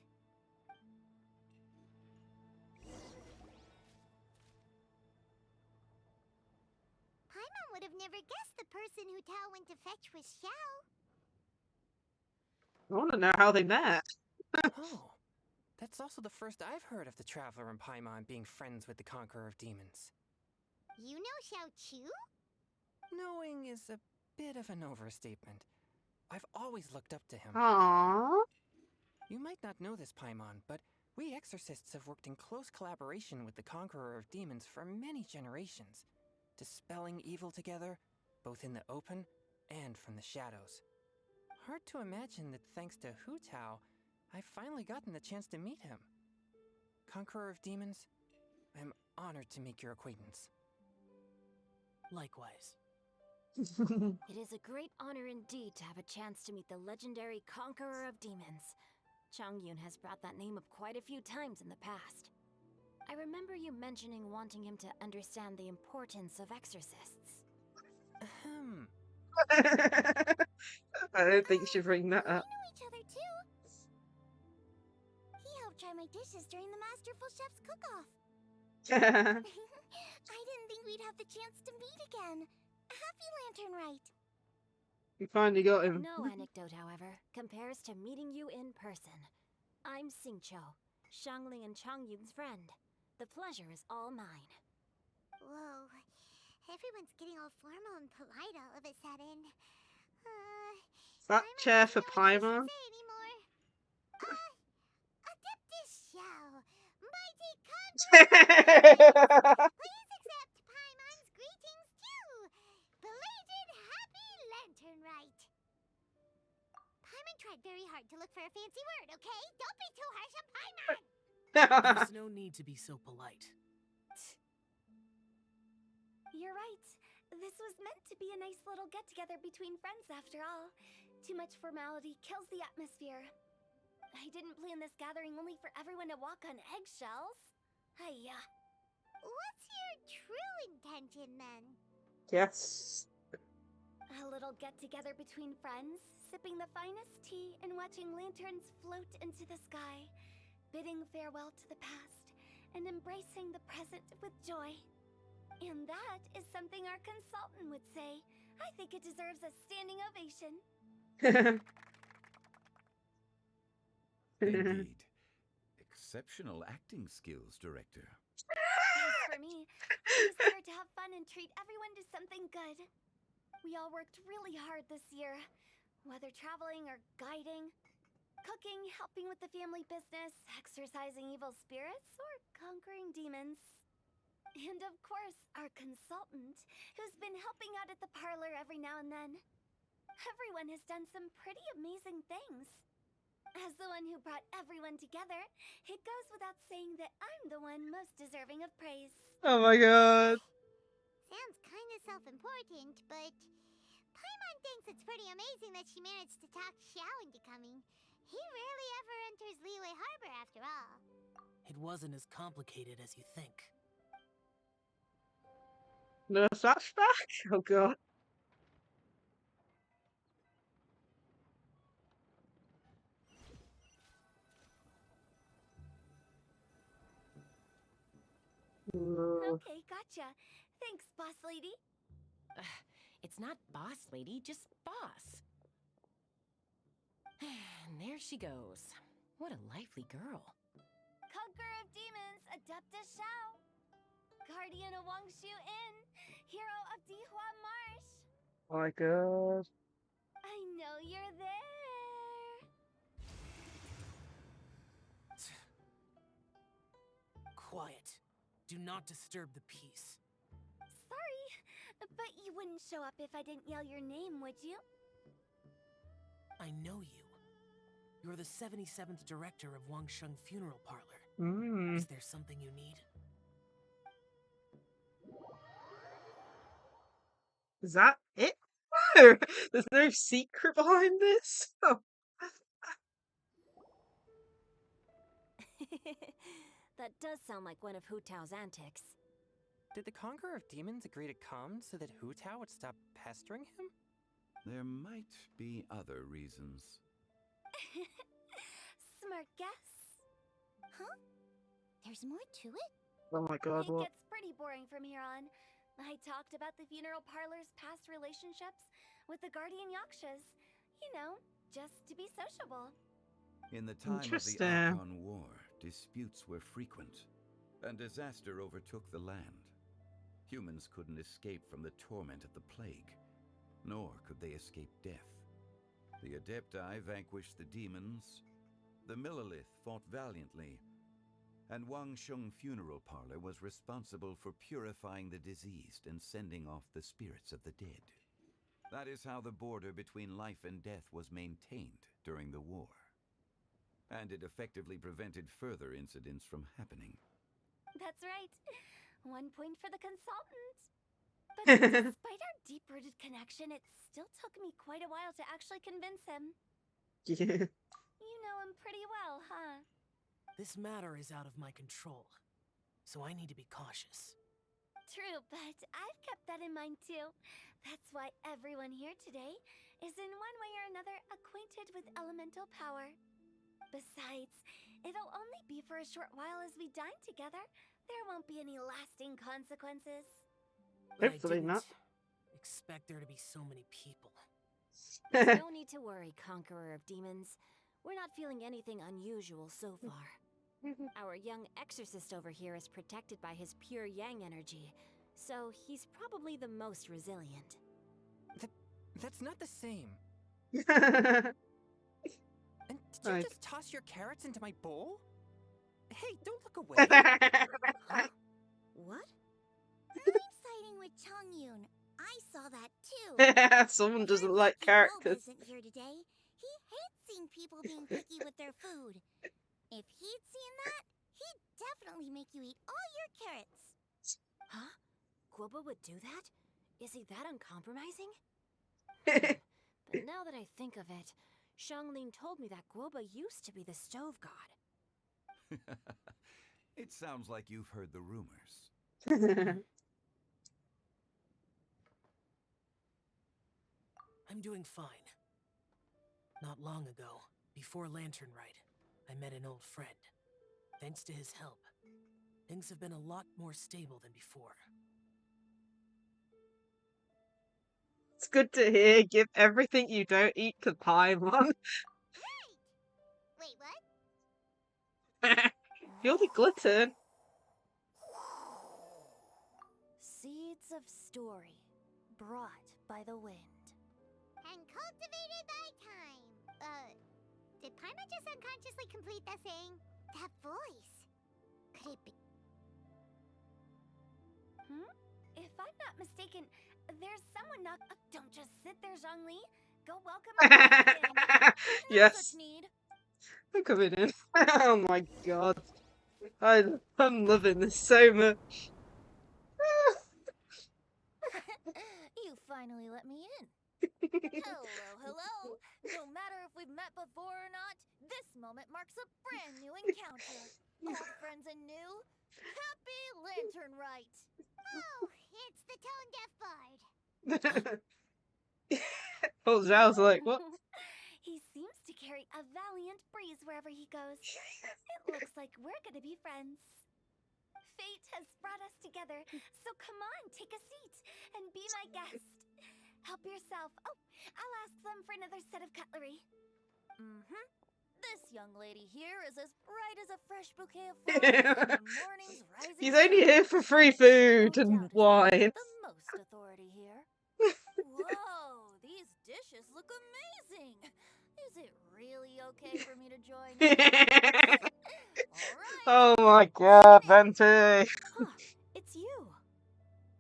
Paimon would have never guessed the person who Tao went to fetch was Xiao. I want to know how they met. Oh, that's also the first I've heard of the Traveler and Paimon being friends with the Conqueror of Demons. You know Xiao Chu? Knowing is a bit of an overstatement. I've always looked up to him. Aww. You might not know this, Paimon, but we exorcists have worked in close collaboration with the Conqueror of Demons for many generations, dispelling evil together, both in the open and from the shadows. Hard to imagine that thanks to Hu Tao, I've finally gotten the chance to meet him. Conqueror of Demons, I'm honored to make your acquaintance. Likewise. It is a great honor indeed to have a chance to meet the legendary Conqueror of Demons. Changyun has brought that name up quite a few times in the past. I remember you mentioning wanting him to understand the importance of exorcists. Ahem. I don't think you should bring that up. We know each other too. He helped try my dishes during the Masterful Chef's cook-off. I didn't think we'd have the chance to meet again. Happy Lantern Rite. You finally got him. No anecdote, however, compares to meeting you in person. I'm Xingqiu, Shangling and Changyun's friend. The pleasure is all mine. Whoa. Everyone's getting all formal and polite all of a sudden. That chair for Paimon? Adeptus Xiao, mighty conqueror! Please accept Paimon's greetings too. Belated Happy Lantern Rite. Paimon tried very hard to look for a fancy word, okay? Don't be too harsh on Paimon! There's no need to be so polite. You're right. This was meant to be a nice little get-together between friends after all. Too much formality kills the atmosphere. I didn't plan this gathering only for everyone to walk on eggshells. Hiya. What's your true intention then? Yes. A little get-together between friends, sipping the finest tea and watching lanterns float into the sky, bidding farewell to the past and embracing the present with joy. And that is something our consultant would say. I think it deserves a standing ovation. Indeed. Exceptional acting skills, Director. As for me, I'm just here to have fun and treat everyone to something good. We all worked really hard this year, whether traveling or guiding, cooking, helping with the family business, exorcising evil spirits, or conquering demons. And of course, our consultant, who's been helping out at the parlor every now and then. Everyone has done some pretty amazing things. As the one who brought everyone together, it goes without saying that I'm the one most deserving of praise. Oh my god. Sounds kind of self-important, but Paimon thinks it's pretty amazing that she managed to talk Xiao into coming. He rarely ever enters Liyue Harbor after all. It wasn't as complicated as you think. No flashback? Oh god. Okay, gotcha. Thanks, boss lady. It's not boss lady, just boss. And there she goes. What a lively girl. Conqueror of Demons, Adeptus Xiao. Guardian of Wangshu Inn, hero of Dihua Marsh. Oh my god. I know you're there. Quiet. Do not disturb the peace. Sorry, but you wouldn't show up if I didn't yell your name, would you? I know you. You're the 77th director of Wangsheng Funeral Parlor. Is there something you need? Is that it? There's no secret behind this? Oh. That does sound like one of Hu Tao's antics. Did the Conqueror of Demons agree to come so that Hu Tao would stop pestering him? There might be other reasons. Smart guess. Huh? There's more to it? Oh my god, It what? gets pretty boring from here on. I talked about the funeral parlor's past relationships with the guardian yakshas. You know, just to be sociable. In the time of the Interesting. Archon War, disputes were frequent, and disaster overtook the land. Humans couldn't escape from the torment of the plague, nor could they escape death. The Adepti vanquished the demons, the Millelith fought valiantly, and Wangsheng Funeral Parlor was responsible for purifying the diseased and sending off the spirits of the dead. That is how the border between life and death was maintained during the war. And it effectively prevented further incidents from happening. That's right. 1 point for the consultant. But despite our deep-rooted connection, it still took me quite a while to actually convince him. Yeah. You know him pretty well, huh? This matter is out of my control, so I need to be cautious. True, but I've kept that in mind too. That's why everyone here today is in one way or another acquainted with elemental power. Besides, it'll only be for a short while as we dine together. There won't be any lasting consequences. But Hopefully not. Expect there to be so many people. There's no need to worry, Conqueror of Demons. We're not feeling anything unusual so far. Our young exorcist over here is protected by his pure yang energy, so he's probably the most resilient. That's not the same. And did you just toss your carrots into my bowl? Hey, don't look away. Huh? What? Moon sighting with Chongyun. I saw that too. Someone doesn't like characters. Isn't here today. He hates seeing people being picky with their food. If he'd seen that, he'd definitely make you eat all your carrots. Huh? Guoba would do that? Is he that uncompromising? But now that I think of it, Xianglin told me that Guoba used to be the stove god. It sounds like you've heard the rumors. I'm doing fine. Not long ago, before Lantern Rite, I met an old friend. Thanks to his help, things have been a lot more stable than before. It's good to hear. Give everything you don't eat to Paimon. Wait, what? Feel the gluten. Seeds of story, brought by the wind. And cultivated by time. Did Paimon just unconsciously complete that saying? That voice. Could it be? If I'm not mistaken, there's someone not. Don't just sit there, Zhongli. Go welcome our guest in. No Yes. such need. I'm coming in. Oh my god. I'm loving this so much. You finally let me in. Hello, hello. No matter if we've met before or not, this moment marks a brand new encounter. Old friends and new. Happy Lantern Rite. Oh, it's the tone deaf bard. Oh, Zhao's like, what? He seems to carry a valiant breeze wherever he goes. It looks like we're gonna be friends. Fate has brought us together, so come on, take a seat and be my guest. Help yourself. Oh, I'll ask them for another set of cutlery. This young lady here is as bright as a fresh bouquet of flowers in the morning's rising He's only sun. here for free food and wine. The most authority here. Whoa, these dishes look amazing. Is it really okay for me to join in? Oh my god, Venti. It's you.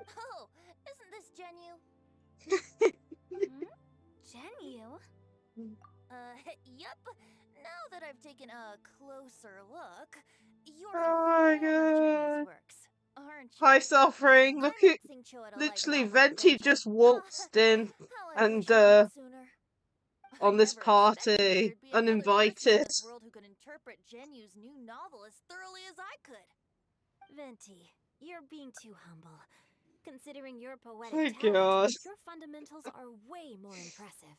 Oh, isn't this Genu? Genu? Yup. Now that I've taken a closer look, you're Oh my aware of Genu's god. works, aren't you? High suffering. Look at literally Venti just waltzed in and on this party uninvited. World who could interpret Genu's new novel as thoroughly as I could. Venti, you're being too humble. Considering your poetic Oh talent, god. your fundamentals are way more impressive.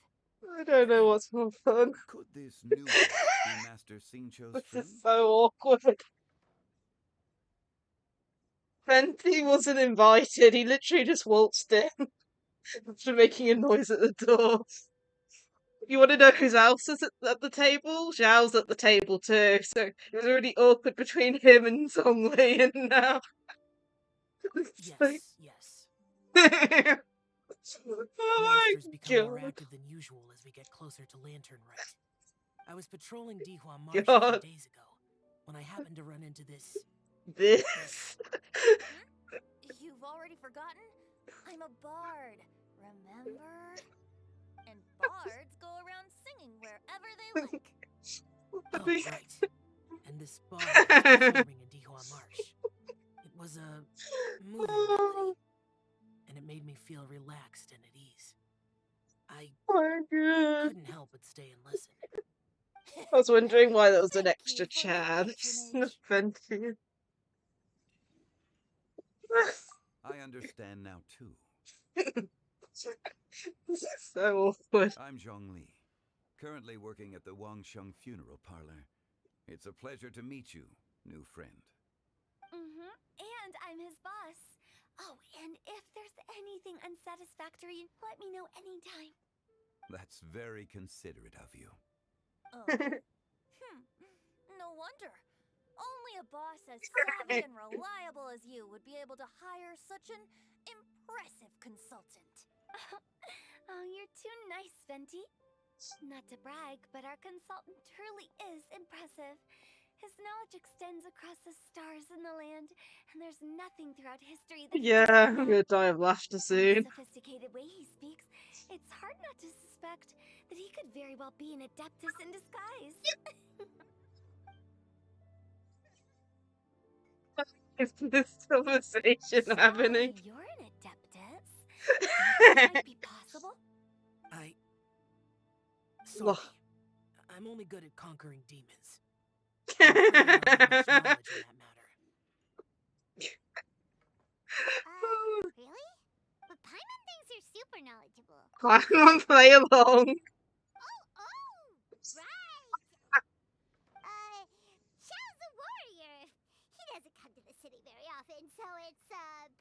I don't know what's more fun. Could this new guest be Master Xingqiu's This friend? is so awkward. Fenty wasn't invited. He literally just waltzed in after making a noise at the door. You want to know whose else is at the table? Zhao's at the table too. So it was really awkward between him and Zhongli, and now. Yes, yes. Oh my Monsters become more god. active than usual as we get closer to Lantern Rite. I was patrolling Dihua Marsh a God. few days ago when I happened to run into this. This. You've already forgotten? I'm a bard, remember? And bards go around singing wherever they like. Oh, right. And this bard was performing in Dihua Marsh. It was a moving melody, and it made me feel relaxed and at ease. I couldn't help but stay and listen. I was wondering why there was an extra chance. Fenty. I understand now too. This is so awkward. I'm Zhongli, currently working at the Wangsheng Funeral Parlor. It's a pleasure to meet you, new friend. And I'm his boss. Oh, and if there's anything unsatisfactory, let me know anytime. That's very considerate of you. Oh. No wonder. Only a boss as savvy and reliable as you would be able to hire such an impressive consultant. Oh, you're too nice, Venti. Not to brag, but our consultant truly is impressive. His knowledge extends across the stars and the land, and there's nothing throughout history that he Yeah, doesn't I'm know. gonna die of laughter The soon. sophisticated way he speaks, it's hard not to suspect that he could very well be an adeptus in disguise. Is this conversation happening? You're an adeptus. Do you think it might be possible? Sorry. I'm only good at conquering demons. I'm afraid I don't have much knowledge in that matter. Really? But Paimon thinks you're super knowledgeable. Paimon, play along. Right! Xiao's a warrior. He doesn't come to the city very often, so it's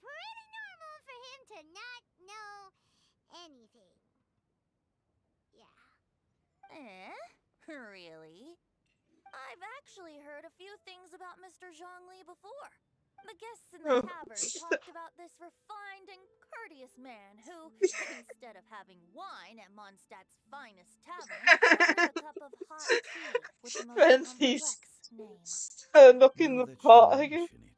pretty normal for him to not know anything. Yeah. Really? I've actually heard a few things about Mr. Zhongli before. The guests in the tavern talked about this refined and courteous man who, instead of having wine at Mondstadt's finest tavern, ordered a cup of hot tea with the most Fenty's complex name. knocking Now the that pot you again. mention it,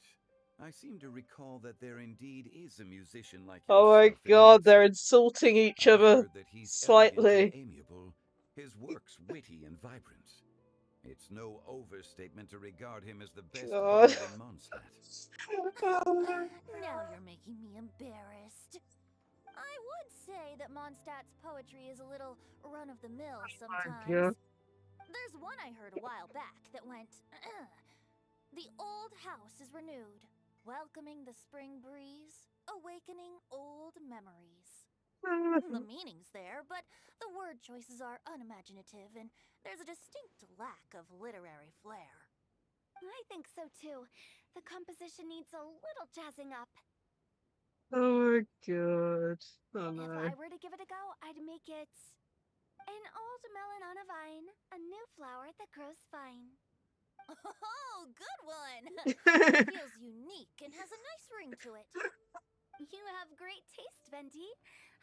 I seem to recall that there indeed is a musician like Oh my yourself in god, they're Midst. insulting each I've other heard that he's elegant and slightly. amiable, his works witty and vibrant. It's no overstatement to regard him as the best God. bard in Mondstadt. Now you're making me embarrassed. I would say that Mondstadt's poetry is a little run-of-the-mill sometimes. God. There's one I heard a while back that went, The old house is renewed, welcoming the spring breeze, awakening old memories. The meaning's there, but the word choices are unimaginative, and there's a distinct lack of literary flair. I think so too. The composition needs a little jazzing up. Oh my god. Oh If no. I were to give it a go, I'd make it an old melon on a vine, a new flower that grows fine. Oh, good one! It feels unique and has a nice ring to it. You have great taste, Venti.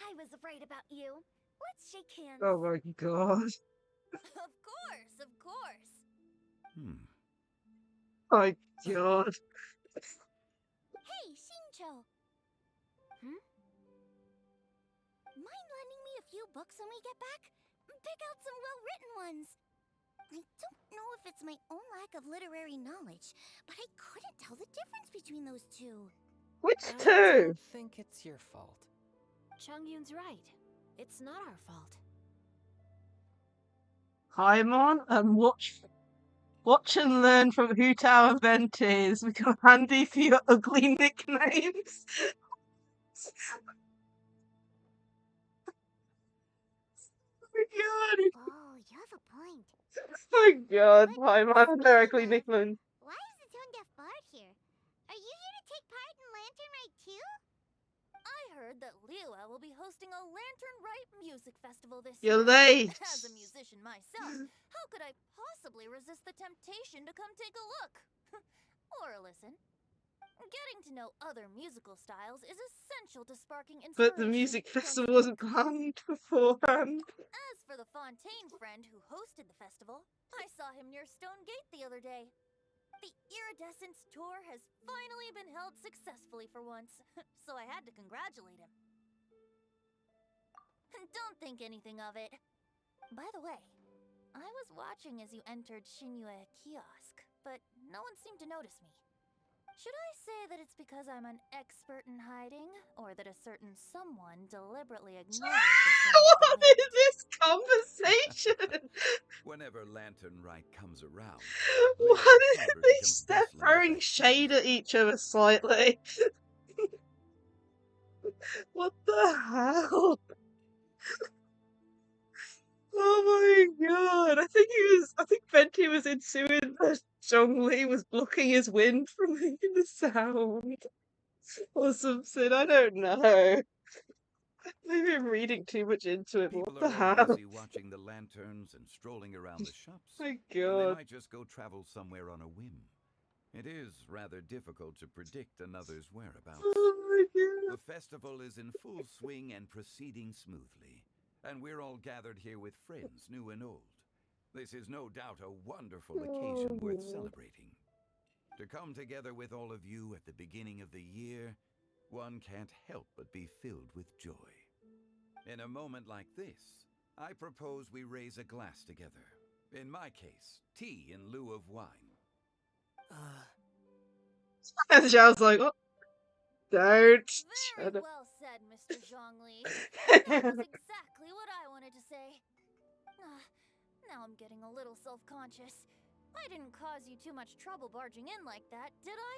I was right about you. Let's shake hands. Oh my god. Of course, of course. My god. Hey, Xingqiu. Mind lending me a few books when we get back? Pick out some well-written ones. I don't know if it's my own lack of literary knowledge, but I couldn't tell the difference between those two. Which I two? don't think it's your fault. Chongyun's right. It's not our fault. Paimon and Watch and learn from who our event is. Become handy for your ugly nicknames. God. Oh, you have a point. My God, But why am I directly nicknamed? why is the Tone Deaf Bard here? Are you here to take part in Lantern Rite too? I heard that Liyue will be hosting a Lantern Rite music festival this You're year. late. As a musician myself, how could I possibly resist the temptation to come take a look? Or listen. Getting to know other musical styles is essential to sparking inspiration. But the music festival wasn't planned beforehand. As for the Fontaine friend who hosted the festival, I saw him near Stone Gate the other day. The Iridescence tour has finally been held successfully for once, so I had to congratulate him. Don't think anything of it. By the way, I was watching as you entered Shinyue Kiosk, but no one seemed to notice me. Should I say that it's because I'm an expert in hiding, or that a certain someone deliberately ignored the sound of the What is this conversation? Whenever Lantern Rite comes around, What is Harbor this? becomes They're bustling throwing with shade at each other slightly. What the hell? Oh my God! I think Venti was insinuating that Zhongli was blocking his wind from making the sound, or something. I don't know. Maybe I'm reading too much into it. But what People the are all hell? busy watching the lanterns and strolling around the shops. My And they God. might just go travel somewhere on a whim. It is rather difficult to predict another's whereabouts. Oh my God. The festival is in full swing and proceeding smoothly. And we're all gathered here with friends, new and old. This is no doubt a wonderful occasion worth celebrating. To come together with all of you at the beginning of the year, one can't help but be filled with joy. In a moment like this, I propose we raise a glass together. In my case, tea in lieu of wine. And Zhao's like, oh, don't. Very well said, Mr. Zhongli. That was exactly what I wanted to say. Now I'm getting a little self-conscious. I didn't cause you too much trouble barging in like that, did I?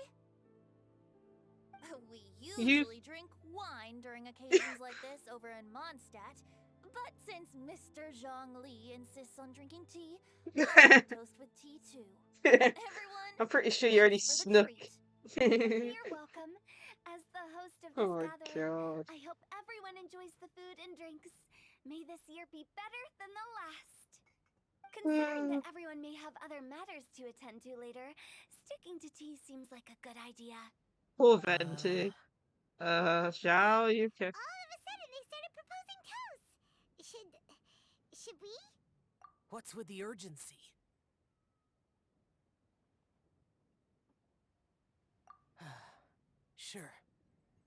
We usually drink wine during occasions like this over in Mondstadt, but since Mr. Zhongli insists on drinking tea, I'll toast with tea too. Everyone, I'm pretty sure you already snuck. You're welcome. As the host of this Oh my gathering, God. I hope everyone enjoys the food and drinks. May this year be better than the last. Considering that everyone may have other matters to attend to later, sticking to tea seems like a good idea. Poor Venti. Zhao, you can. All of a sudden, they started proposing toasts. Should we? What's with the urgency? Sure.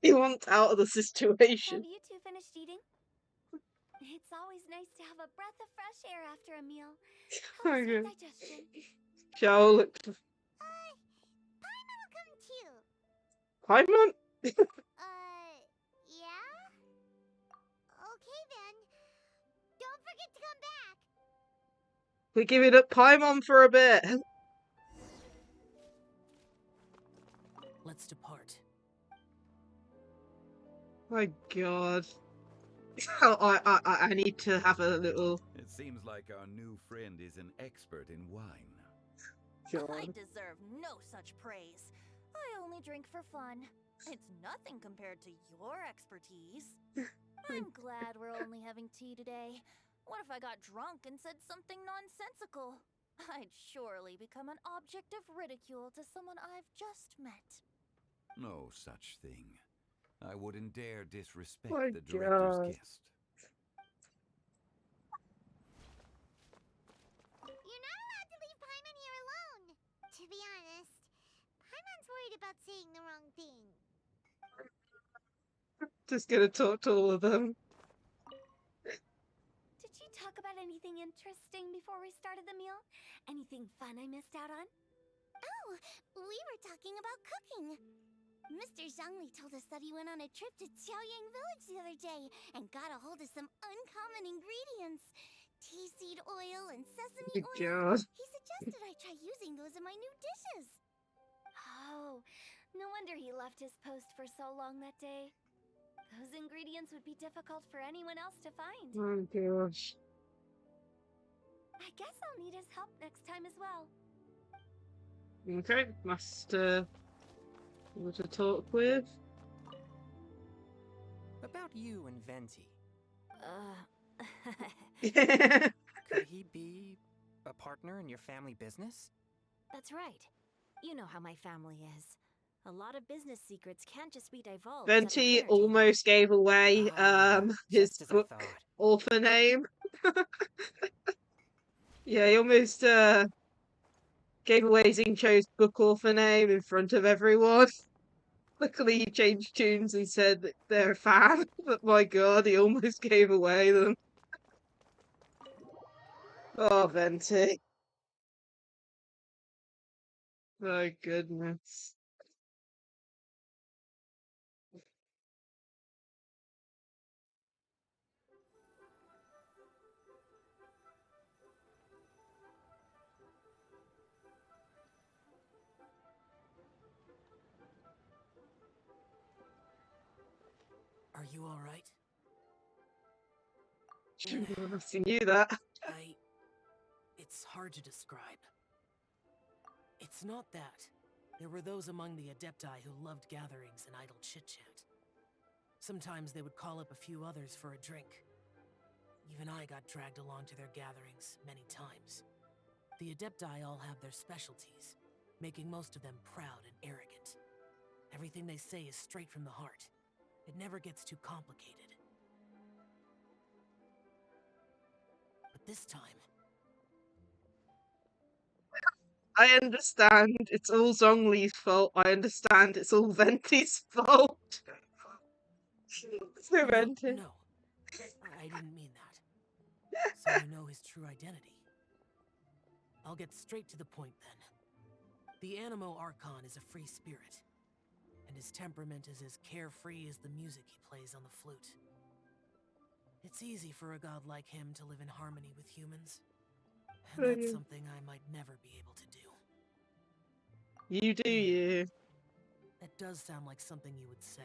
He wants out of the situation. Have you two finished eating? It's always nice to have a breath of fresh air after a meal. Helps with digestion. Zhao looked. Paimon will come too. Paimon? Yeah? Okay then. Don't forget to come back. We're giving up Paimon for a bit. Let's depart. My God. I need to have a little. It seems like our new friend is an expert in wine. I deserve no such praise. I only drink for fun. It's nothing compared to your expertise. I'm glad we're only having tea today. What if I got drunk and said something nonsensical? I'd surely become an object of ridicule to someone I've just met. No such thing. I wouldn't dare disrespect My the director's God. guest. You're not allowed to leave Paimon here alone. To be honest, Paimon's worried about saying the wrong thing. Just gonna talk to all of them. Did you talk about anything interesting before we started the meal? Anything fun I missed out on? Oh, we were talking about cooking. Mr. Zhongli told us that he went on a trip to Xiaoyang Village the other day and got a hold of some uncommon ingredients. tea seed oil and sesame Good oil. God. He suggested I try using those in my new dishes. Oh, no wonder he left his post for so long that day. Those ingredients would be difficult for anyone else to find. Oh gosh. I guess I'll need his help next time as well. Okay, Master. What to talk with? About you and Venti. Yeah. Could he be a partner in your family business? That's right. You know how my family is. A lot of business secrets can't just be divulged. Venti almost gave away his just as I book thought. author name. Yeah, he almost gave away Xingqiu's book author name in front of everyone. Luckily, he changed tunes and said that they're a fan. But my God, he almost gave away them. Oh, Venti. My goodness. Are you all right? I knew that. It's hard to describe. It's not that. There were those among the Adepti who loved gatherings and idle chit-chat. Sometimes they would call up a few others for a drink. Even I got dragged along to their gatherings many times. The Adepti all have their specialties, making most of them proud and arrogant. Everything they say is straight from the heart. It never gets too complicated. But this time... I understand it's all Zhongli's fault. I understand it's all Venti's fault. So Venti. No, I didn't mean that. So you know his true identity. I'll get straight to the point then. The Animo Archon is a free spirit, and his temperament is as carefree as the music he plays on the flute. It's easy for a god like him to live in harmony with humans, and that's something I might never be able to do. You do you. That does sound like something you would say.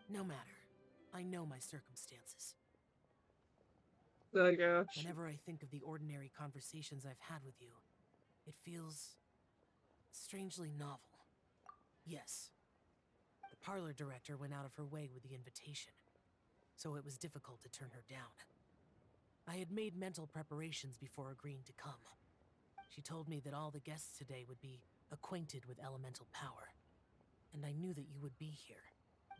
No matter. I know my circumstances. Oh gosh. Whenever I think of the ordinary conversations I've had with you, it feels strangely novel. Yes, the parlor director went out of her way with the invitation, so it was difficult to turn her down. I had made mental preparations before agreeing to come. She told me that all the guests today would be acquainted with elemental power, and I knew that you would be here,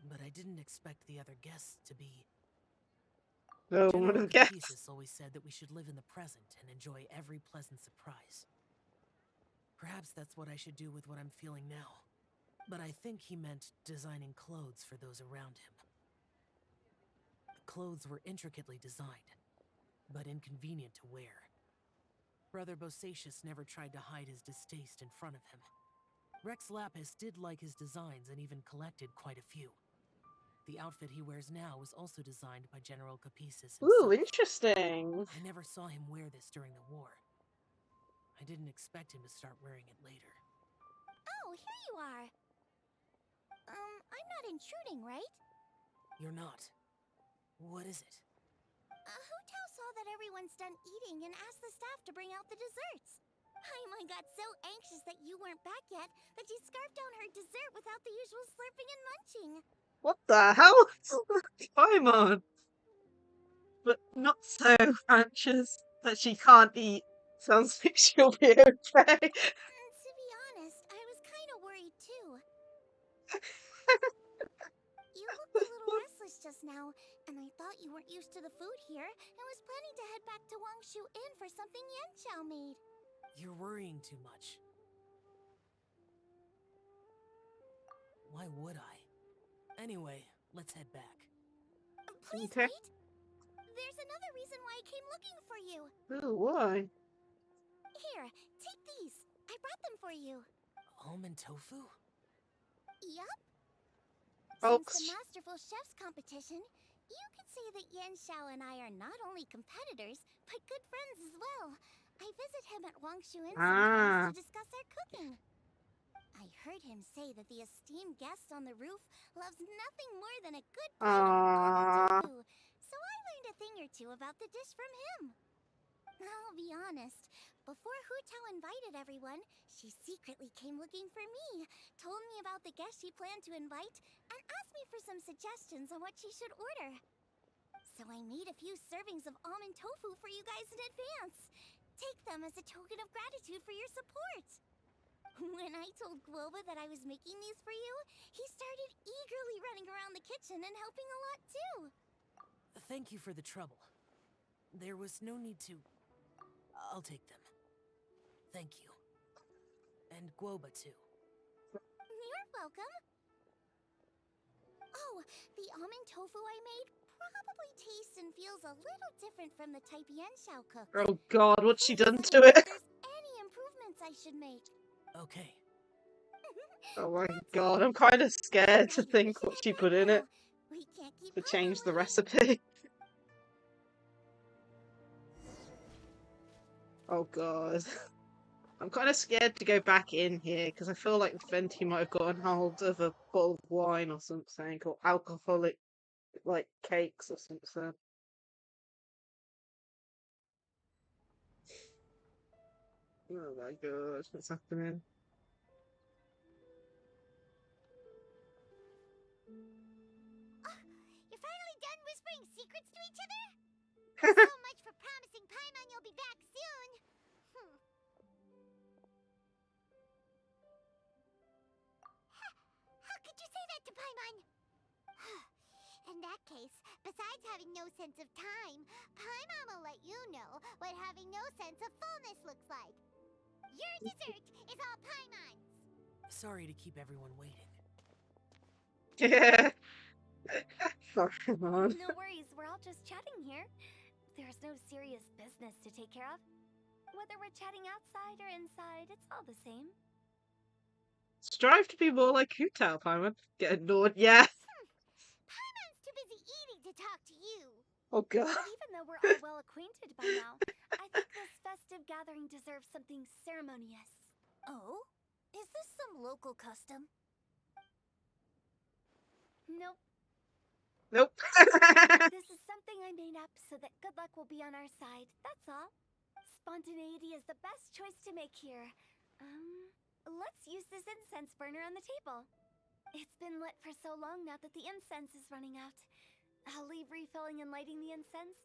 but I didn't expect the other guests to be... General Capisis always said that we should live in the present and enjoy every pleasant surprise. Perhaps that's what I should do with what I'm feeling now. But I think he meant designing clothes for those around him. The clothes were intricately designed, but inconvenient to wear. Brother Bosacius never tried to hide his distaste in front of him. Rex Lapis did like his designs and even collected quite a few. The outfit he wears now was also designed by General Capisis himself. Ooh, interesting. I never saw him wear this during the war. I didn't expect him to start wearing it later. Oh, here you are. I'm not intruding, right? You're not. What is it? Hu Tao saw that everyone's done eating and asked the staff to bring out the desserts. Paimon got so anxious that you weren't back yet that she scarfed down her dessert without the usual slurping and munching. What the hell? Paimon. But not so anxious that she can't eat. Sounds like she'll be okay. To be honest, I was kind of worried too. You looked a little restless just now, and I thought you weren't used to the food here and was planning to head back to Wangshu Inn for something Yanchao made. You're worrying too much. Why would I? Anyway, let's head back. Please wait. There's another reason why I came looking for you. Oh, why? Here, take these. I brought them for you. Almond tofu? Yup. Oh. Since the Masterful Chef's competition, You could say that Yan Xiao and I are not only competitors, but good friends as well. I visit him at Wangshu Inn sometimes to discuss our cooking. I heard him say that the esteemed guest on the roof loves nothing more than a good plate of almond tofu, so I learned a thing or two about the dish from him. I'll be honest, before Hu Tao invited everyone, she secretly came looking for me, told me about the guest she planned to invite, and asked me for some suggestions on what she should order. So I made a few servings of almond tofu for you guys in advance. Take them as a token of gratitude for your support. When I told Guoba that I was making these for you, he started eagerly running around the kitchen and helping a lot too. Thank you for the trouble. There was no need to... I'll take them. Thank you. And Guoba too. You're welcome. Oh, the almond tofu I made probably tastes and feels a little different from the type Yan Xiao cooks. Oh god, what's she done to it? If there's any improvements I should make. Okay. Oh my god, I'm kind of scared to think what she put in it to change the recipe. Oh god. I'm kind of scared to go back in here because I feel like Venti might have gotten hold of a bottle of wine or something, or alcoholic, like, cakes or something. Oh my gosh, what's happening? You're finally done whispering secrets to each other? So much for promising Paimon you'll be back soon. How could you say that to Paimon? In that case, besides having no sense of time, Paimon will let you know what having no sense of fullness looks like. Your dessert is all Paimon's. Sorry to keep everyone waiting. Yeah. Come on. No worries, we're all just chatting here. There's no serious business to take care of. Whether we're chatting outside or inside, it's all the same. Strive to be more like Hu Tao, Paimon. Get ignored, yeah. Paimon's too busy eating to talk to you. Oh god. But even though we're all well acquainted by now, I think this festive gathering deserves something ceremonious. Oh? Is this some local custom? Nope. Nope. This is something I made up so that good luck will be on our side, that's all. Spontaneity is the best choice to make here. Let's use this incense burner on the table. It's been lit for so long now that the incense is running out. I'll leave refilling and lighting the incense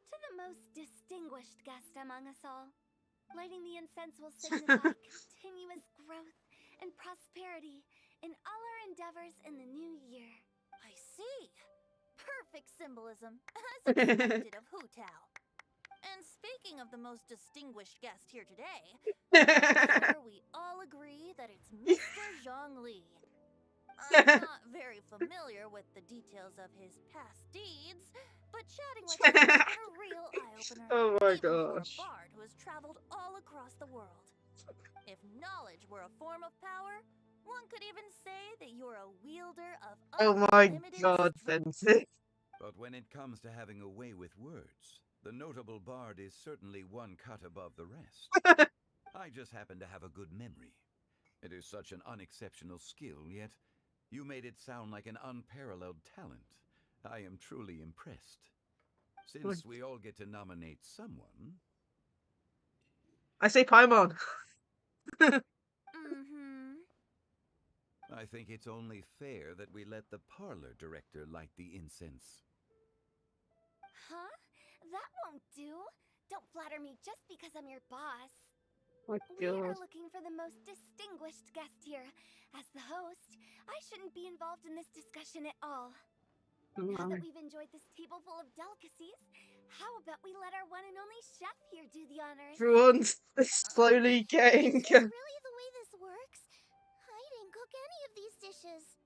to the most distinguished guest among us all. Lighting the incense will signify continuous growth and prosperity in all our endeavors in the new year. I see. Perfect symbolism, as expected of Hu Tao. And speaking of the most distinguished guest here today, I'm sure we all agree that it's Mr. Zhongli. I'm not very familiar with the details of his past deeds, but chatting with him has been a real eye-opener. Oh my even for gosh. a bard who has traveled all across the world. If knowledge were a form of power, one could even say that you're a wielder of Oh my unlimited god, strength. Venti. But when it comes to having a way with words, the notable bard is certainly one cut above the rest. I just happen to have a good memory. It is such an unexceptional skill, yet you made it sound like an unparalleled talent. I am truly impressed. Since we all get to nominate someone... I say Paimon. I think it's only fair that we let the parlor director light the incense. Huh? That won't do. Don't flatter me just because I'm your boss. My We are god. looking for the most distinguished guest here. As the host, I shouldn't be involved in this discussion at all. Now that we've enjoyed this table full of delicacies, how about we let our one and only chef here do the honors? Everyone's slowly getting... Is this really the way this works? I didn't cook any of these dishes.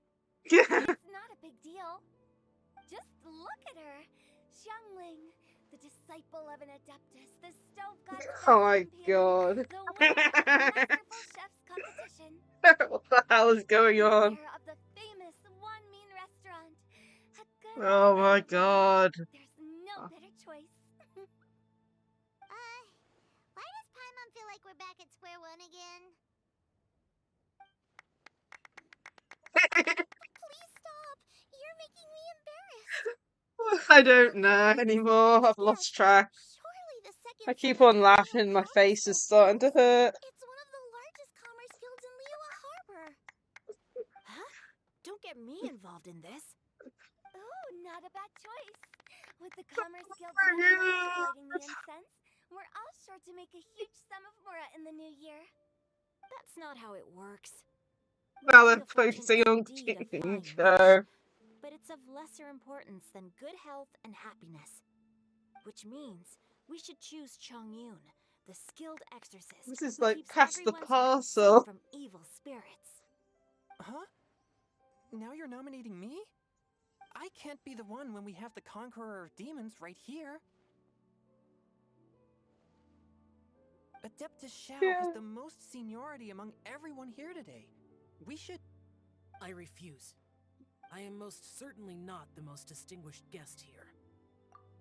It's not a big deal. Just look at her. Xiangling, the disciple of an adeptus, the stove god's Oh my companion, god. the winner of the Masterful Chef's competition. What the hell is going on? Of the famous One Mean restaurant. A good Oh my god. There's no better choice. Why does Paimon feel like we're back at square one again? Please stop! You're making me embarrassed. I don't know anymore. I've lost track. Surely the second I keep on laughing. My face is starting to hurt. It's one of the largest commerce guilds in Liyue Harbor. Huh? Don't get me involved in this. Oh, not a bad choice. With the Commerce Guild's master lighting the incense, we're all sure to make a huge sum of mora in the new year. That's not how it works. Now Building they're a fortune focusing is on indeed a fine Kinko. wish, but it's of lesser importance than good health and happiness. Which means we should choose Chongyun, the skilled exorcist This is who like keeps past the everyone's hearts safe parcel. from evil spirits. Huh? Now you're nominating me? I can't be the one when we have the Conqueror of Demons right here. Adeptus Shao has the most seniority among everyone here today. We should... I refuse. I am most certainly not the most distinguished guest here.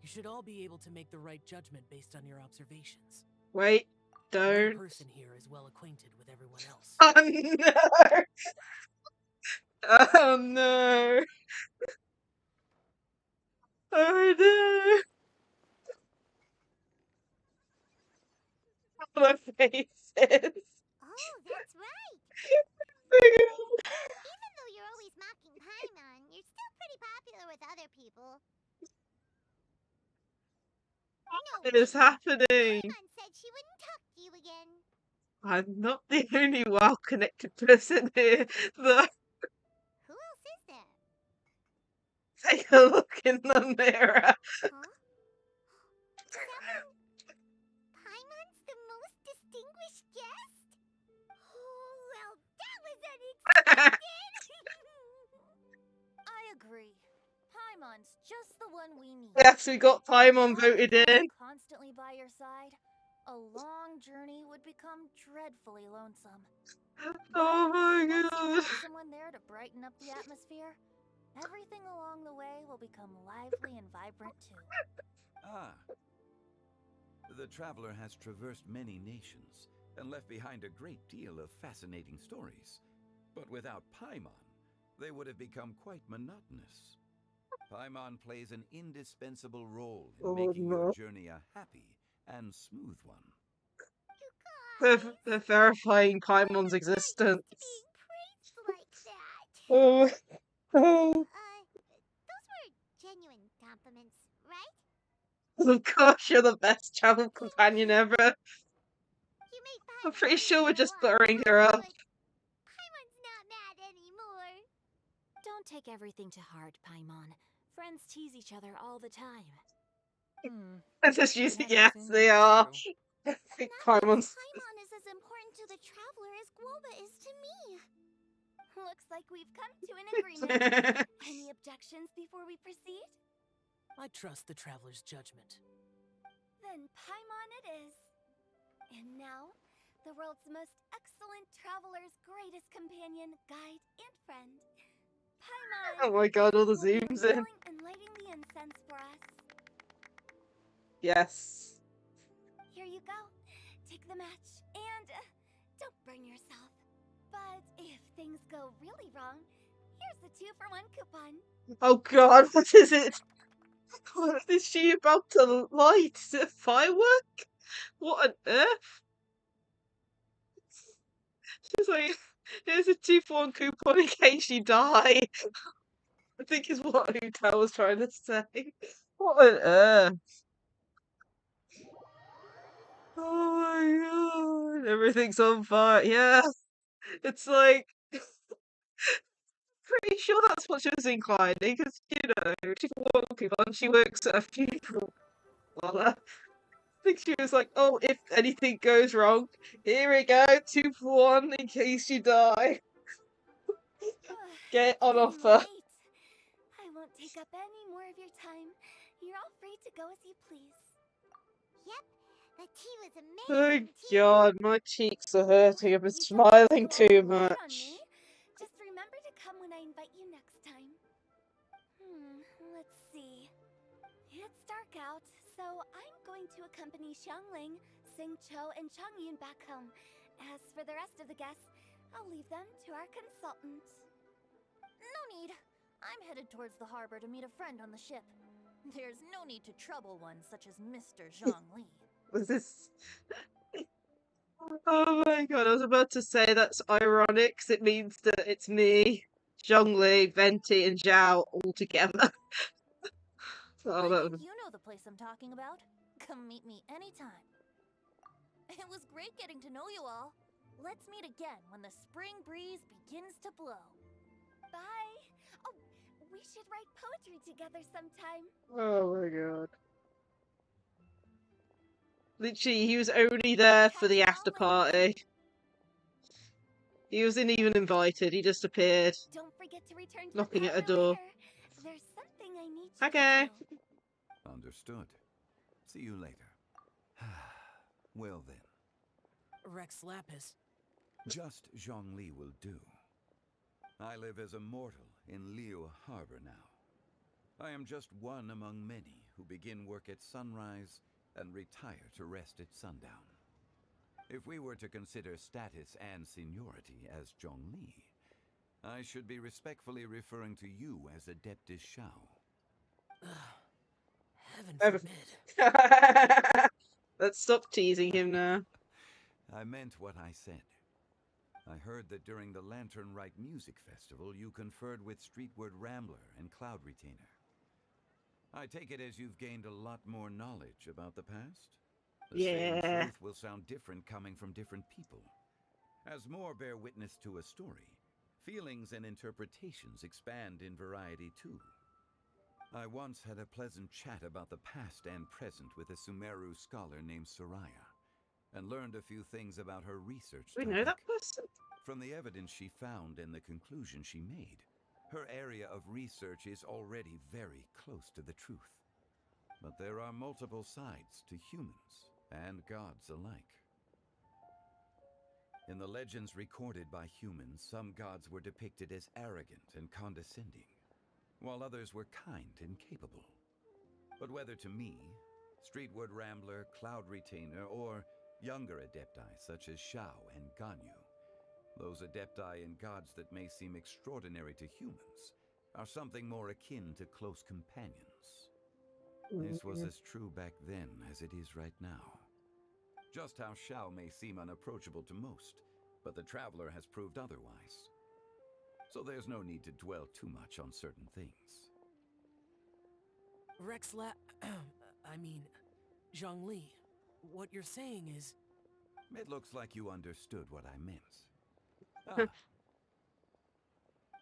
You should all be able to make the right judgment based on your observations. Wait, One don't. person here is well acquainted with everyone else. Oh no! Oh no! Oh no! My faces. Oh, that's right. Even though you're always mocking Paimon, you're still pretty popular with other people. What is happening? Paimon said she wouldn't talk to you again. I'm not the only well-connected person here. The... Who else is there? Take a look in the mirror. Paimon's the most distinguished guest? Oh, well, that was unexpected! I agree. Paimon's just the one we need. Yes, we got Paimon voted in. Constantly by your side, a long journey would become dreadfully lonesome. Oh my Once you god. have someone there to brighten up the atmosphere, everything along the way will become lively and vibrant too. Ah. The traveler has traversed many nations and left behind a great deal of fascinating stories. But without Paimon, they would have become quite monotonous. Paimon plays an indispensable role in making your journey a happy and smooth one. They're verifying Paimon's existence. Like that. Oh. Oh. Those were genuine compliments, right? Of course, you're the best travel companion ever. I'm pretty sure we're just buttering her up. Paimon's not mad anymore. Don't take everything to heart, Paimon. Friends tease each other all the time. That's just using, yes, they are. I think Paimon's... Paimon is as important to the traveler as Guoba is to me. Looks like we've come to an agreement. Any objections before we proceed? I trust the traveler's judgment. Then Paimon it is. And now, the world's most excellent traveler's greatest companion, guide, and friend. Paimon! Oh my god, all the will be zooms in. revealing and lighting the incense for us. Yes. Here you go. Take the match and don't burn yourself. But if things go really wrong, here's the 2-for-1 coupon. Oh god, what is it? What is she about to light? Is it a firework? What on earth? She's like, here's a 2-for-1 coupon in case you die. I think is what Uta was trying to say. What on earth? Oh my god, everything's on fire. Yeah, it's like, pretty sure that's what she was inclined, because, you know, she's a one coupon, she works at a funeral. Well, I think she was like, oh, if anything goes wrong, here we go, 2-for-1 in case you die. Get on offer. I won't take up any more of your time. You're all free to go as you please. Yep, the tea was amazing. Oh god, my cheeks are hurting. I've been smiling too much. Just remember to come when I invite you next time. Let's see. It's dark out, so I'm going to accompany Xiangling, Xingqiu, and Changyun back home. As for the rest of the guests, I'll leave them to our consultant. No need. I'm headed towards the harbor to meet a friend on the ship. There's no need to trouble one such as Mr. Zhongli. Was this? Oh my god! I was about to say that's ironic, 'cause it means that it's me, Zhongli, Venti, and Zhao all together. Oh, I that think was... you know the place I'm talking about. Come meet me anytime. It was great getting to know you all. Let's meet again when the spring breeze begins to blow. Bye! Oh, we should write poetry together sometime. Oh my god. Literally, he was only there for the after party. He wasn't even invited, he just appeared, Don't forget to return to knocking the at a parlor door. later. There's something I need you Okay. to do. Understood. See you later. Well then. Rex Lapis. Just Zhongli will do. I live as a mortal in Liu Harbor now. I am just one among many who begin work at sunrise and retire to rest at sundown. If we were to consider status and seniority as Zhongli, I should be respectfully referring to you as Adeptus Shao. Heaven forbid. Let's stop teasing him now. I meant what I said. I heard that during the Lantern Rite Music Festival, you conferred with Streetward Rambler and Cloud Retainer. I take it as you've gained a lot more knowledge about the past? The same truth will sound different coming from different people. As more bear witness to a story, feelings and interpretations expand in variety too. I once had a pleasant chat about the past and present with a Sumeru scholar named Soraya, and learned a few things about her research Do we topic. know that person? From the evidence she found and the conclusion she made, her area of research is already very close to the truth. But there are multiple sides to humans and gods alike. In the legends recorded by humans, some gods were depicted as arrogant and condescending, while others were kind and capable. But whether to me, Streetward Rambler, Cloud Retainer, or younger adepti such as Shao and Ganyu, those adepti and gods that may seem extraordinary to humans are something more akin to close companions. This was as true back then as it is right now. Just how Shao may seem unapproachable to most, but the Traveler has proved otherwise. So there's no need to dwell too much on certain things. Zhongli, what you're saying is... It looks like you understood what I meant.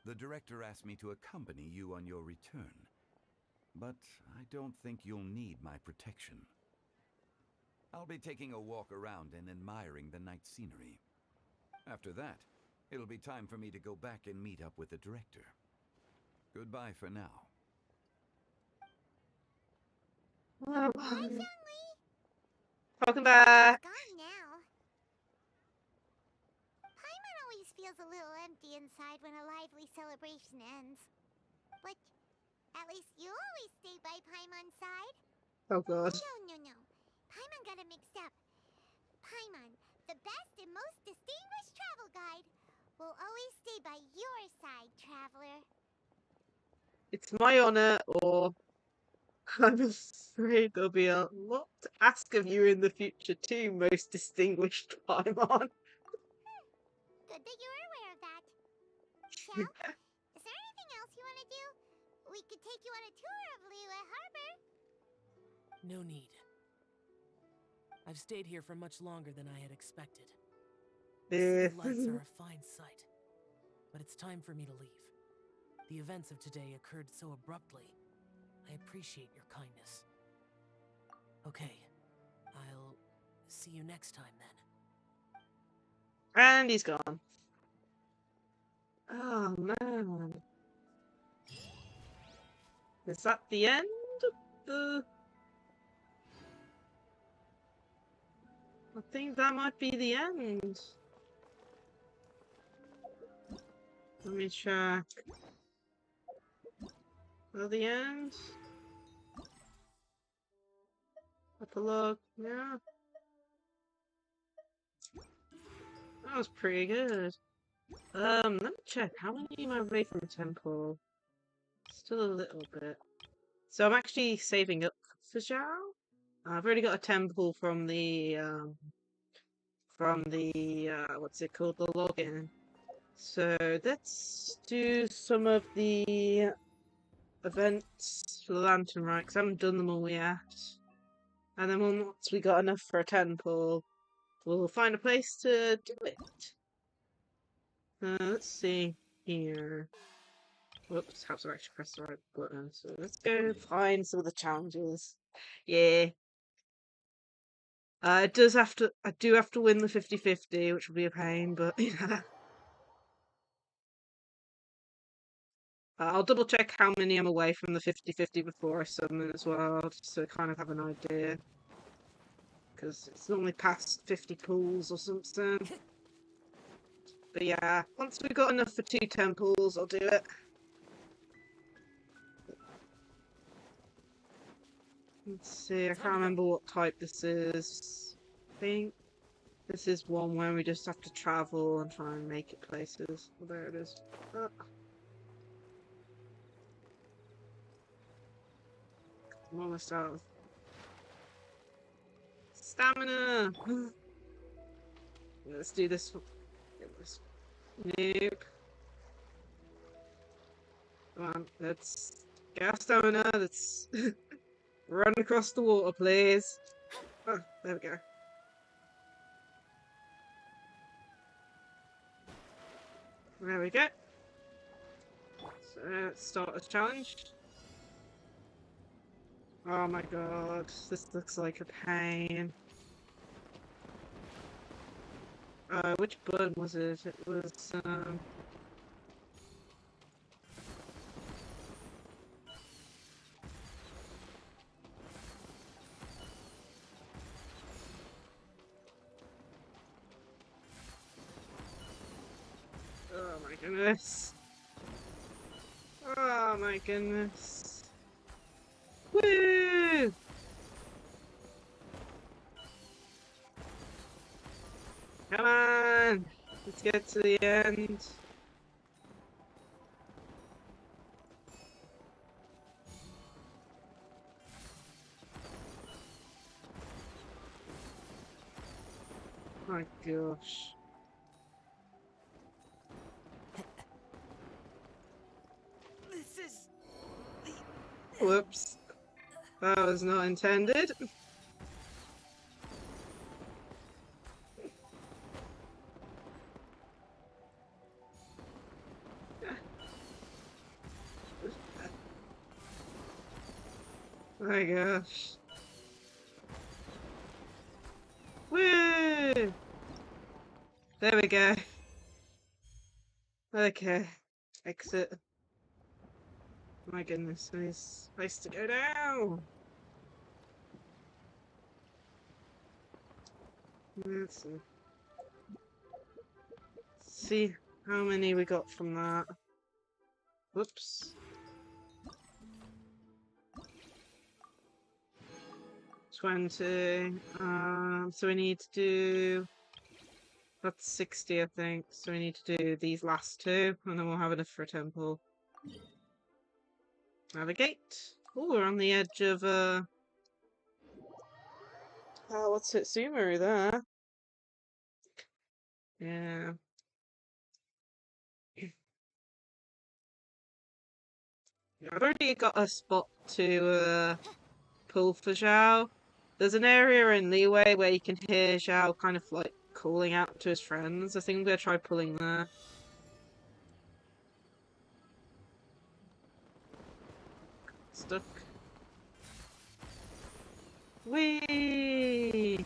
The director asked me to accompany you on your return, but I don't think you'll need my protection. I'll be taking a walk around and admiring the night scenery. After that, it'll be time for me to go back and meet up with the director. Goodbye for now. Hi, Zhongli! Welcome back. Gone now. Paimon always feels a little empty inside when a lively celebration ends. But at least you always stay by Paimon's side. Oh god. No. Paimon got it mixed up. Paimon, the best and most distinguished travel guide, will always stay by your side, traveler. It's my honor, or I'm afraid there'll be a lot to ask of you in the future too, most distinguished Paimon. Good that you're aware of that. Shao, is there anything else you want to do? We could take you on a tour of Liyue Harbor. No need. I've stayed here for much longer than I had expected. The city lights are a fine sight, but it's time for me to leave. The events of today occurred so abruptly. I appreciate your kindness. Okay, I'll see you next time then. And he's gone. Oh man. Is that the end of the... I think that might be the end. Let me check. At the end. Epilogue, yeah. That was pretty good. Let me check. How many am I away from temple? Still a little bit. So I'm actually saving up for Zhao. I've already got a temple from the what's it called? The login. So let's do some of the events for the Lantern Rite, because I haven't done them all yet. And then once we got enough for a temple, we'll find a place to do it. Let's see here. Whoops, have to actually press the right button. So let's go find some of the challenges. Yeah. I do have to win the 50-50, which will be a pain, but yeah. I'll double check how many I'm away from the 50-50 before I summon as well, just to kind of have an idea. Because it's normally past 50 pools or something. But yeah, once we've got enough for 2 temples, I'll do it. Let's see, I can't remember what type this is. I think this is one where we just have to travel and try and make it places. Oh, there it is. Ah. I'm almost out of stamina! Let's do this. Nope. Come on, let's get our stamina. Let's run across the water, please. Oh, there we go. There we go. So let's start this challenge. Oh my god, this looks like a pain. Which button was it? It was, oh my goodness. Oh my goodness. Woo! Come on! Let's get to the end. Oh my gosh. This is Whoops. That was not intended. Oh my gosh. Woo! There we go. Okay. Exit. My goodness, nice place to go now. Let's see how many we got from that. Whoops. 20. So we need to do... That's 60, I think. So we need to do these last 2, and then we'll have enough for a temple. Navigate. Oh, we're on the edge of, what's it? Sumeru there. Yeah. I've already got a spot to, pull for Zhao. There's an area in Leeway where you can hear Zhao kind of like calling out to his friends. I think I'm gonna try pulling there. Stuck. Whee!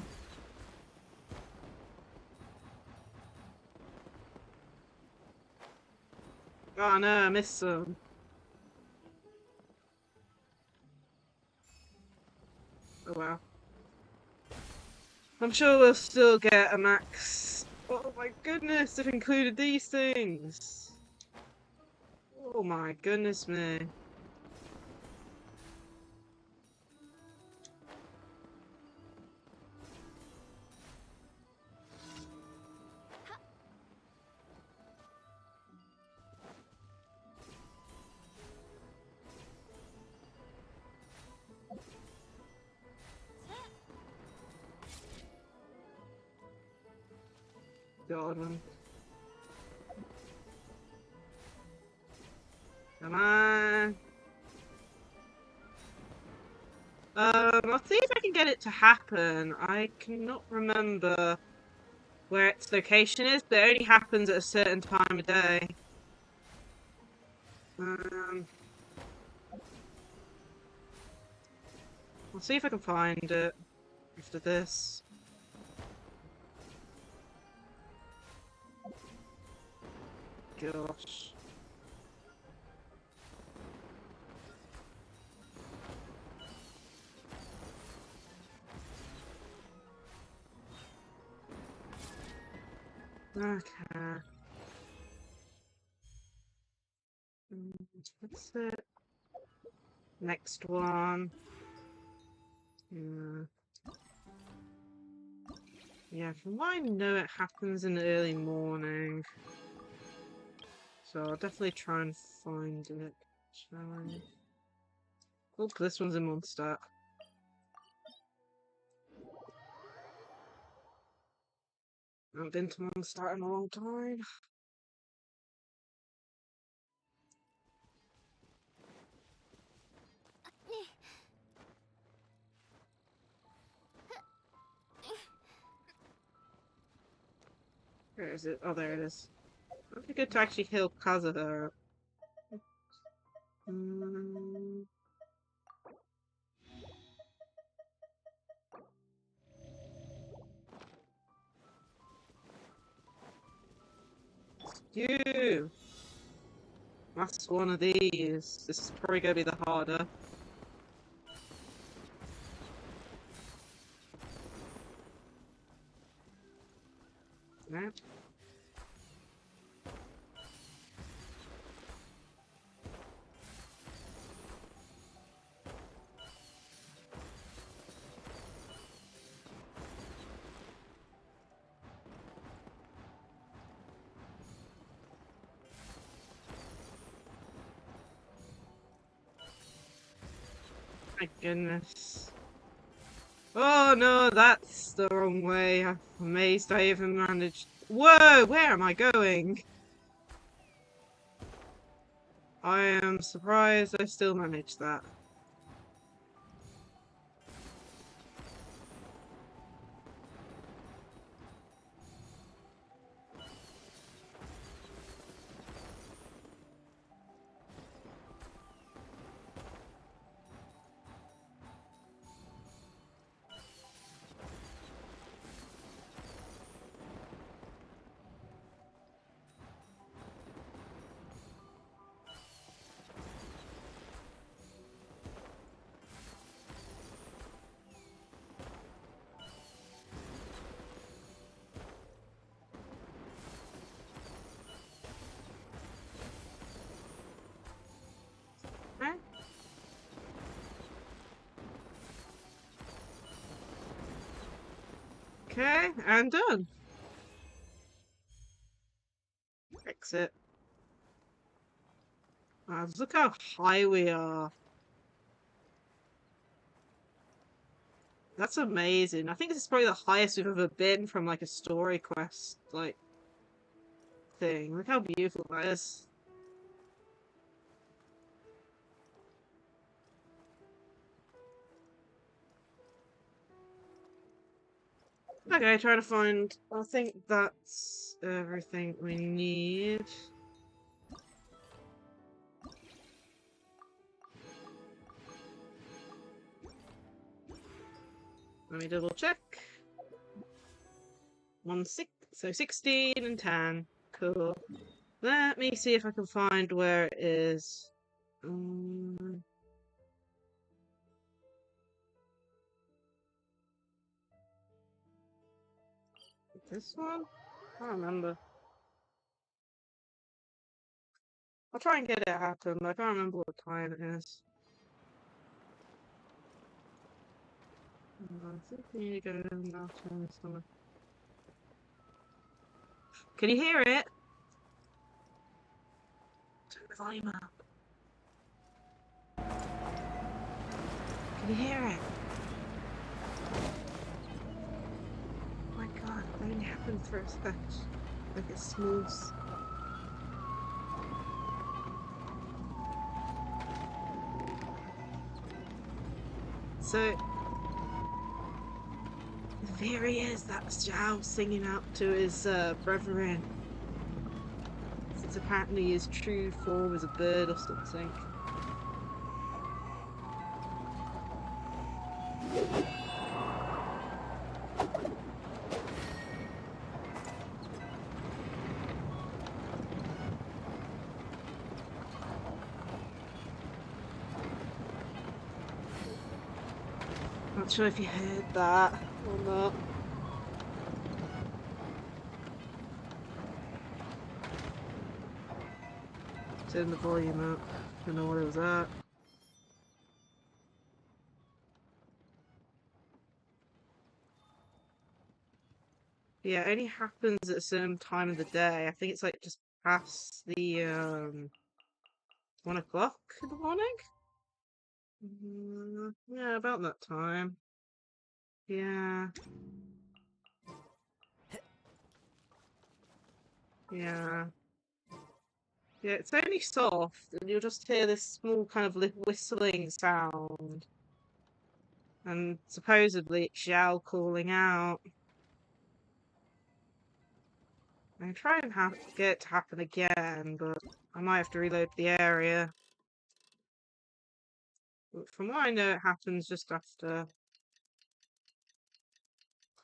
Oh no, I missed some. Oh wow. I'm sure we'll still get a max. Oh my goodness, they've included these things. Oh my goodness me. God. Come on. I'll see if I can get it to happen. I cannot remember where its location is, but it only happens at a certain time of day. I'll see if I can find it after this. Gosh. Okay. What's it? Next one. Yeah, from what I know, it happens in the early morning. So I'll definitely try and find it. Shall I? Oh, this one's in Mondstadt. I haven't been to Mondstadt in a long time. Where is it? Oh, there it is. It'd be good to actually heal Kazuha. You! That's one of these. This is probably gonna be the harder. Nope. My goodness. Oh no, that's the wrong way. I'm amazed I even managed. Whoa, where am I going? I am surprised I still managed that. Okay, and done. Exit. Look how high we are. That's amazing. I think this is probably the highest we've ever been from like a story quest like thing. Look how beautiful that is. Okay, try to find. I think that's everything we need. Let me double check. 16 and 10. Cool. Let me see if I can find where it is. This one? I don't remember. I'll try and get it happen, but I can't remember what time it is. I think we need to go now to summer. Can you hear it? Turn the volume up. Can you hear it? Oh my god, that only happened for a second. Like it smooths. So there he is, that's Zhao singing out to his brethren. Since apparently his true form is a bird or something. Not sure if you heard that or not. Turn the volume up. Don't know what it was at. Yeah, it only happens at a certain time of the day. I think it's like just past the 1 o'clock in the morning. Yeah, about that time. Yeah. Yeah. Yeah, it's only soft, and you'll just hear this small kind of whistling sound. And supposedly it's Xiao calling out. I try and get it to happen again, but I might have to reload the area. But from what I know, it happens just after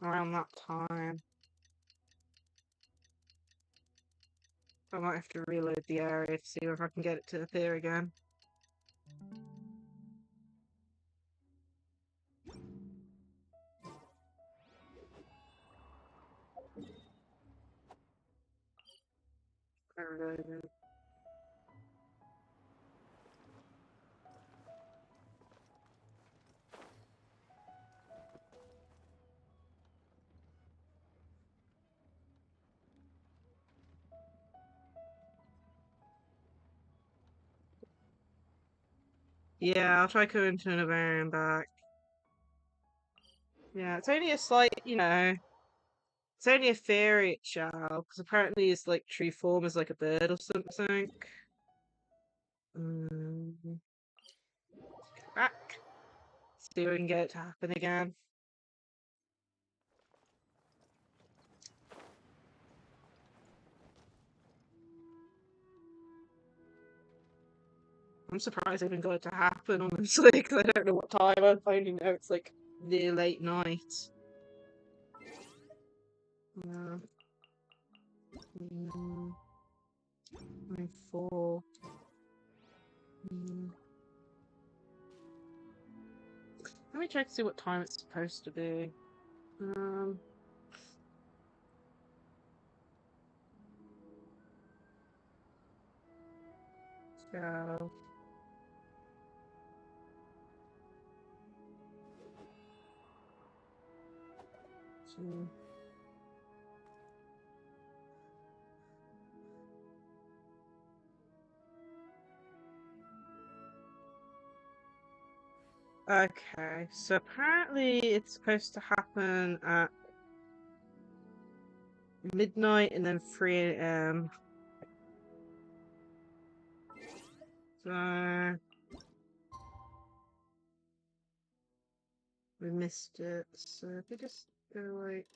around that time. I might have to reload the area to see if I can get it to appear again. I reload it. Yeah, I'll try going to another area and back. Yeah, it's only a slight, it's only a fairy child, because apparently his like true form is like a bird or something. Go back. See if we can get it to happen again. I'm surprised I even got it to happen, honestly, because I don't know what time. I only know it's like near late night. Yeah. 4. Let me check to see what time it's supposed to be. Go. Okay, so apparently it's supposed to happen at midnight and then 3 a.m. So we missed it. So if we just go like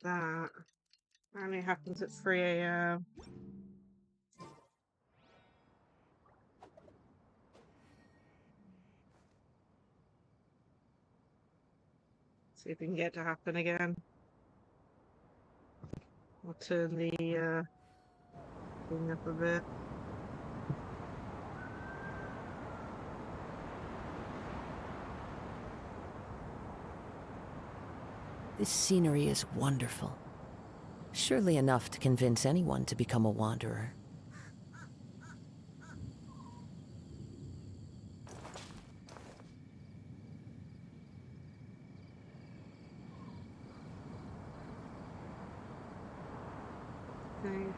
that, only happens at 3 a.m. See if we can get it to happen again. I'll turn the thing up a bit. This scenery is wonderful. Surely enough to convince anyone to become a wanderer. Think.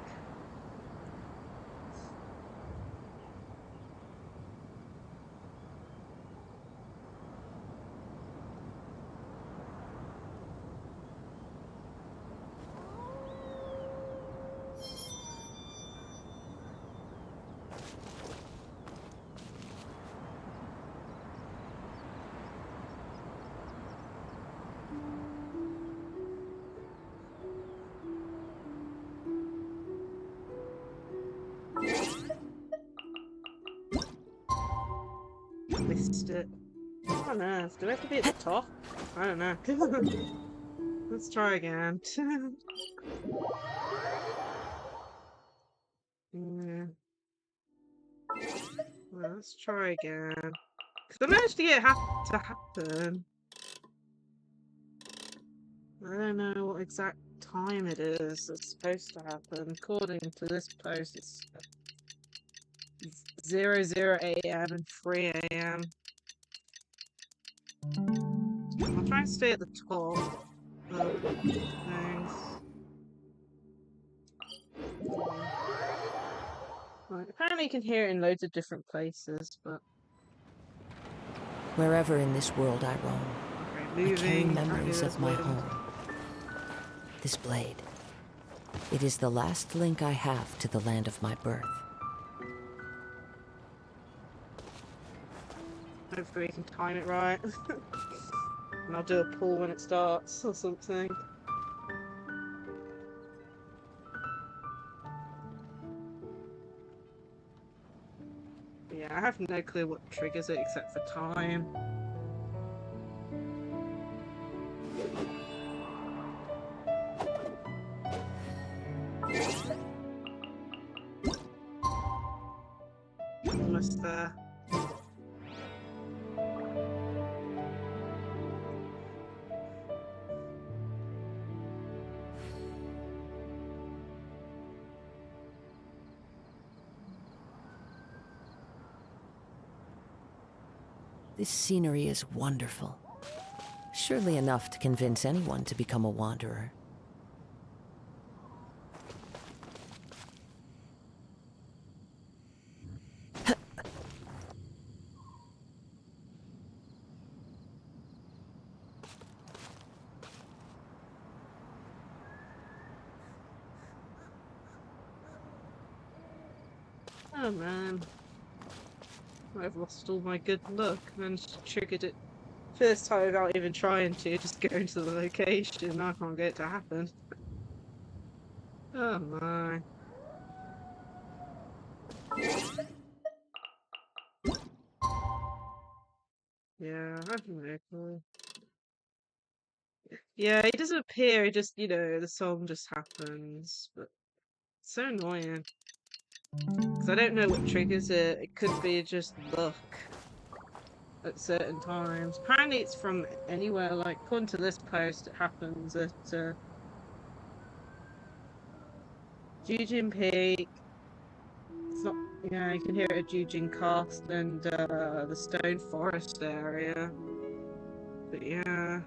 missed it. I don't know. Do I have to be at the top? I don't know. Let's try again. Yeah. Well, let's try again. Because I managed to get it to happen. I don't know what exact time it is that's supposed to happen. According to this post, it's 00 AM and 3 AM. I'll try and stay at the top of things. Right, apparently you can hear it in loads of different places, but... Wherever in this world I roam, I carry memories of my home. This blade. It is the last link I have to the land of my birth. Hopefully we can time it right. And I'll do a pull when it starts or something. Yeah, I have no clue what triggers it except for time. Almost there. This scenery is wonderful. Surely enough to convince anyone to become a wanderer. Oh man. I've lost all my good luck and triggered it first time without even trying to, just going to the location. I can't get it to happen. Oh my. Yeah, I have no clue. Yeah, he doesn't appear, he just, you know, the song just happens. But it's so annoying. Because I don't know what triggers it. It could be just luck at certain times. Apparently it's from anywhere, like, according to this post, it happens at Jujin Peak. It's not, yeah, you can hear it at Jujin Castle and the Stone Forest area. But yeah.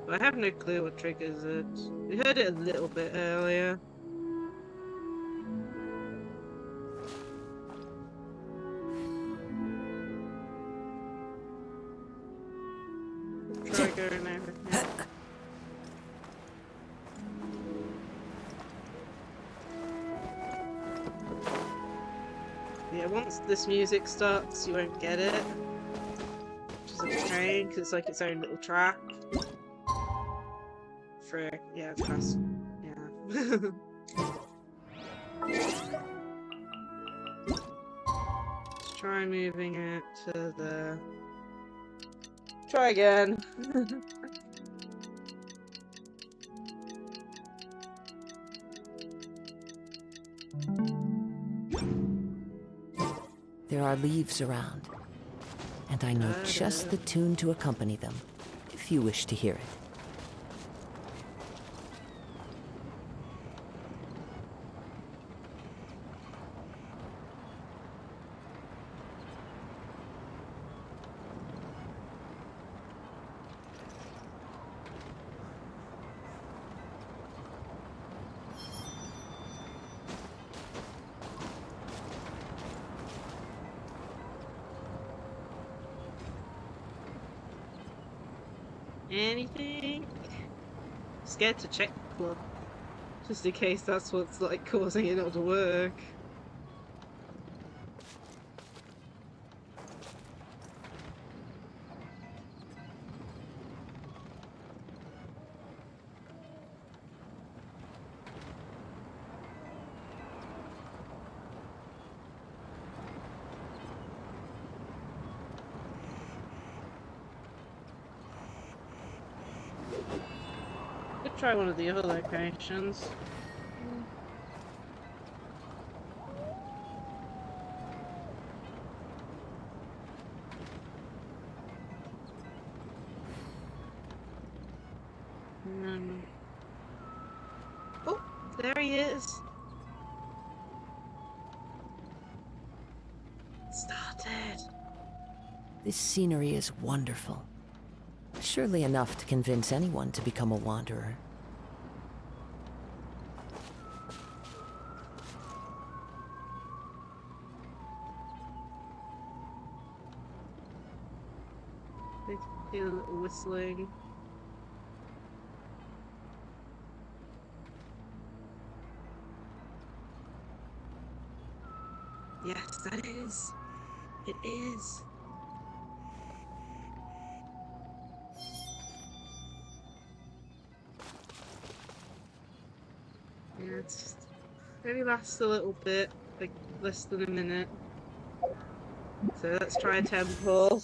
But I have no clue what triggers it. We heard it a little bit earlier. Try going over here. Yeah, once this music starts, you won't get it. Which is a pain, because it's like its own little track. Frick, yeah, it's past. Yeah. Let's try moving it to the... Try again. There are leaves around, and I know just the tune to accompany them, if you wish to hear it. Anything? Scared to check the club. Just in case that's what's like causing it not to work. try one of the other locations. Oh, there he is. Started. This scenery is wonderful. Surely enough to convince anyone to become a wanderer. They hear a little whistling. Yes, that is. It is. Yeah, it's maybe lasts a little bit, like less than a minute. So let's try a temple.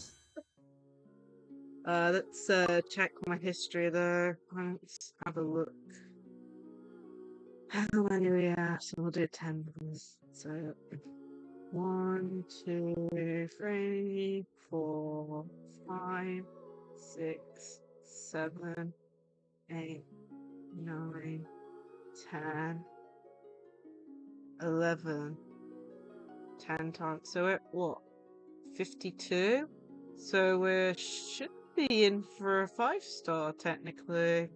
Let's check my history though. Let's have a look. How many we have? So we'll do temples. So 1, 2, 3, 4, 5, 6, 7, 8, 9, 10, 11. 10 times. So we're at what? 52? So we should be in for a 5-star technically.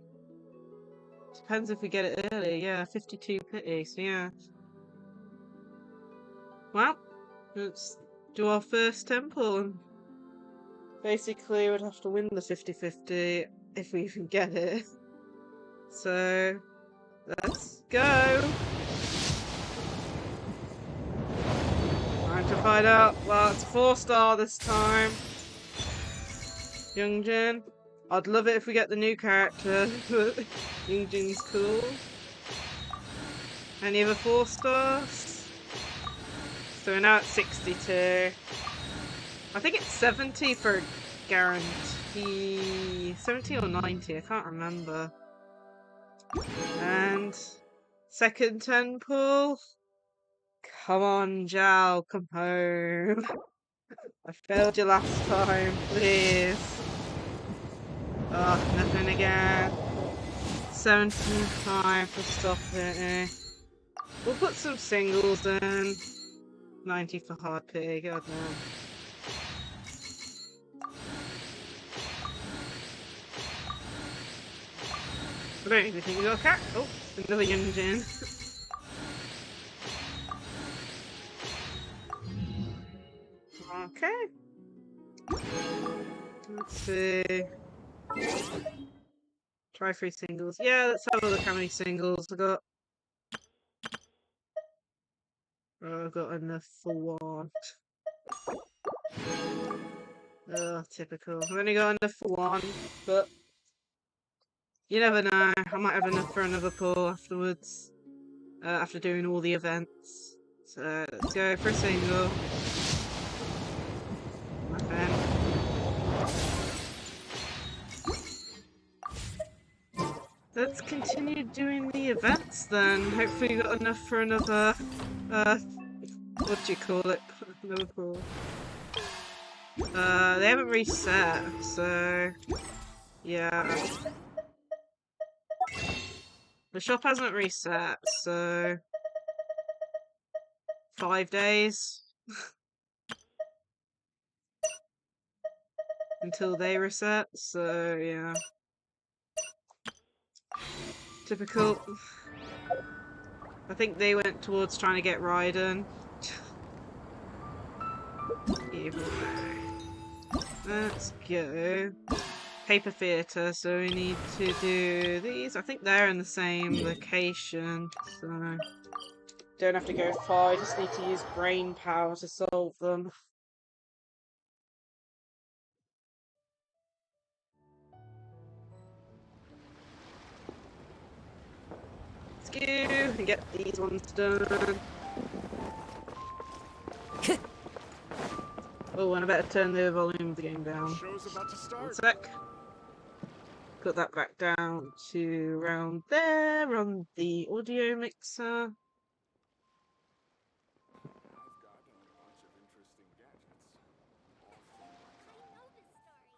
Depends if we get it early. Yeah, 52 pity. So yeah. Well, let's do our first temple. And basically, we'd have to win the 50-50 if we even get it. So let's go. Time to find out. Well, it's 4-star this time. Youngjin. I'd love it if we get the new character, but Youngjin's cool. Any other 4 stars? So we're now at 62. I think it's 70 for guarantee. 70 or 90, I can't remember. And second temple. Come on, Zhao, come home. I failed you last time, please. Oh, nothing again. 75 for stop it. We'll put some singles in. 90 for hard pity, god damn. I don't even think we got a cat. Oh, another Youngjin. Okay. Let's see. Try 3 singles. Yeah, let's have a look how many singles I got. Oh, I've got enough for 1. Oh, typical. I've only got enough for 1, but you never know. I might have enough for another pull afterwards. After doing all the events. So let's go for a single. Nothing. Let's continue doing the events then. Hopefully we got enough for another, what do you call it? Another pull. They haven't reset, so yeah. The shop hasn't reset, so 5 days until they reset, so yeah. Typical. I think they went towards trying to get Raiden. Evil. Let's go. Paper theatre, so we need to do these. I think they're in the same location, so don't have to go far. I just need to use brain power to solve them. Let's go and get these ones done. Oh, and I better turn the volume of the game down. Show's about to start. 1 sec. Put that back down to around there on the audio mixer.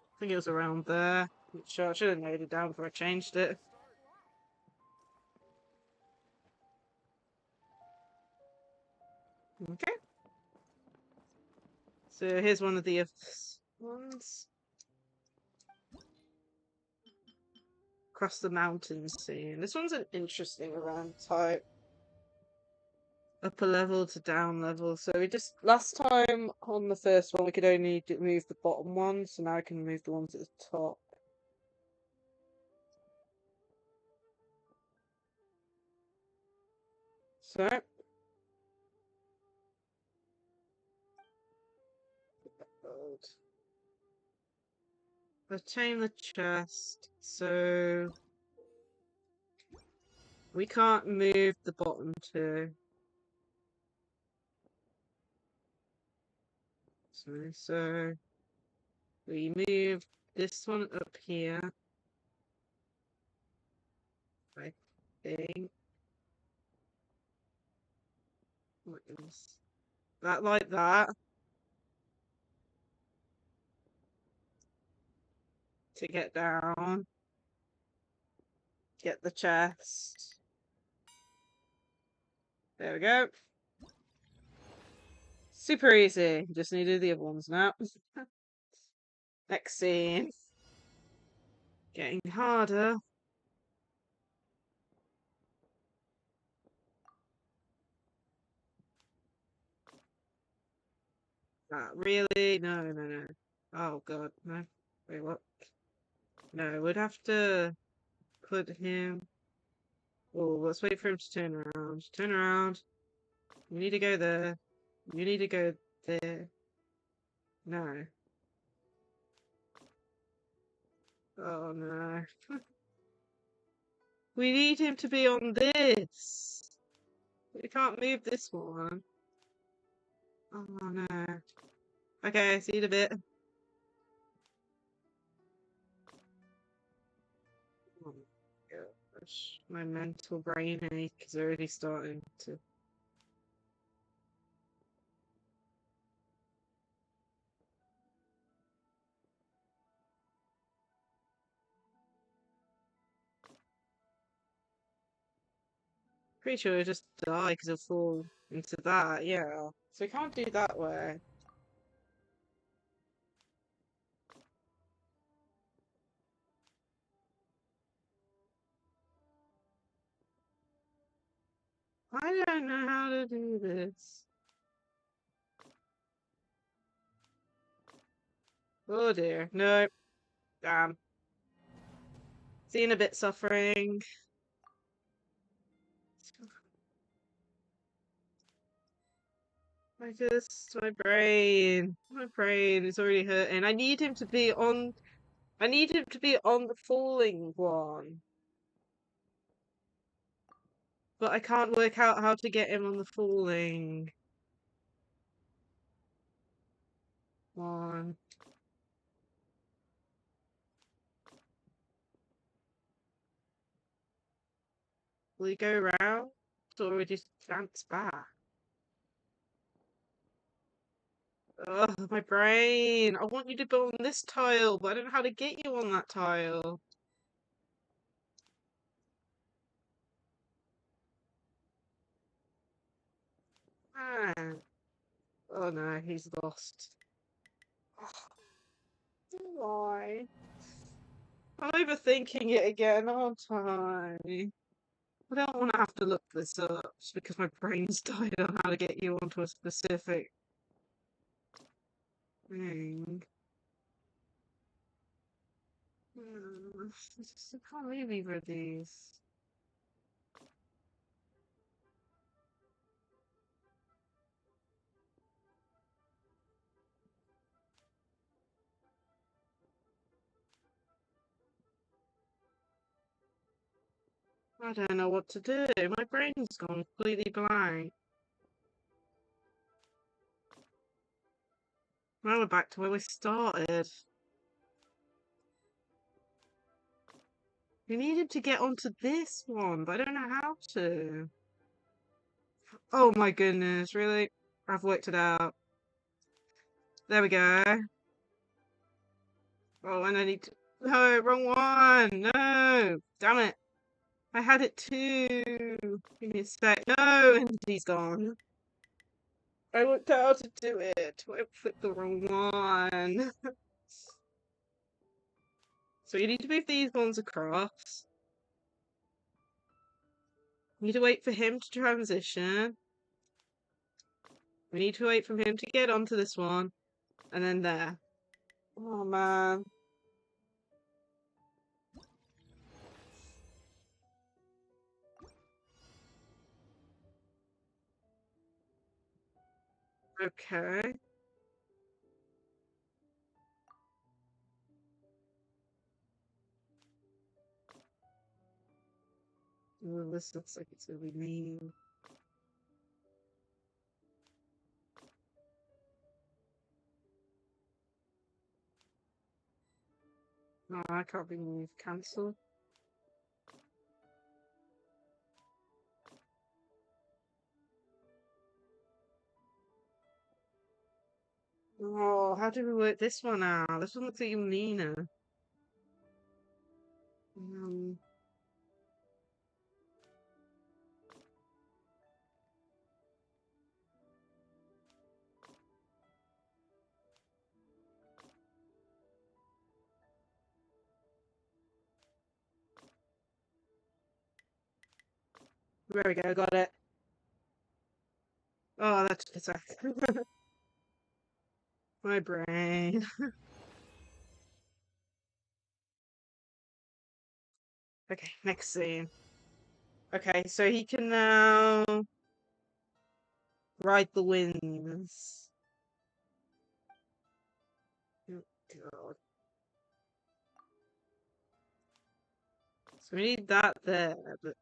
I think it was around there. Sure, I should have noted it down before I changed it. Okay. So here's one of the ones. Across the mountain scene. This one's an interesting around type. Upper level to down level. So we just last time on the first one we could only move the bottom one, so now I can move the ones at the top. So obtain the chest. So we can't move the bottom two. So we move this one up here. I think. What is that like that? To get down. Get the chest. There we go. Super easy. Just need to do the other ones now. Next scene. Getting harder. Really? No, no, no. Oh god, no. Wait, what? No, we'd have to put him. Oh, let's wait for him to turn around. Turn around. You need to go there. You need to go there. No. Oh no. We need him to be on this. We can't move this one. Oh no. Okay, see you in a bit. Oh my gosh. My mental brain ache is already starting to. Pretty sure he'll just die because he'll fall into that, yeah. So we can't do that way. I don't know how to do this. Oh dear. No. Damn. Seeing a bit suffering. My brain is already hurting. I need him to be on the falling one. But I can't work out how to get him on the falling one. Will he go around? Or will he just dance back? Ugh, my brain. I want you to go on this tile, but I don't know how to get you on that tile. Ah. Oh no, he's lost. Why? I'm overthinking it again, aren't I? I don't want to have to look this up just because my brain's died on how to get you onto a specific thing. I can't leave either of these. I don't know what to do. My brain's gone completely blank. Now we're back to where we started. We needed to get onto this one, but I don't know how to. Oh my goodness, really? I've worked it out. There we go. Oh, and I need to... No, wrong one! No! Damn it! I had it too! Give me a sec. No! And he's gone. I worked out how to do it. I clicked the wrong one. So you need to move these ones across. We need to wait for him to transition. We need to wait for him to get onto this one. And then there. Oh man. Okay. Ooh, this looks like it's really mean. No, I can't be moved. Cancel. Oh, how do we work this one out? This one looks like Nina. Um, there we go, got it. Oh, that took a sec. My brain. Okay, next scene. Okay, so he can now ride the winds. Oh, God. So we need that there, but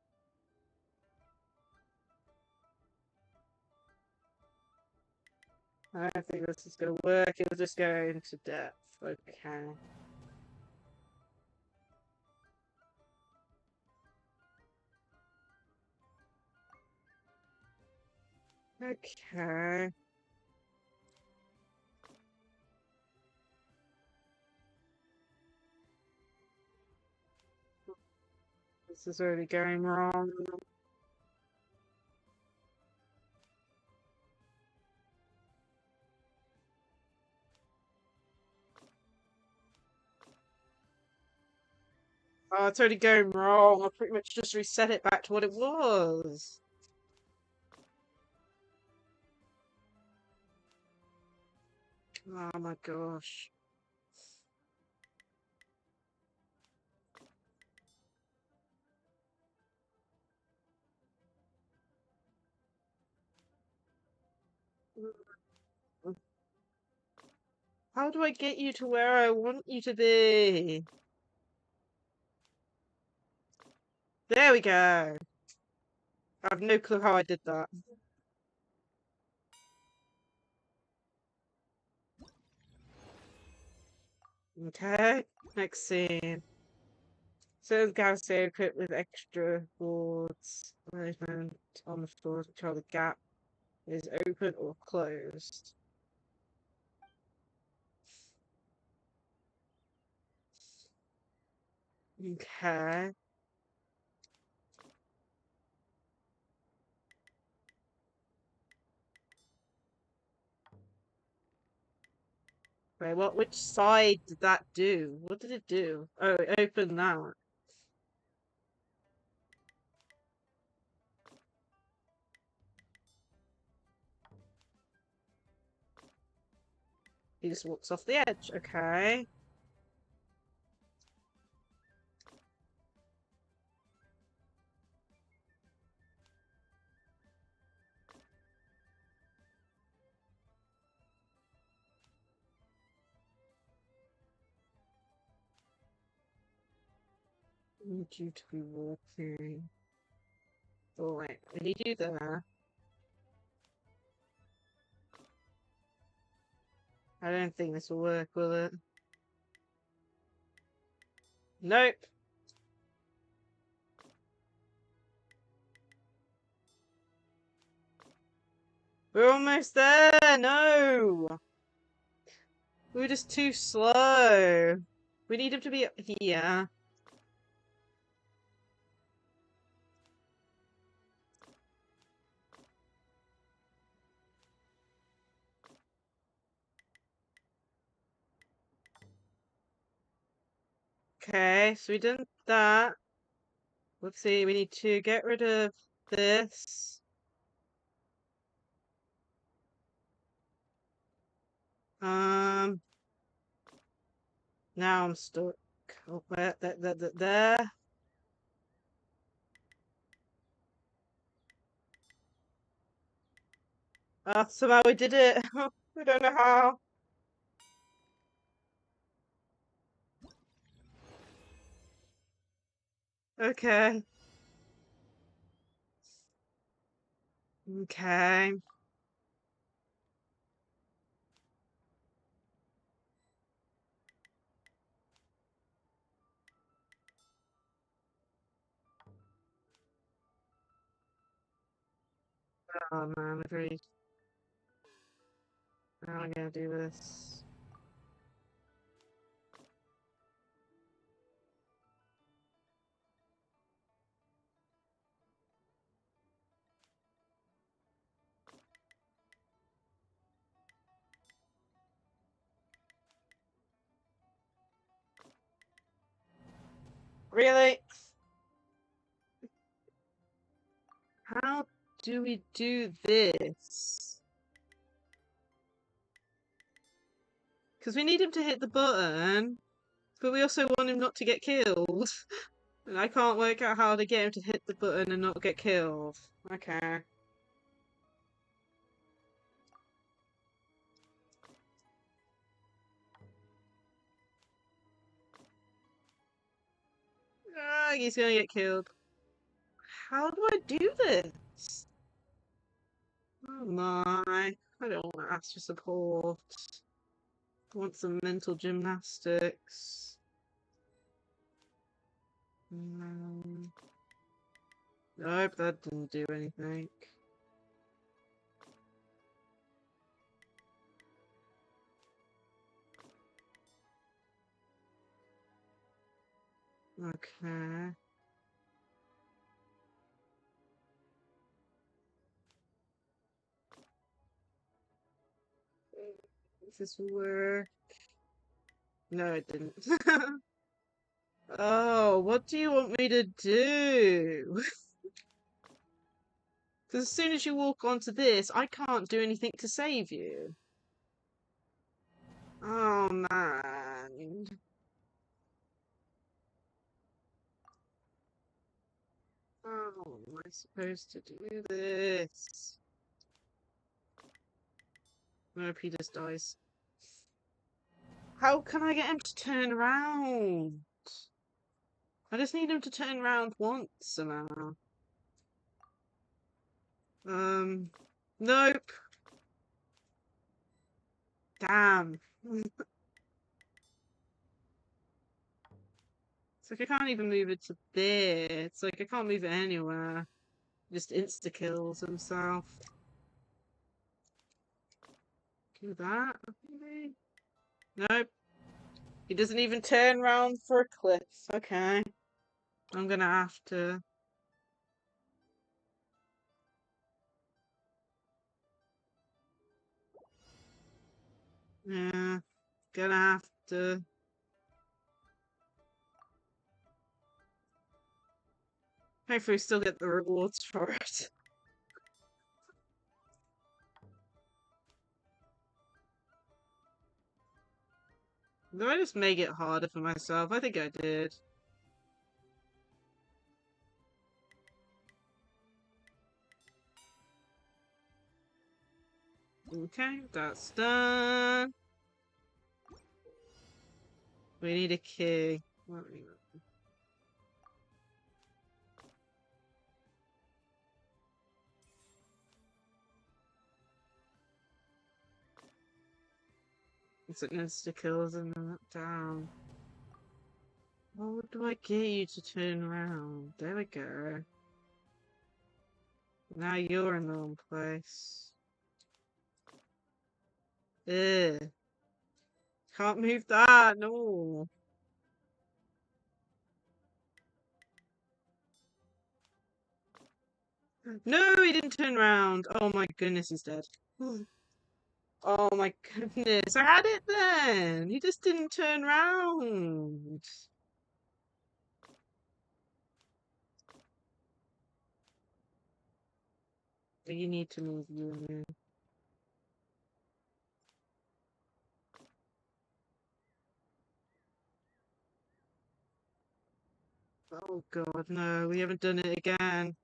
I don't think this is gonna work. It'll just go into depth. Okay. Okay. This is already going wrong. Oh, it's already going wrong. I pretty much just reset it back to what it was. Oh my gosh. How do I get you to where I want you to be? There we go. I have no clue how I did that. Okay, next scene. Certain gas stay equipped with extra boards arrangement on the floor to control the gap is open or closed. Okay. Wait, what? Which side did that do? What did it do? Oh, it opened that. He just walks off the edge. Okay. Need you to be walking. Oh wait, I need you there. I don't think this will work, will it? Nope. We're almost there! No! We were just too slow. We need him to be up here. Okay, so we did that. Let's see, we need to get rid of this. Now I'm stuck. Oh, there. Ah, somehow we did it. I don't know how. Okay. Okay. Oh man, agreed. How am I gonna do this? Really? How do we do this? Because we need him to hit the button, but we also want him not to get killed. And I can't work out how to get him to hit the button and not get killed. Okay. Ah, he's gonna get killed. How do I do this? Oh my. I don't want to ask for support. I want some mental gymnastics. Nope, that didn't do anything. Okay. Does this work? No, it didn't. Oh, what do you want me to do? Because as soon as you walk onto this, I can't do anything to save you. Oh, man. How am I supposed to do this? I hope he just dies. How can I get him to turn around? I just need him to turn around once somehow. Nope. Damn. It's like I can't even move it to there. It's like I can't move it anywhere. Just insta-kills himself. Do that, maybe? Nope. He doesn't even turn around for a cliff. Okay. I'm gonna have to... Yeah. Gonna have to... Hopefully we still get the rewards for it. Did I just make it harder for myself? I think I did. Okay, that's done. We need a key. What do we got? It's like insta-kills and then down. What do I get you to turn around? There we go. Now you're in the wrong place. Ugh. Can't move that, no. No, he didn't turn around. Oh my goodness, he's dead. Oh my goodness, I had it then. He just didn't turn round. You need to move you. Oh god, no, we haven't done it again.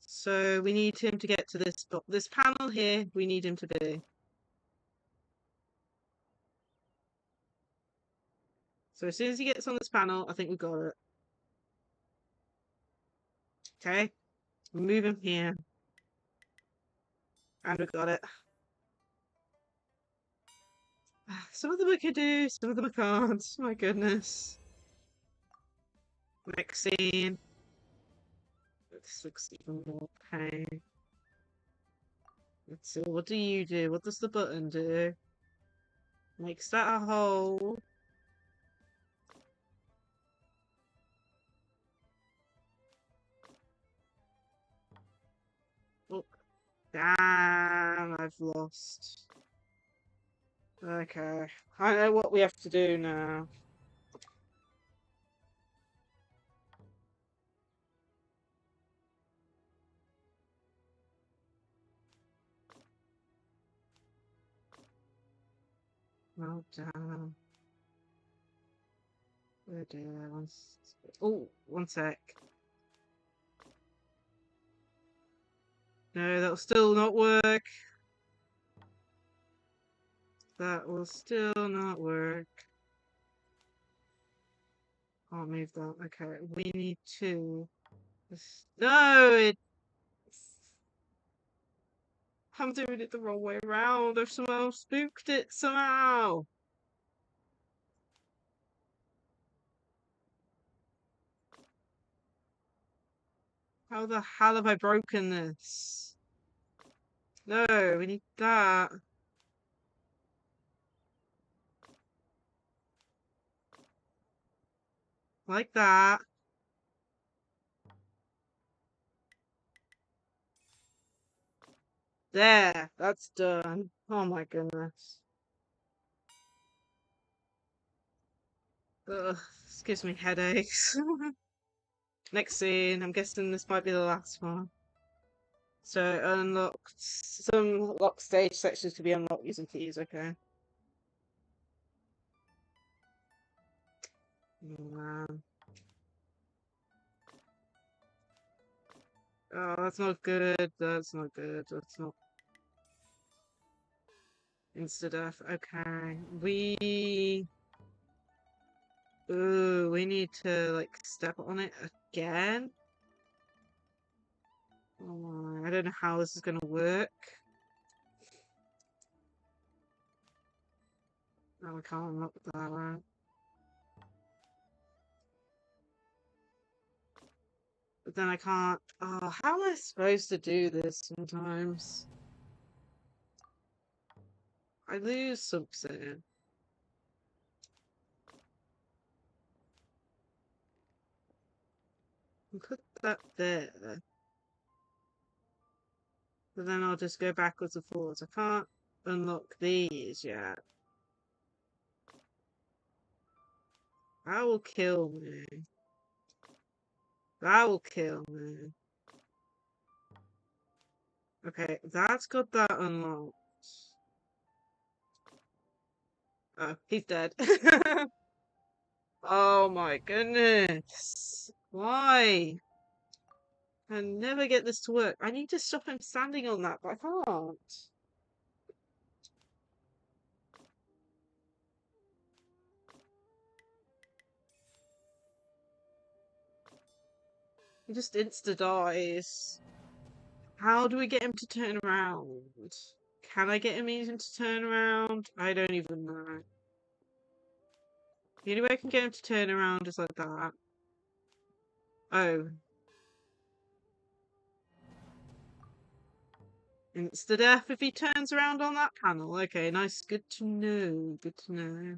So we need him to get to this panel here. We need him to be. So as soon as he gets on this panel, I think we've got it. Okay, move him here, and we've got it. Some of them I can do, some of them I can't. My goodness. Next scene. This looks even more pain. Let's see, what do you do? What does the button do? Makes that a hole. Oh, damn, I've lost. Okay, I know what we have to do now. Well done. Oh dear, oh, one sec. No, that'll still not work. That will still not work. Can't move that. Okay, we need to. No, I'm doing it the wrong way around. I've somehow spooked it somehow. How the hell have I broken this? No, we need that. Like that. There, that's done. Oh my goodness. Ugh, this gives me headaches. Next scene, I'm guessing this might be the last one. So, unlocked. Some locked stage sections to be unlocked using keys, okay. Oh, man. Oh, that's not good. That's not good. That's not. Insta-death. Okay. Ooh, we need to, like, step on it again? Oh, I don't know how this is gonna work. No, I can't unlock that one. But then I can't. Oh, how am I supposed to do this sometimes? I lose something. Put that there. But then I'll just go backwards and forwards. I can't unlock these yet. That will kill me. That will kill me. Okay, that's got that unlocked. Oh, he's dead. Oh my goodness. Why? I never get this to work. I need to stop him standing on that, but I can't. He just insta dies. How do we get him to turn around? Can I get him even to turn around? I don't even know. The only way I can get him to turn around is like that. Oh. Insta death if he turns around on that panel. Okay, nice. Good to know. Good to know.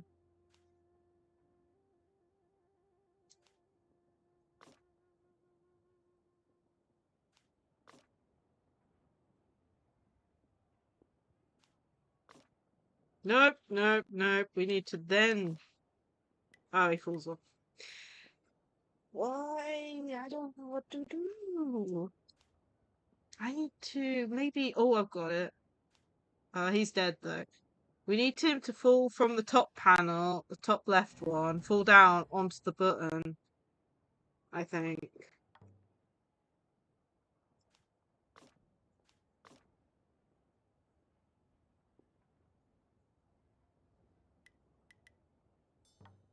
Nope, nope, nope. We need to then. Oh, he falls off. Why? I don't know what to do. I need to maybe. Oh, I've got it. He's dead though. We need him to fall from the top panel, the top left one, fall down onto the button. I think.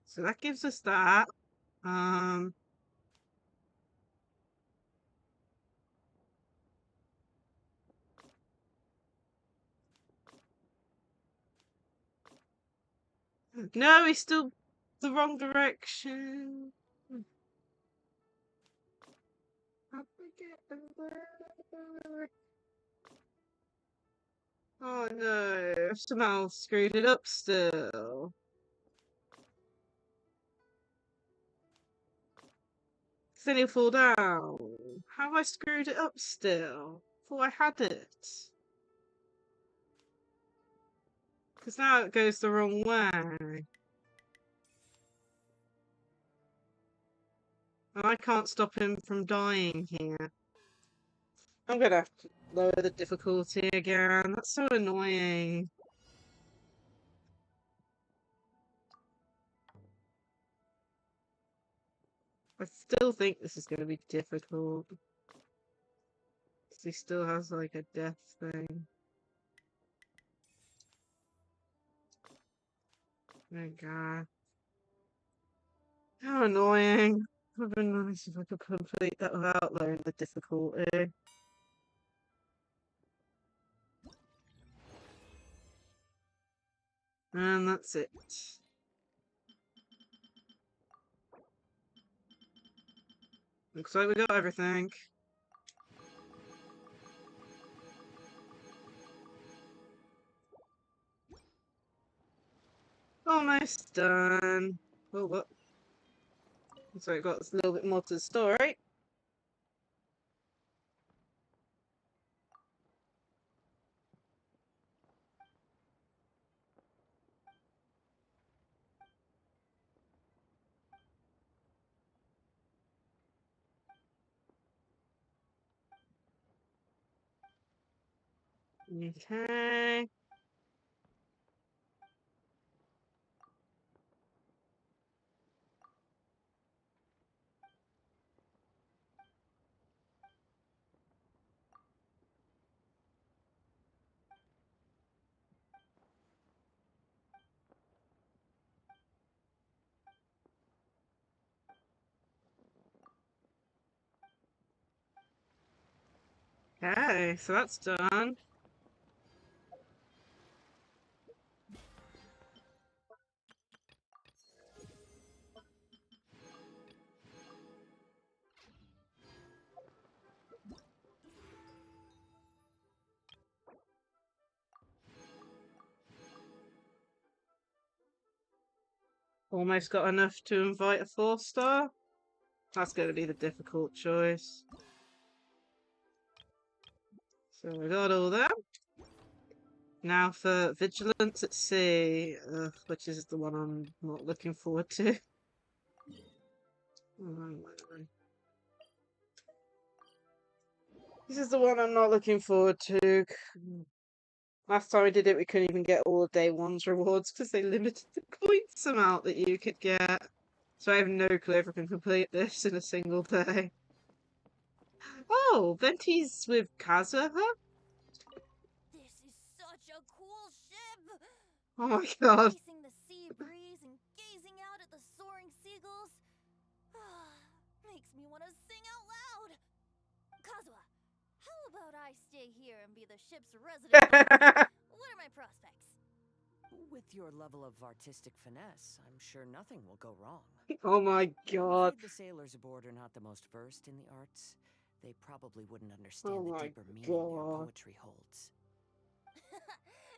So that gives us that. Um. No, he's still the wrong direction. How do we get over? Oh no, I've somehow screwed it up still. Then he'll fall down. How have I screwed it up still? Thought I had it. Because now it goes the wrong way. And I can't stop him from dying here. I'm gonna have to lower the difficulty again. That's so annoying. I still think this is gonna be difficult. Because he still has like a death thing. Oh god. How annoying. It would have been nice if I could complete that without lowering the difficulty. And that's it. Looks like we got everything. Almost done. Oh, what? So we've got a little bit more to the story. Okay. Okay, so that's done. Almost got enough to invite a 4-star. That's going to be the difficult choice. So we got all that. Now for Vigilance at Sea, which is the one I'm not looking forward to. This is the one I'm not looking forward to. Last time we did it, we couldn't even get all of day one's rewards because they limited the points amount that you could get. So I have no clue if I can complete this in a single day. Oh, Venti's with Kaza, huh? This is such a cool ship! Oh my god. Facing the sea breeze and gazing out at the soaring seagulls makes me want to sing out loud. Kazuha, how about I stay here and be the ship's resident poet? What are my prospects? With your level of artistic finesse, I'm sure nothing will go wrong. Oh my god. The sailors aboard are not the most versed in the arts. they probably wouldn't understand Oh the my deeper meaning your god. poetry holds.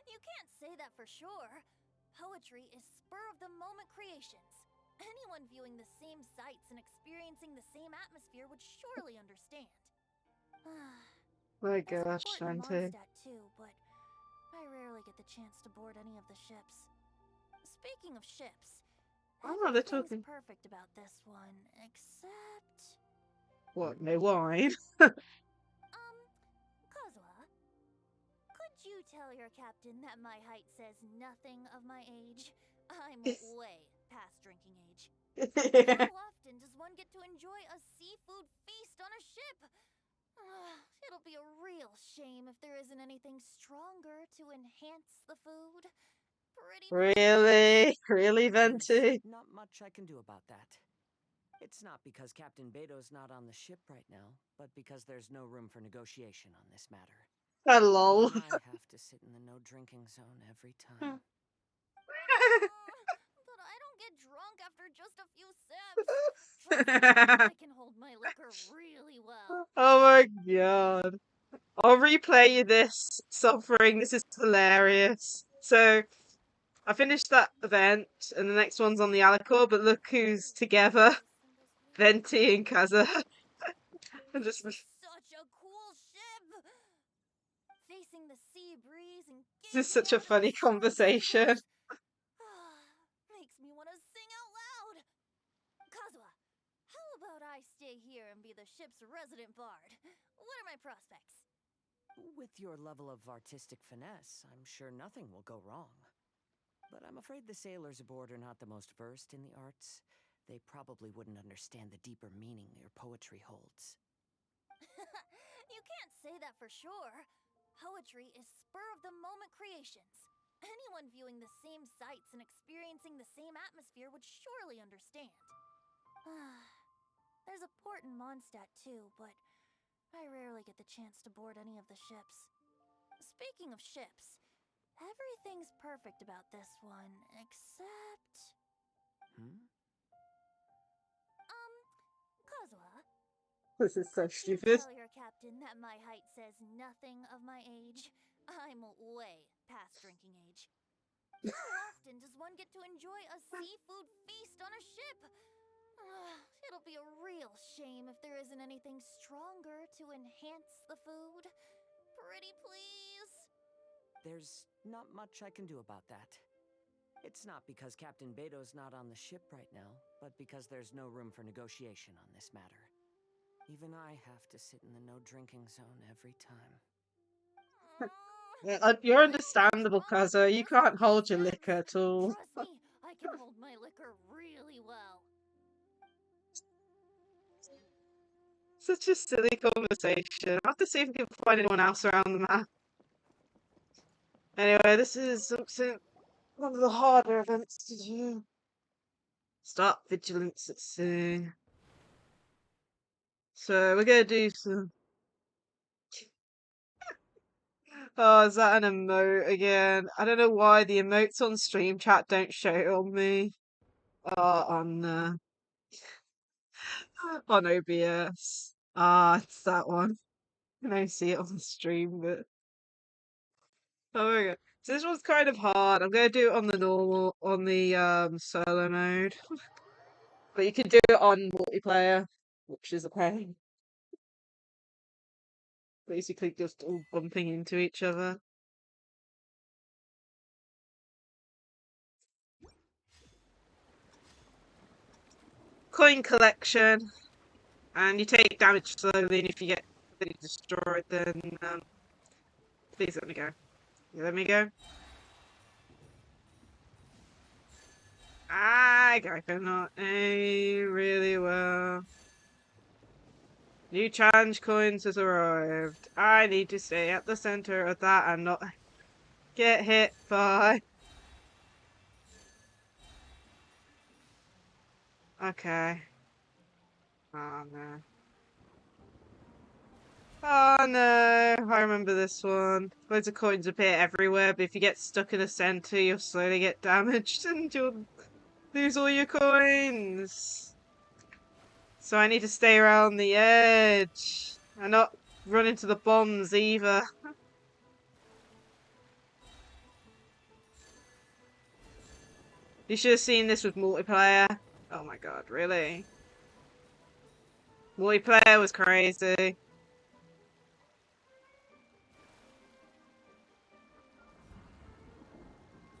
You can't say that for sure. Poetry is spur-of-the-moment creations. Anyone viewing the same sights and experiencing the same atmosphere would surely understand. My There's gosh, important Shantae. Mondstadt too, but I rarely get the chance to board any of the ships. Speaking of ships, Oh, they're everything's talking. perfect about this one, except... What, no wine? Kozua, could you tell your captain that my height says nothing of my age? I'm way past drinking age. How often does one get to enjoy a seafood feast on a ship? It'll be a real shame if there isn't anything stronger to enhance the food. Pretty Really? Really, Venti? Not much I can do about that. It's not because Captain Beto's not on the ship right now, but because there's no room for negotiation on this matter. Hello. Even I have to sit in the no drinking zone every time. But I don't get drunk after just a few sips. Trust me, I can hold my liquor really well. Oh my god. I'll replay you this suffering. This is hilarious. So, I finished that event, and the next one's on the Alicor, but look who's together. Venti and Kaza. And just... Such a cool ship! Facing the sea breeze and This is such a funny conversation. makes me want to sing out loud. Kozua, how about I stay here and be the ship's resident bard? What are my prospects? With your level of artistic finesse, I'm sure nothing will go wrong. But I'm afraid the sailors aboard are not the most versed in the arts. They probably wouldn't understand the deeper meaning your poetry holds. You can't say that for sure. Poetry is spur-of-the-moment creations. Anyone viewing the same sights and experiencing the same atmosphere would surely understand. There's a port in Mondstadt too, but I rarely get the chance to board any of the ships. Speaking of ships, everything's perfect about this one, except... Kozua, This is so could you stupid. tell your captain that my height says nothing of my age? I'm way past drinking age. How often does one get to enjoy a seafood feast on a ship? It'll be a real shame if there isn't anything stronger to enhance the food. Pretty please? There's not much I can do about that. It's not because Captain Beto's not on the ship right now, but because there's no room for negotiation on this matter. Even I have to sit in the no drinking zone every time. Yeah, you're understandable, Kaza. You can't hold your liquor at all. Trust me, I can hold my liquor really well. Such a silly conversation. I have to see if we can find anyone else around the map. Anyway, this is one of the harder events to do. Start vigilance at sea. So we're gonna do some... Oh, is that an emote again? I don't know why the emotes on stream chat don't show it on me. On OBS. It's that one. I don't see it on the stream, but oh my god. So this one's kind of hard. I'm gonna do it on the normal, on the solo mode. But you can do it on multiplayer, which is a pain. Basically just all bumping into each other. Coin collection. And you take damage slowly, and if you get really destroyed, then please let me go. You let me go? I cannot aim really well. New challenge coins has arrived. I need to stay at the center of that and not get hit by... Okay. Oh no. Oh no, I remember this one. Loads of coins appear everywhere, but if you get stuck in the center, you'll slowly get damaged and you'll lose all your coins. So I need to stay around the edge. And not run into the bombs either. You should have seen this with multiplayer. Oh my god, really? Multiplayer was crazy.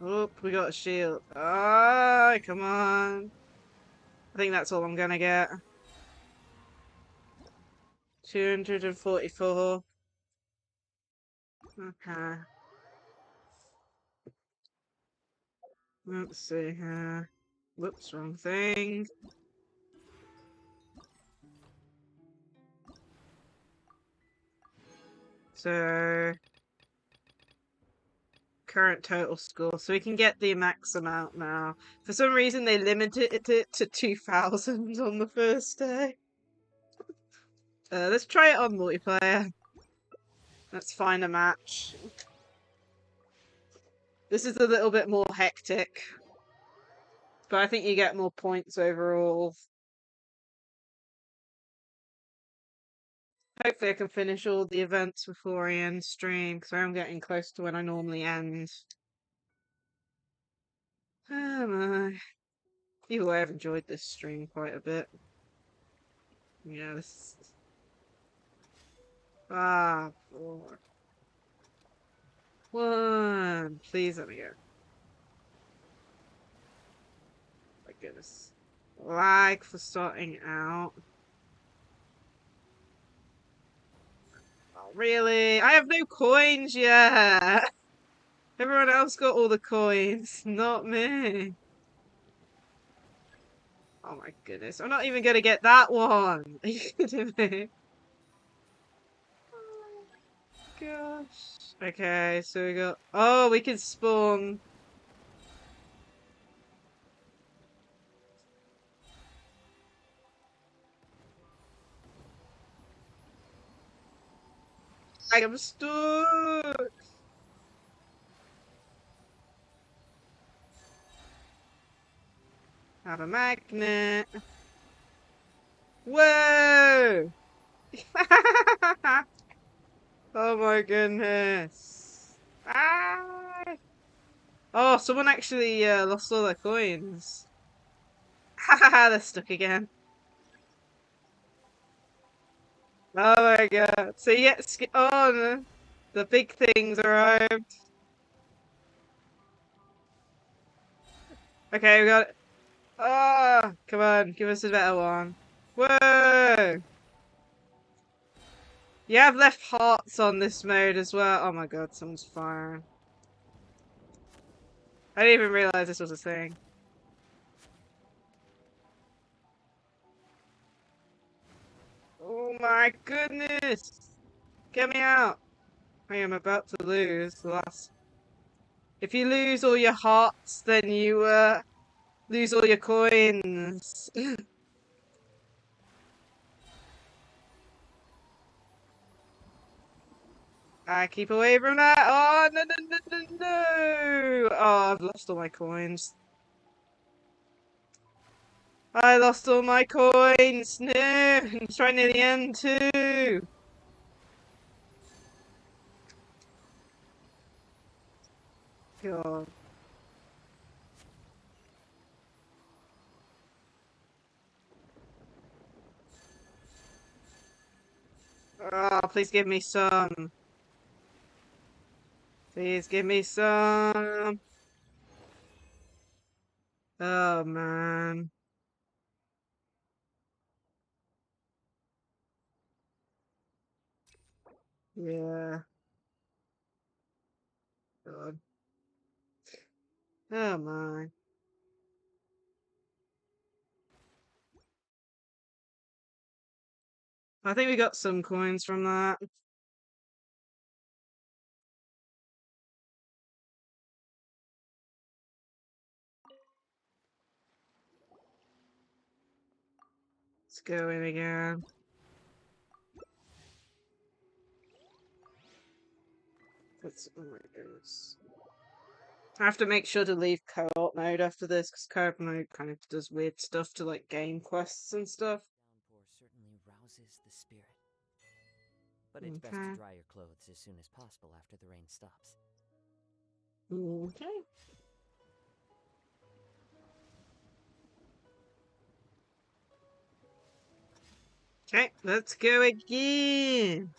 Oh, we got a shield. Ah, come on. I think that's all I'm gonna get. 244. Okay. Let's see here. Whoops, wrong thing. So, current total score. So we can get the max amount now. For some reason, they limited it to 2,000 on the first day. Let's try it on multiplayer. Let's find a match. This is a little bit more hectic. But I think you get more points overall. Hopefully I can finish all the events before I end stream, because I'm getting close to when I normally end. Oh my. Either way, I've enjoyed this stream quite a bit. Yeah, this is... Ah, 4. 1. Please let me go. My goodness. Lag for starting out. Oh, really? I have no coins yet! Everyone else got all the coins, not me. Oh my goodness, I'm not even gonna get that one! Are you kidding me? Oh my gosh. Okay, so we got... Oh, we can spawn... I'm stuck! Have a magnet. Whoa! Oh my goodness. Ah! Oh, someone actually lost all their coins. Haha, they're stuck again. Oh my god. So you get oh no. The big things arrived. Okay, we got it. Oh, come on, give us a better one. Whoa! You have left hearts on this mode as well. Oh my god, someone's firing. I didn't even realize this was a thing. Oh my goodness! Get me out! I am about to lose the last. If you lose all your hearts, then you lose all your coins. I keep away from that. Oh no no no no no! Oh, I've lost all my coins. I lost all my coins. No, I'm trying near the end too. God. Oh, please give me some. Please give me some. Oh man. Yeah. God. Oh my. I think we got some coins from that. Let's go in again. That's, oh my goodness. I have to make sure to leave co-op mode after this, because co-op mode kind of does weird stuff to like game quests and stuff. Downpour certainly rouses the spirit. but it's best to Okay. dry your clothes as soon as possible after the rain stops. Okay. Okay, let's go again.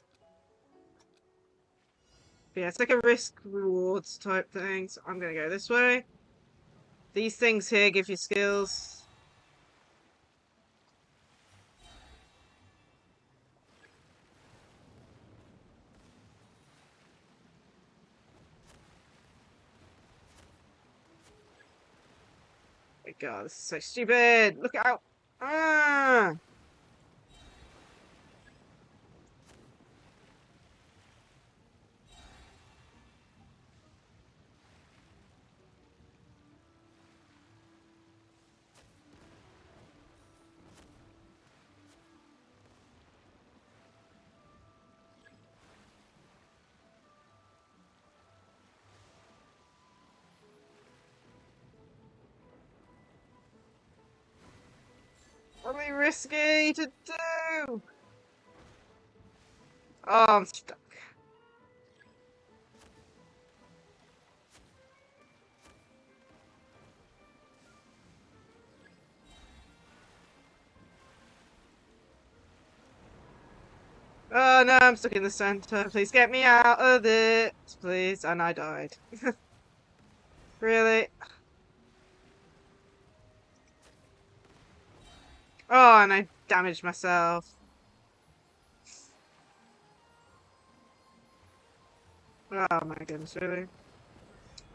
Yeah, it's like a risk rewards type thing, so I'm gonna go this way. These things here give you skills. Oh my god, this is so stupid! Look out! Ah! Really risky to do! Oh, I'm stuck. Oh no, I'm stuck in the center. Please get me out of it, please. And I died. Really? Oh, and I damaged myself. Oh my goodness, really?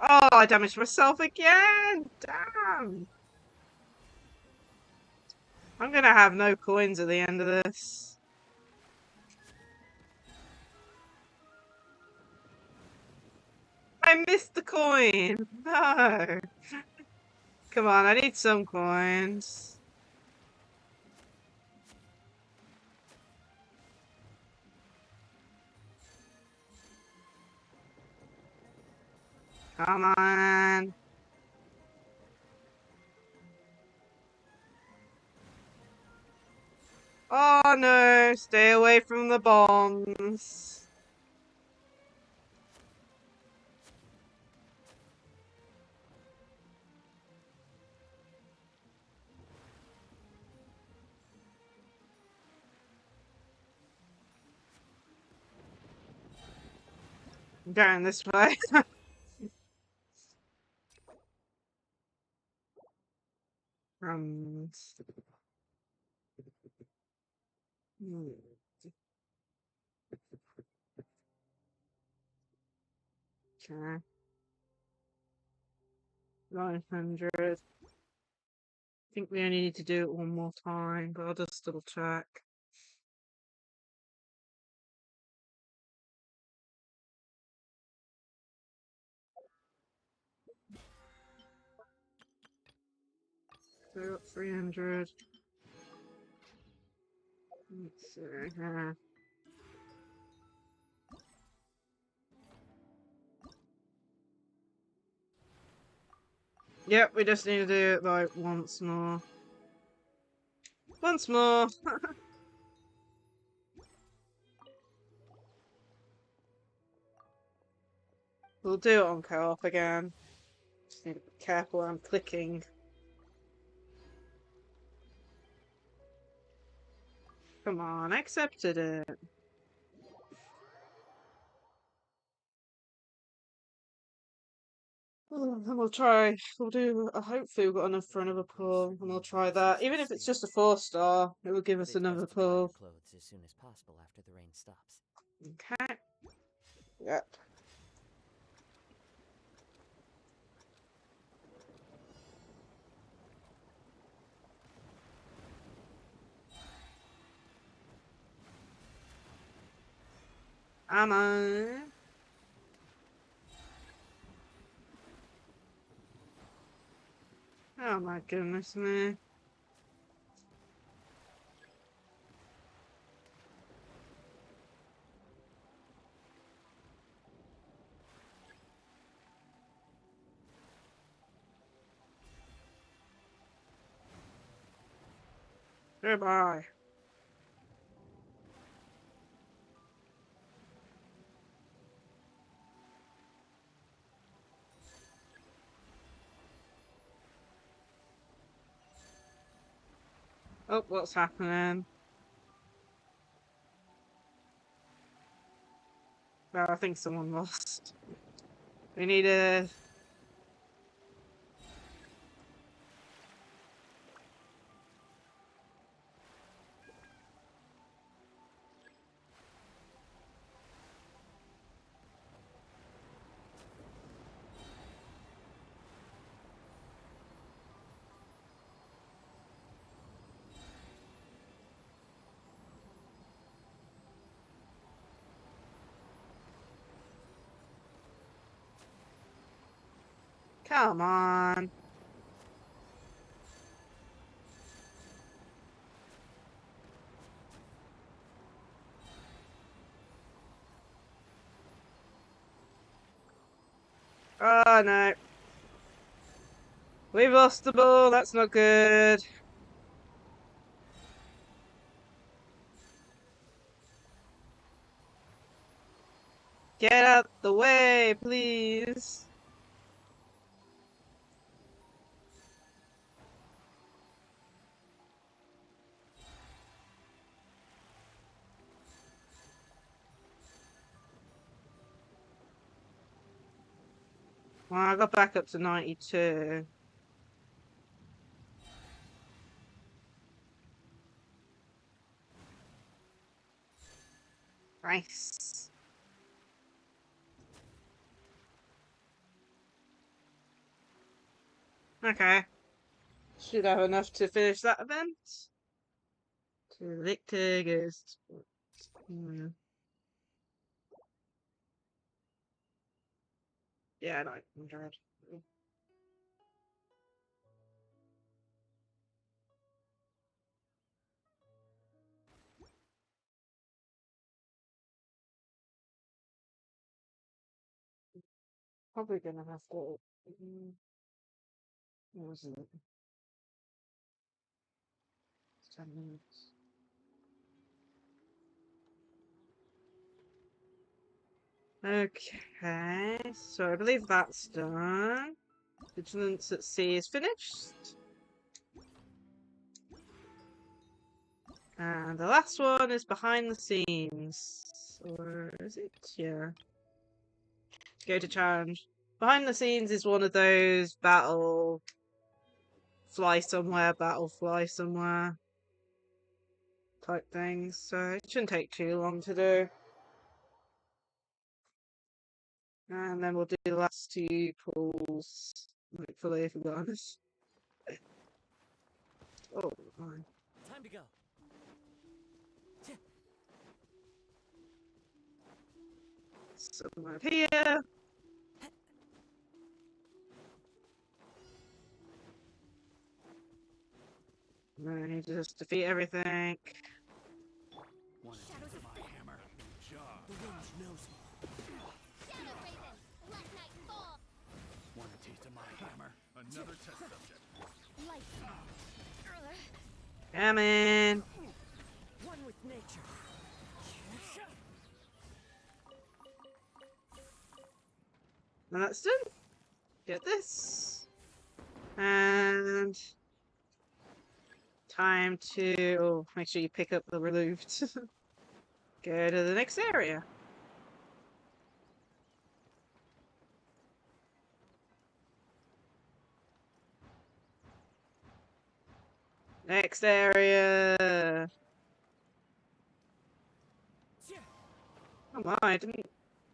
Oh, I damaged myself again! Damn! I'm gonna have no coins at the end of this. I missed the coin! No! Come on, I need some coins. Come on. Oh no, stay away from the bombs. I'm going this way. Hmm. Okay. 900. I think we only need to do it one more time, but I'll just double check. So we got 300. Let's see here. Yep, we just need to do it like once more. Once more! We'll do it on co-op again. Just need to be careful I'm clicking. Come on, I accepted it. And we'll try. We'll do. Hopefully, we've got enough for another pull, and we'll try that. Even if it's just a 4-star, it will give us another pull. Clothes as soon as possible after the rain stops. Okay. Yep. Am I? Oh my goodness me. Goodbye. Oh, what's happening? Well, I think someone lost. We need a... Come on. Oh no. We've lost the ball, that's not good. Get out the way, please. Well, I got back up to 92. Nice. Okay. Should have enough to finish that event. To Victor goes. Yeah, 900. Probably gonna have to. What was it? 10 minutes. Okay, so I believe that's done. Vigilance at Sea is finished. And the last one is behind the scenes. Or is it? Yeah. Go to challenge. Behind the scenes is one of those battle fly somewhere type things. So it shouldn't take too long to do. And then we'll do the last two pulls. Hopefully, if we're honest. Oh, fine. Time to go. Somewhere here. I need to just defeat everything. Want a taste of my hammer? Job. The wind knows me. Shadow Raven, let night fall. Want a taste of my hammer? Another test subject. Light. Come in. One with nature. And that's done. Get this. And time to make sure you pick up the removed. Go to the next area. Next area. Oh my, I didn't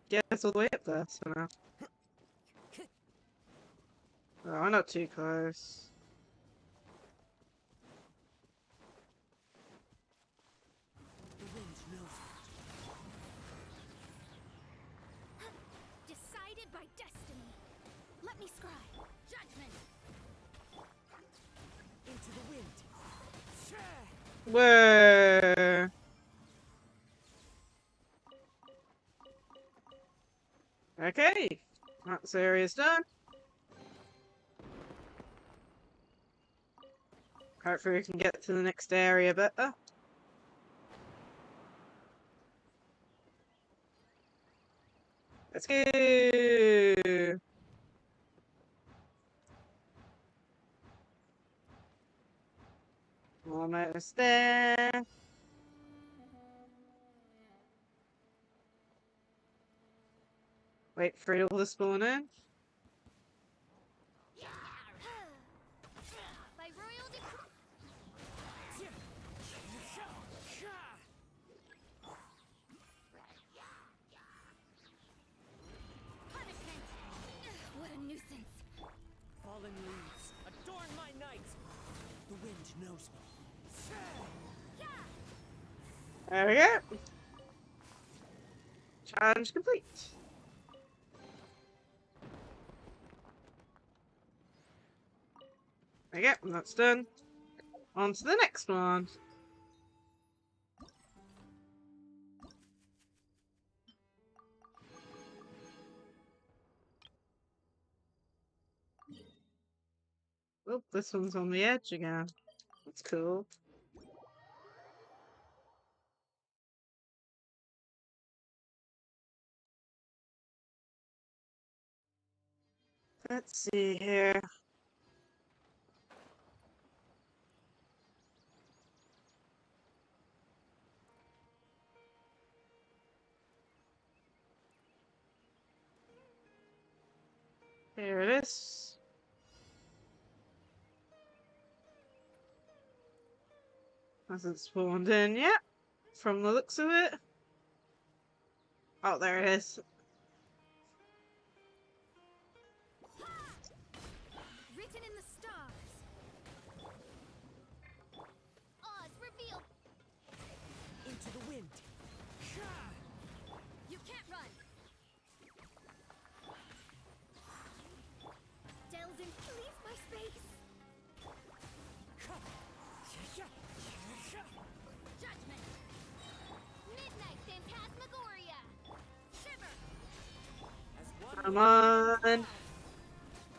get us all the way up there somehow. Oh, I'm not too close. The wind knows me. Decided by destiny. Let me scry. Judgment. Into the wind. Whoa. Okay, that area's done. Hopefully we can get to the next area better. Let's go! Almost there. Wait for it all to spawn in. By royal decree. Punishment. What a nuisance. Fallen leaves, adorn my night. The wind knows me. There we go. Challenge complete. There you go, that's done. On to the next one. Oh, this one's on the edge again. That's cool. Let's see here. Here it is. Hasn't spawned in yet, from the looks of it. Oh, there it is. Written in the stars. Oz revealed. Into the wind. You can't run. Delvin, leave my space. Judgment. Midnight Phantasmagoria. Shiver. Come on.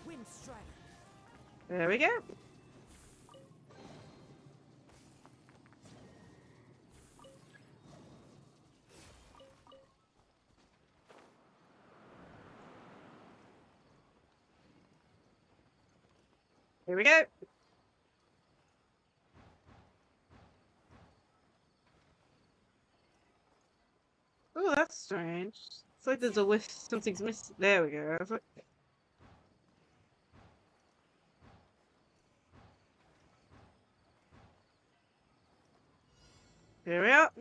Wind strider. There we go. Here we go. Oh, that's strange. It's like there's a list, something's missing. There we go. I was like... Here we are.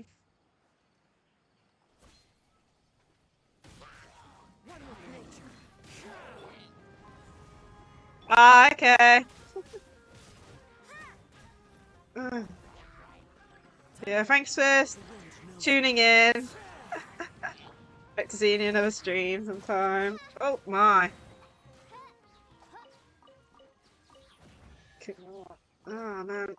Ah, okay. Yeah, thanks for tuning in. Hope to see you in another stream sometime. Oh my. Oh man.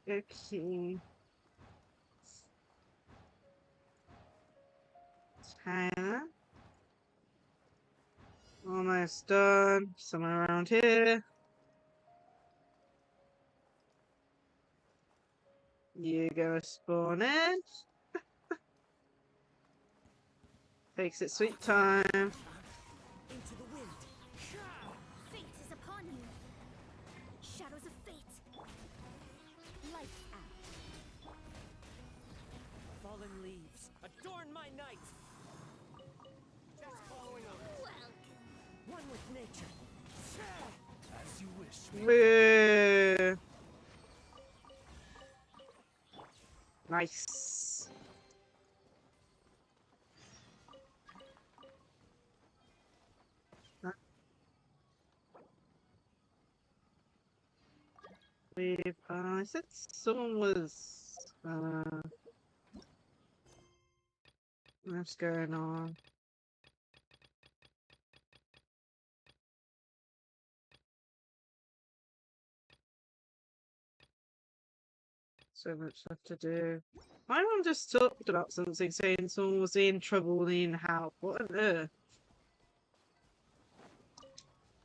Okay. Tyler. Almost done. Somewhere around here. You go spawn in. Takes its sweet time. Into the wind. Fate is upon you. Shadows of fate. Lights out. Fallen leaves, adorn my night. Just following up. Welcome. One with nature. As you wish. Woo. Nice. I said someone was, what's going on? So much left to do. My mum just talked about something, saying someone was in trouble, needing help. What on earth?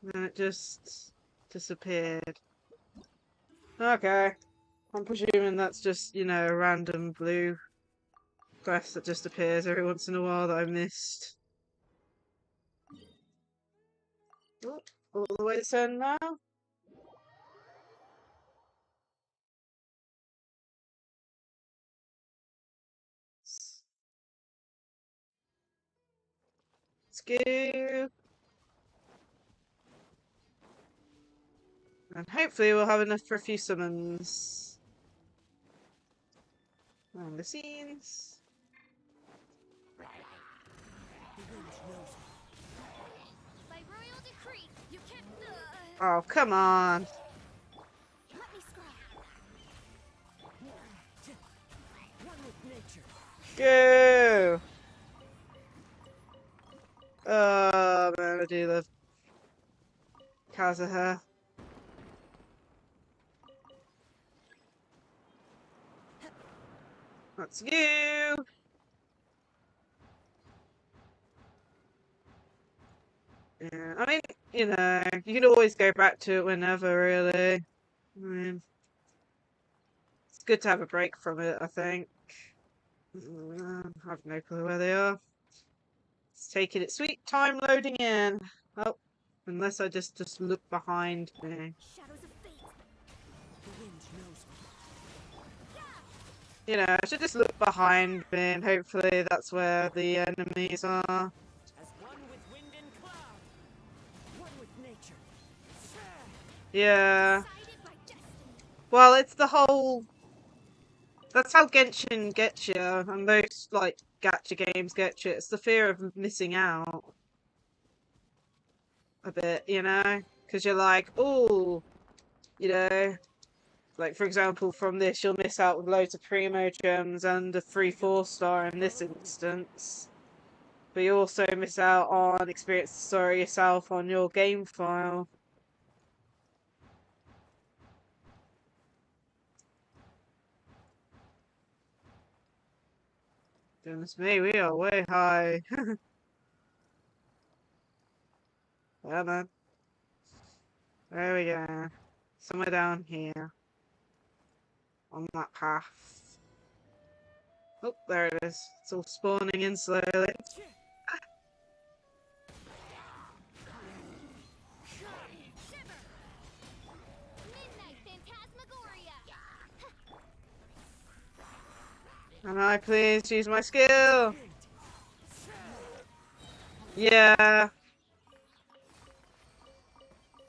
And then it just disappeared. Okay. I'm presuming that's just, you know, a random blue quest that just appears every once in a while that I missed. Oh, all the way to 10 now? Let's go. And hopefully we'll have enough for a few summons. And the scenes. By royal decree, you can't. Oh, come on. Let me scroll. One with nature. Go! Oh man, I do love Kazuha. Let's go! Yeah, I mean, you know, you can always go back to it whenever, really. I mean, it's good to have a break from it, I think. I have no clue where they are. It's taking its sweet time loading in. Oh, unless I just look behind me. Shadows of fate. The wind knows me. You know, I should just look behind me and hopefully that's where the enemies are. As one with wind and cloud. One with nature. Yeah. Well, it's the whole... That's how Genshin gets you, and those, like, gacha games get you. It's the fear of missing out. A bit, you know? Because you're like, oh, you know... Like, for example, from this, you'll miss out with loads of Primo gems and a free 4-star in this instance. But you also miss out on experience the story yourself on your game file. Goodness me, we are way high. Yeah, man. There we go. Somewhere down here. On that path. Oh, there it is. It's all spawning in slowly. Can I please use my skill? Yeah.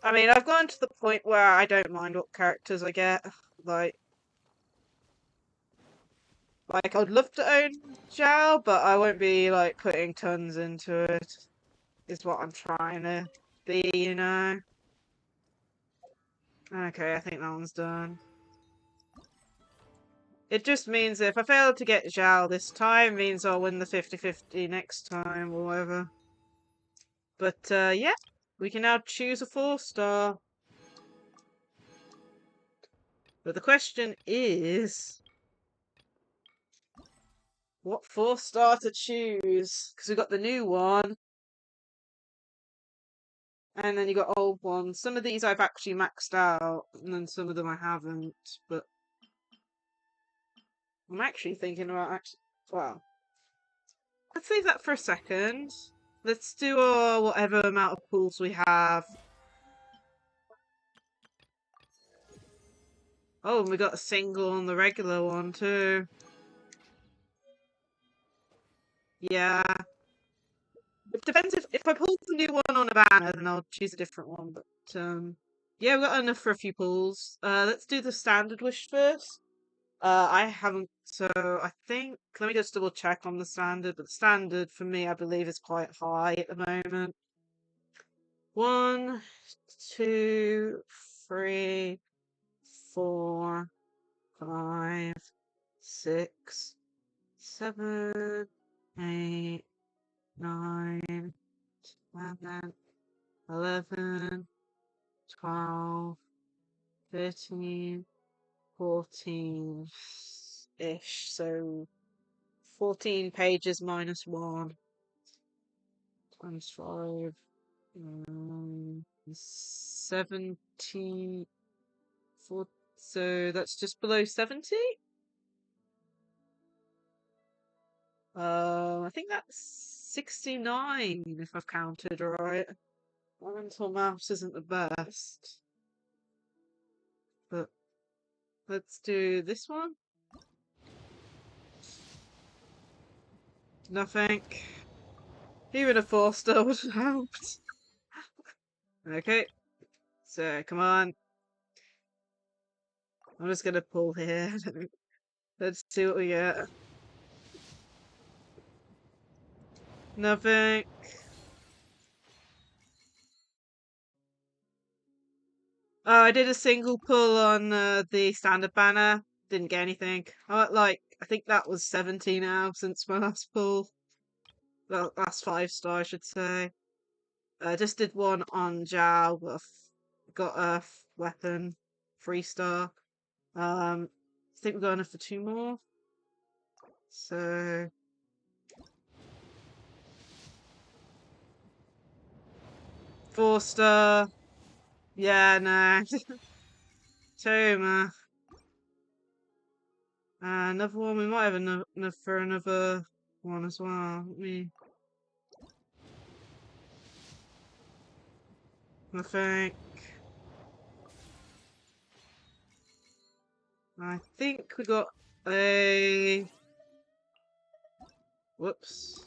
I mean, I've gone to the point where I don't mind what characters I get. Like, I'd love to own Zhao, but I won't be, like, putting tons into it. Is what I'm trying to be, you know? Okay, I think that one's done. It just means if I fail to get Zhao this time, means I'll win the 50-50 next time, or whatever. But, yeah. We can now choose a 4-star. But the question is... what 4-star to choose? Because we've got the new one. And then you got old ones. Some of these I've actually maxed out, and then some of them I haven't. But I'm actually thinking about well, let's leave that for a second. Let's do our whatever amount of pools we have. Oh, and we got a single on the regular one too. Yeah. It depends if I pull the new one on a banner, then I'll choose a different one. But yeah, we've got enough for a few pools. Let's do the standard wish first. I haven't, so I think, let me just double check on the standard, but the standard for me, I believe, is quite high at the moment. 1, 2, 3, 4, 5, 6, 7, 8, 9, 10, 11, 12, 13, 14-ish, so 14 pages minus 1 times 5, 17, So that's just below 70. I think that's 69 if I've counted right. My mental maths isn't the best. But let's do this one. Nothing. Even a 4-star would have helped. Okay. So, come on. I'm just gonna pull here. Let's see what we get. Nothing. Oh, I did a single pull on the standard banner. Didn't get anything. I think that was 70 now since my last pull. Well, last 5-star, I should say. I just did one on Zhao, but got a weapon, 3-star. I think we're going for 2 more. So 4-star. Yeah, no. 2 another one. We might have enough for another one as well. I think. I think we got a. Whoops.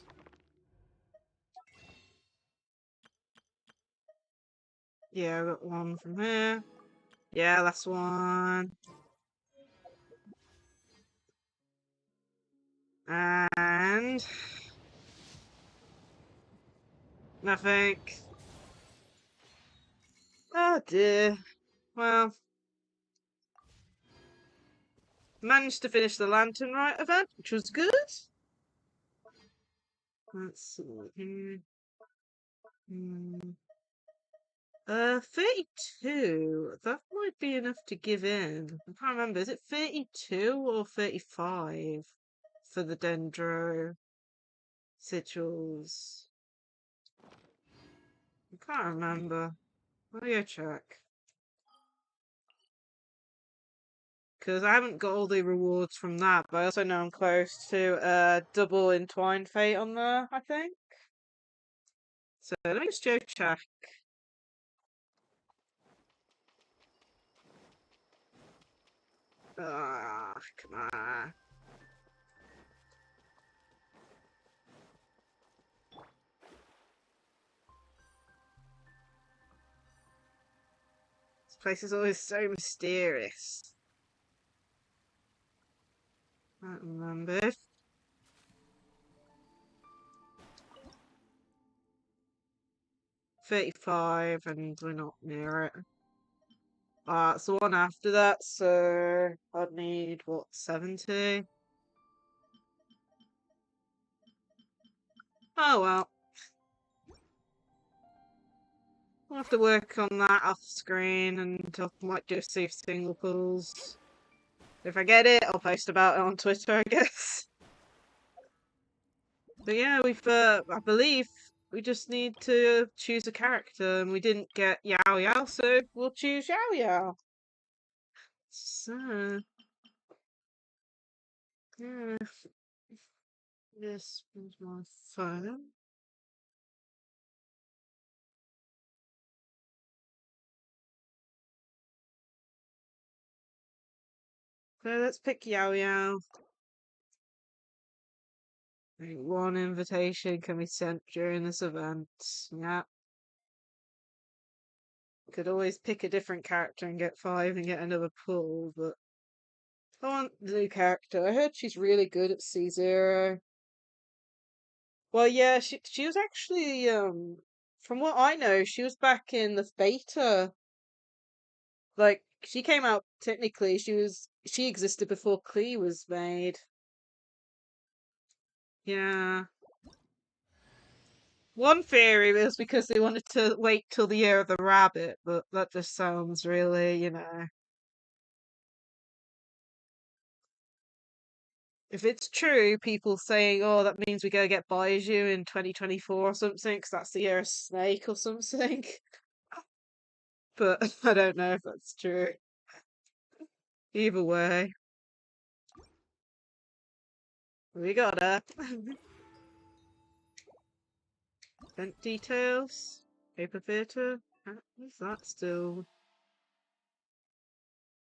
Yeah, I got one from here. Yeah, last one. And nothing. Oh dear. Well, managed to finish the Lantern Rite event, which was good. Let's see here. 32. That might be enough to give in. I can't remember. Is it 32 or 35 for the Dendro sigils? I can't remember. I'll go check. Because I haven't got all the rewards from that, but I also know I'm close to double entwined fate on there, I think. So let me just go check. Ah, come on. This place is always so mysterious. I don't remember. 35 and we're not near it. It's the one after that, so I'd need, what, 70? Oh well. I'll have to work on that off screen and I might just see single pulls. If I get it, I'll post about it on Twitter, I guess. But yeah, I believe we just need to choose a character and we didn't get Yao Yao, so we'll choose Yao Yao. So, yeah. This is my phone. So let's pick Yao Yao. One invitation can be sent during this event. Yeah. Could always pick a different character and get 5 and get another pull, but I want the new character. I heard she's really good at C0. Well, yeah, she was actually from what I know, she was back in the beta. Like she came out technically, she existed before Klee was made. Yeah. One theory was because they wanted to wait till the year of the rabbit, but that just sounds really, if it's true, people saying, oh, that means we go get Baiju in 2024 or something, because that's the year of Snake or something. But I don't know if that's true. Either way. We got her. Event details. Paper theatre. Is that still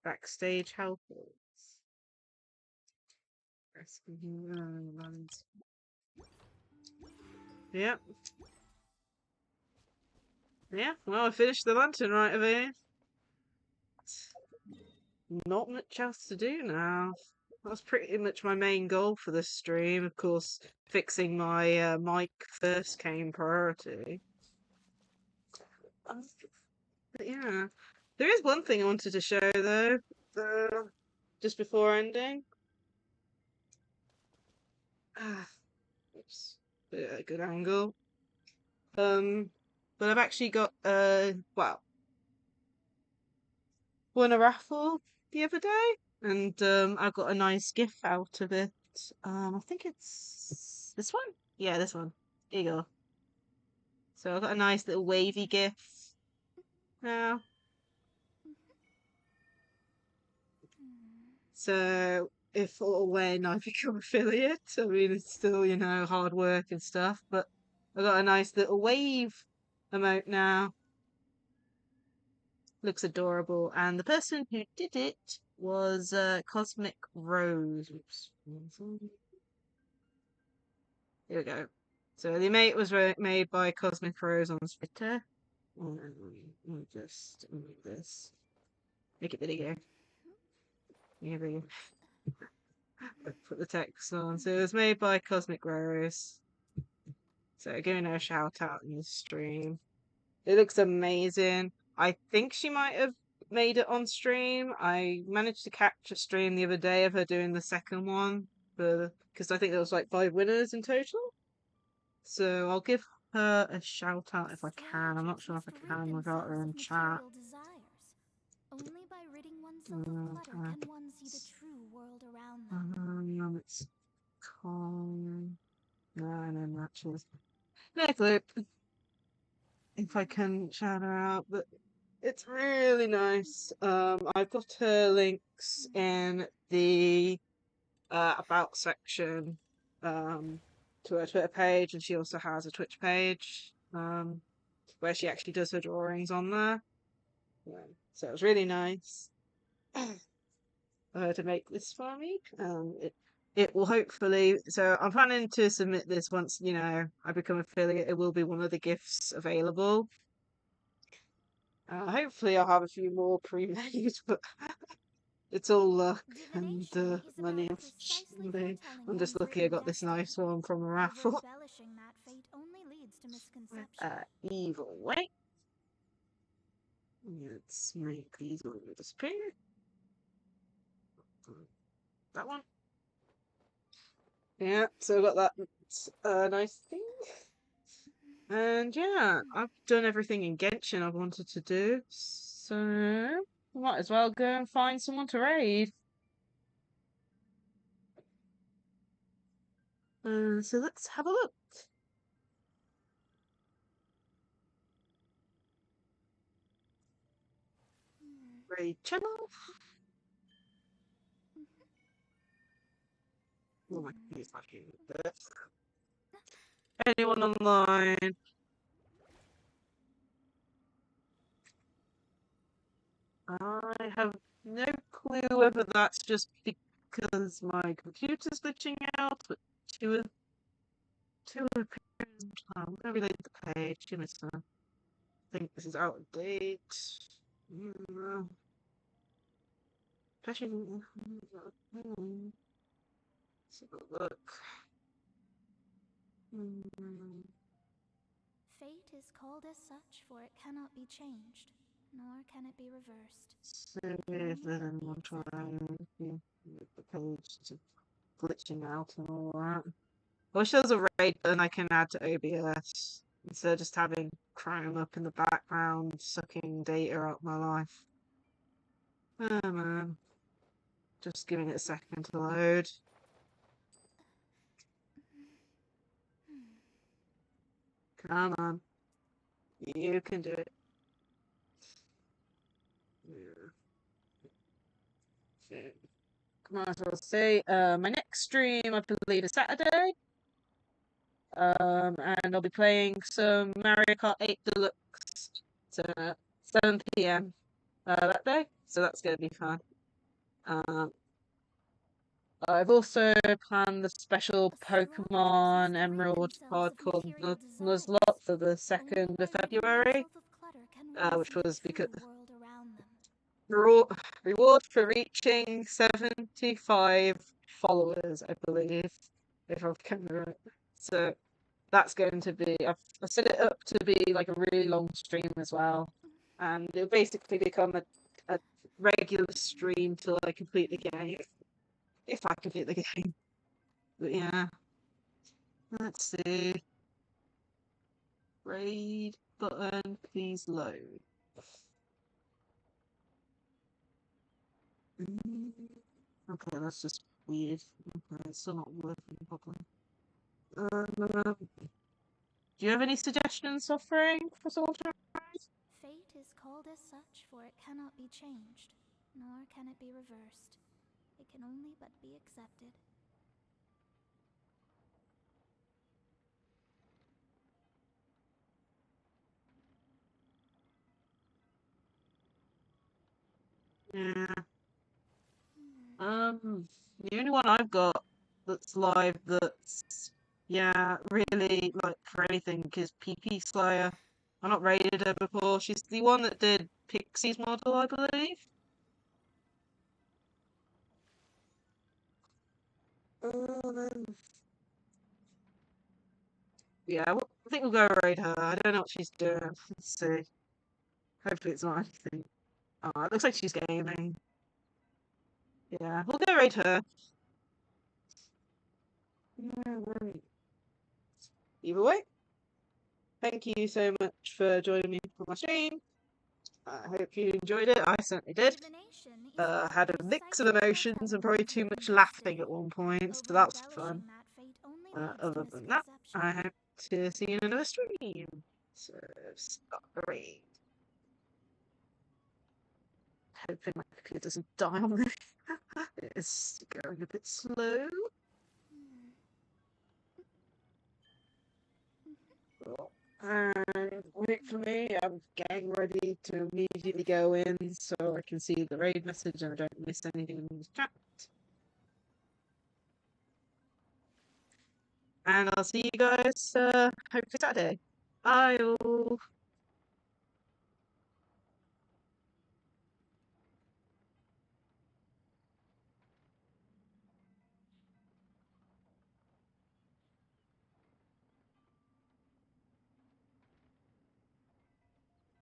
backstage helpers? Yep. Yeah, well, I finished the lantern right away. Not much else to do now. That's pretty much my main goal for this stream. Of course, fixing my mic first came priority. But yeah, there is one thing I wanted to show though, just before ending. Oops, a good angle. But I've actually got well, won a raffle the other day, and I got a nice gift out of it. I think it's this one. Yeah, this one. Here you go. So I got a nice little wavy gift now. So if or when I become affiliate, I mean it's still, you know, hard work and stuff, but I got a nice little wave emote now. Looks adorable, and the person who did it was Cosmic Rose. Oops. Here we go. So the emote was made by Cosmic Rose on Twitter. Let me just move this. Make it bigger. Yeah, bigger. Put the text on. So it was made by Cosmic Rose. So giving her a shout out in the stream. It looks amazing. I think she might have made it on stream. I managed to catch a stream the other day of her doing the second one, because I think there was like 5 winners in total. So I'll give her a shout out if I can. I'm not sure if I can without her in chat. Only by ridding oneself of clutter can one see the true world around them. It's calm. No matches. No clue if I can shout her out, but it's really nice. I've got her links in the about section to her Twitter page, and she also has a Twitch page where she actually does her drawings on there. Yeah, so it was really nice to make this for me. It will hopefully. So I'm planning to submit this once, you know, I become affiliate. It will be one of the gifts available. Hopefully I'll have a few more pre-made, but it's all luck and money. I'm just lucky I got this nice one from a raffle. Embellishing that fate only leads to misconception. Evil way. Let's make these all disappear. That one. Yeah, so I got that nice thing. And yeah, I've done everything in Genshin I wanted to do, so I might as well go and find someone to raid. So let's have a look. Raid channel. Oh my goodness, I hate this. Anyone online? I have no clue whether that's just because my computer's glitching out, but two appearance. I'm gonna relate the page. Give me some. I think this is out of date. Especially. Let's have a look. Fate is called as such, for it cannot be changed, nor can it be reversed. Save and I'm trying the page to glitching out and all that. I wish there was a raid button I can add to OBS instead of just having Chrome up in the background sucking data out my life. Oh man. Just giving it a second to load. Come on. You can do it. Might as well say, my next stream, I believe, is Saturday. And I'll be playing some Mario Kart 8 Deluxe at 7 p.m. That day, so that's going to be fun. I've also planned the special Pokemon Emerald card called Nuzlocke for the 2nd of February, which was because reward for reaching 75 followers, I believe, if I've counted right. So that's going to be, I've set it up to be like a really long stream as well, and it'll basically become a regular stream till I complete the game. If I complete the game. But yeah. Let's see. Raid button, please load. Okay, that's just weird. Okay, it's still not working properly. Do you have any suggestions, Suffering, for someone to raid? Fate is called as such, for it cannot be changed, nor can it be reversed. It can only but be accepted. Yeah. The only one I've got that's live that's really like for anything is PP Slayer. I've not raided her before. She's the one that did Pixie's model, I believe. Yeah, I think we'll go raid her. I don't know what she's doing. Let's see. Hopefully it's not anything. Oh, it looks like she's gaming. Yeah, we'll go raid her. Yeah, right. Either way, thank you so much for joining me for my stream. I hope you enjoyed it. I certainly did. Had a mix of emotions and probably too much laughing at one point, so that was fun. Other than that, I hope to see you in another stream. So, start the raid. Hoping my computer doesn't die on me. It's going a bit slow. And wait for me, I'm getting ready to immediately go in so I can see the raid message and I don't miss anything in the chat. And I'll see you guys hopefully Saturday. Bye all.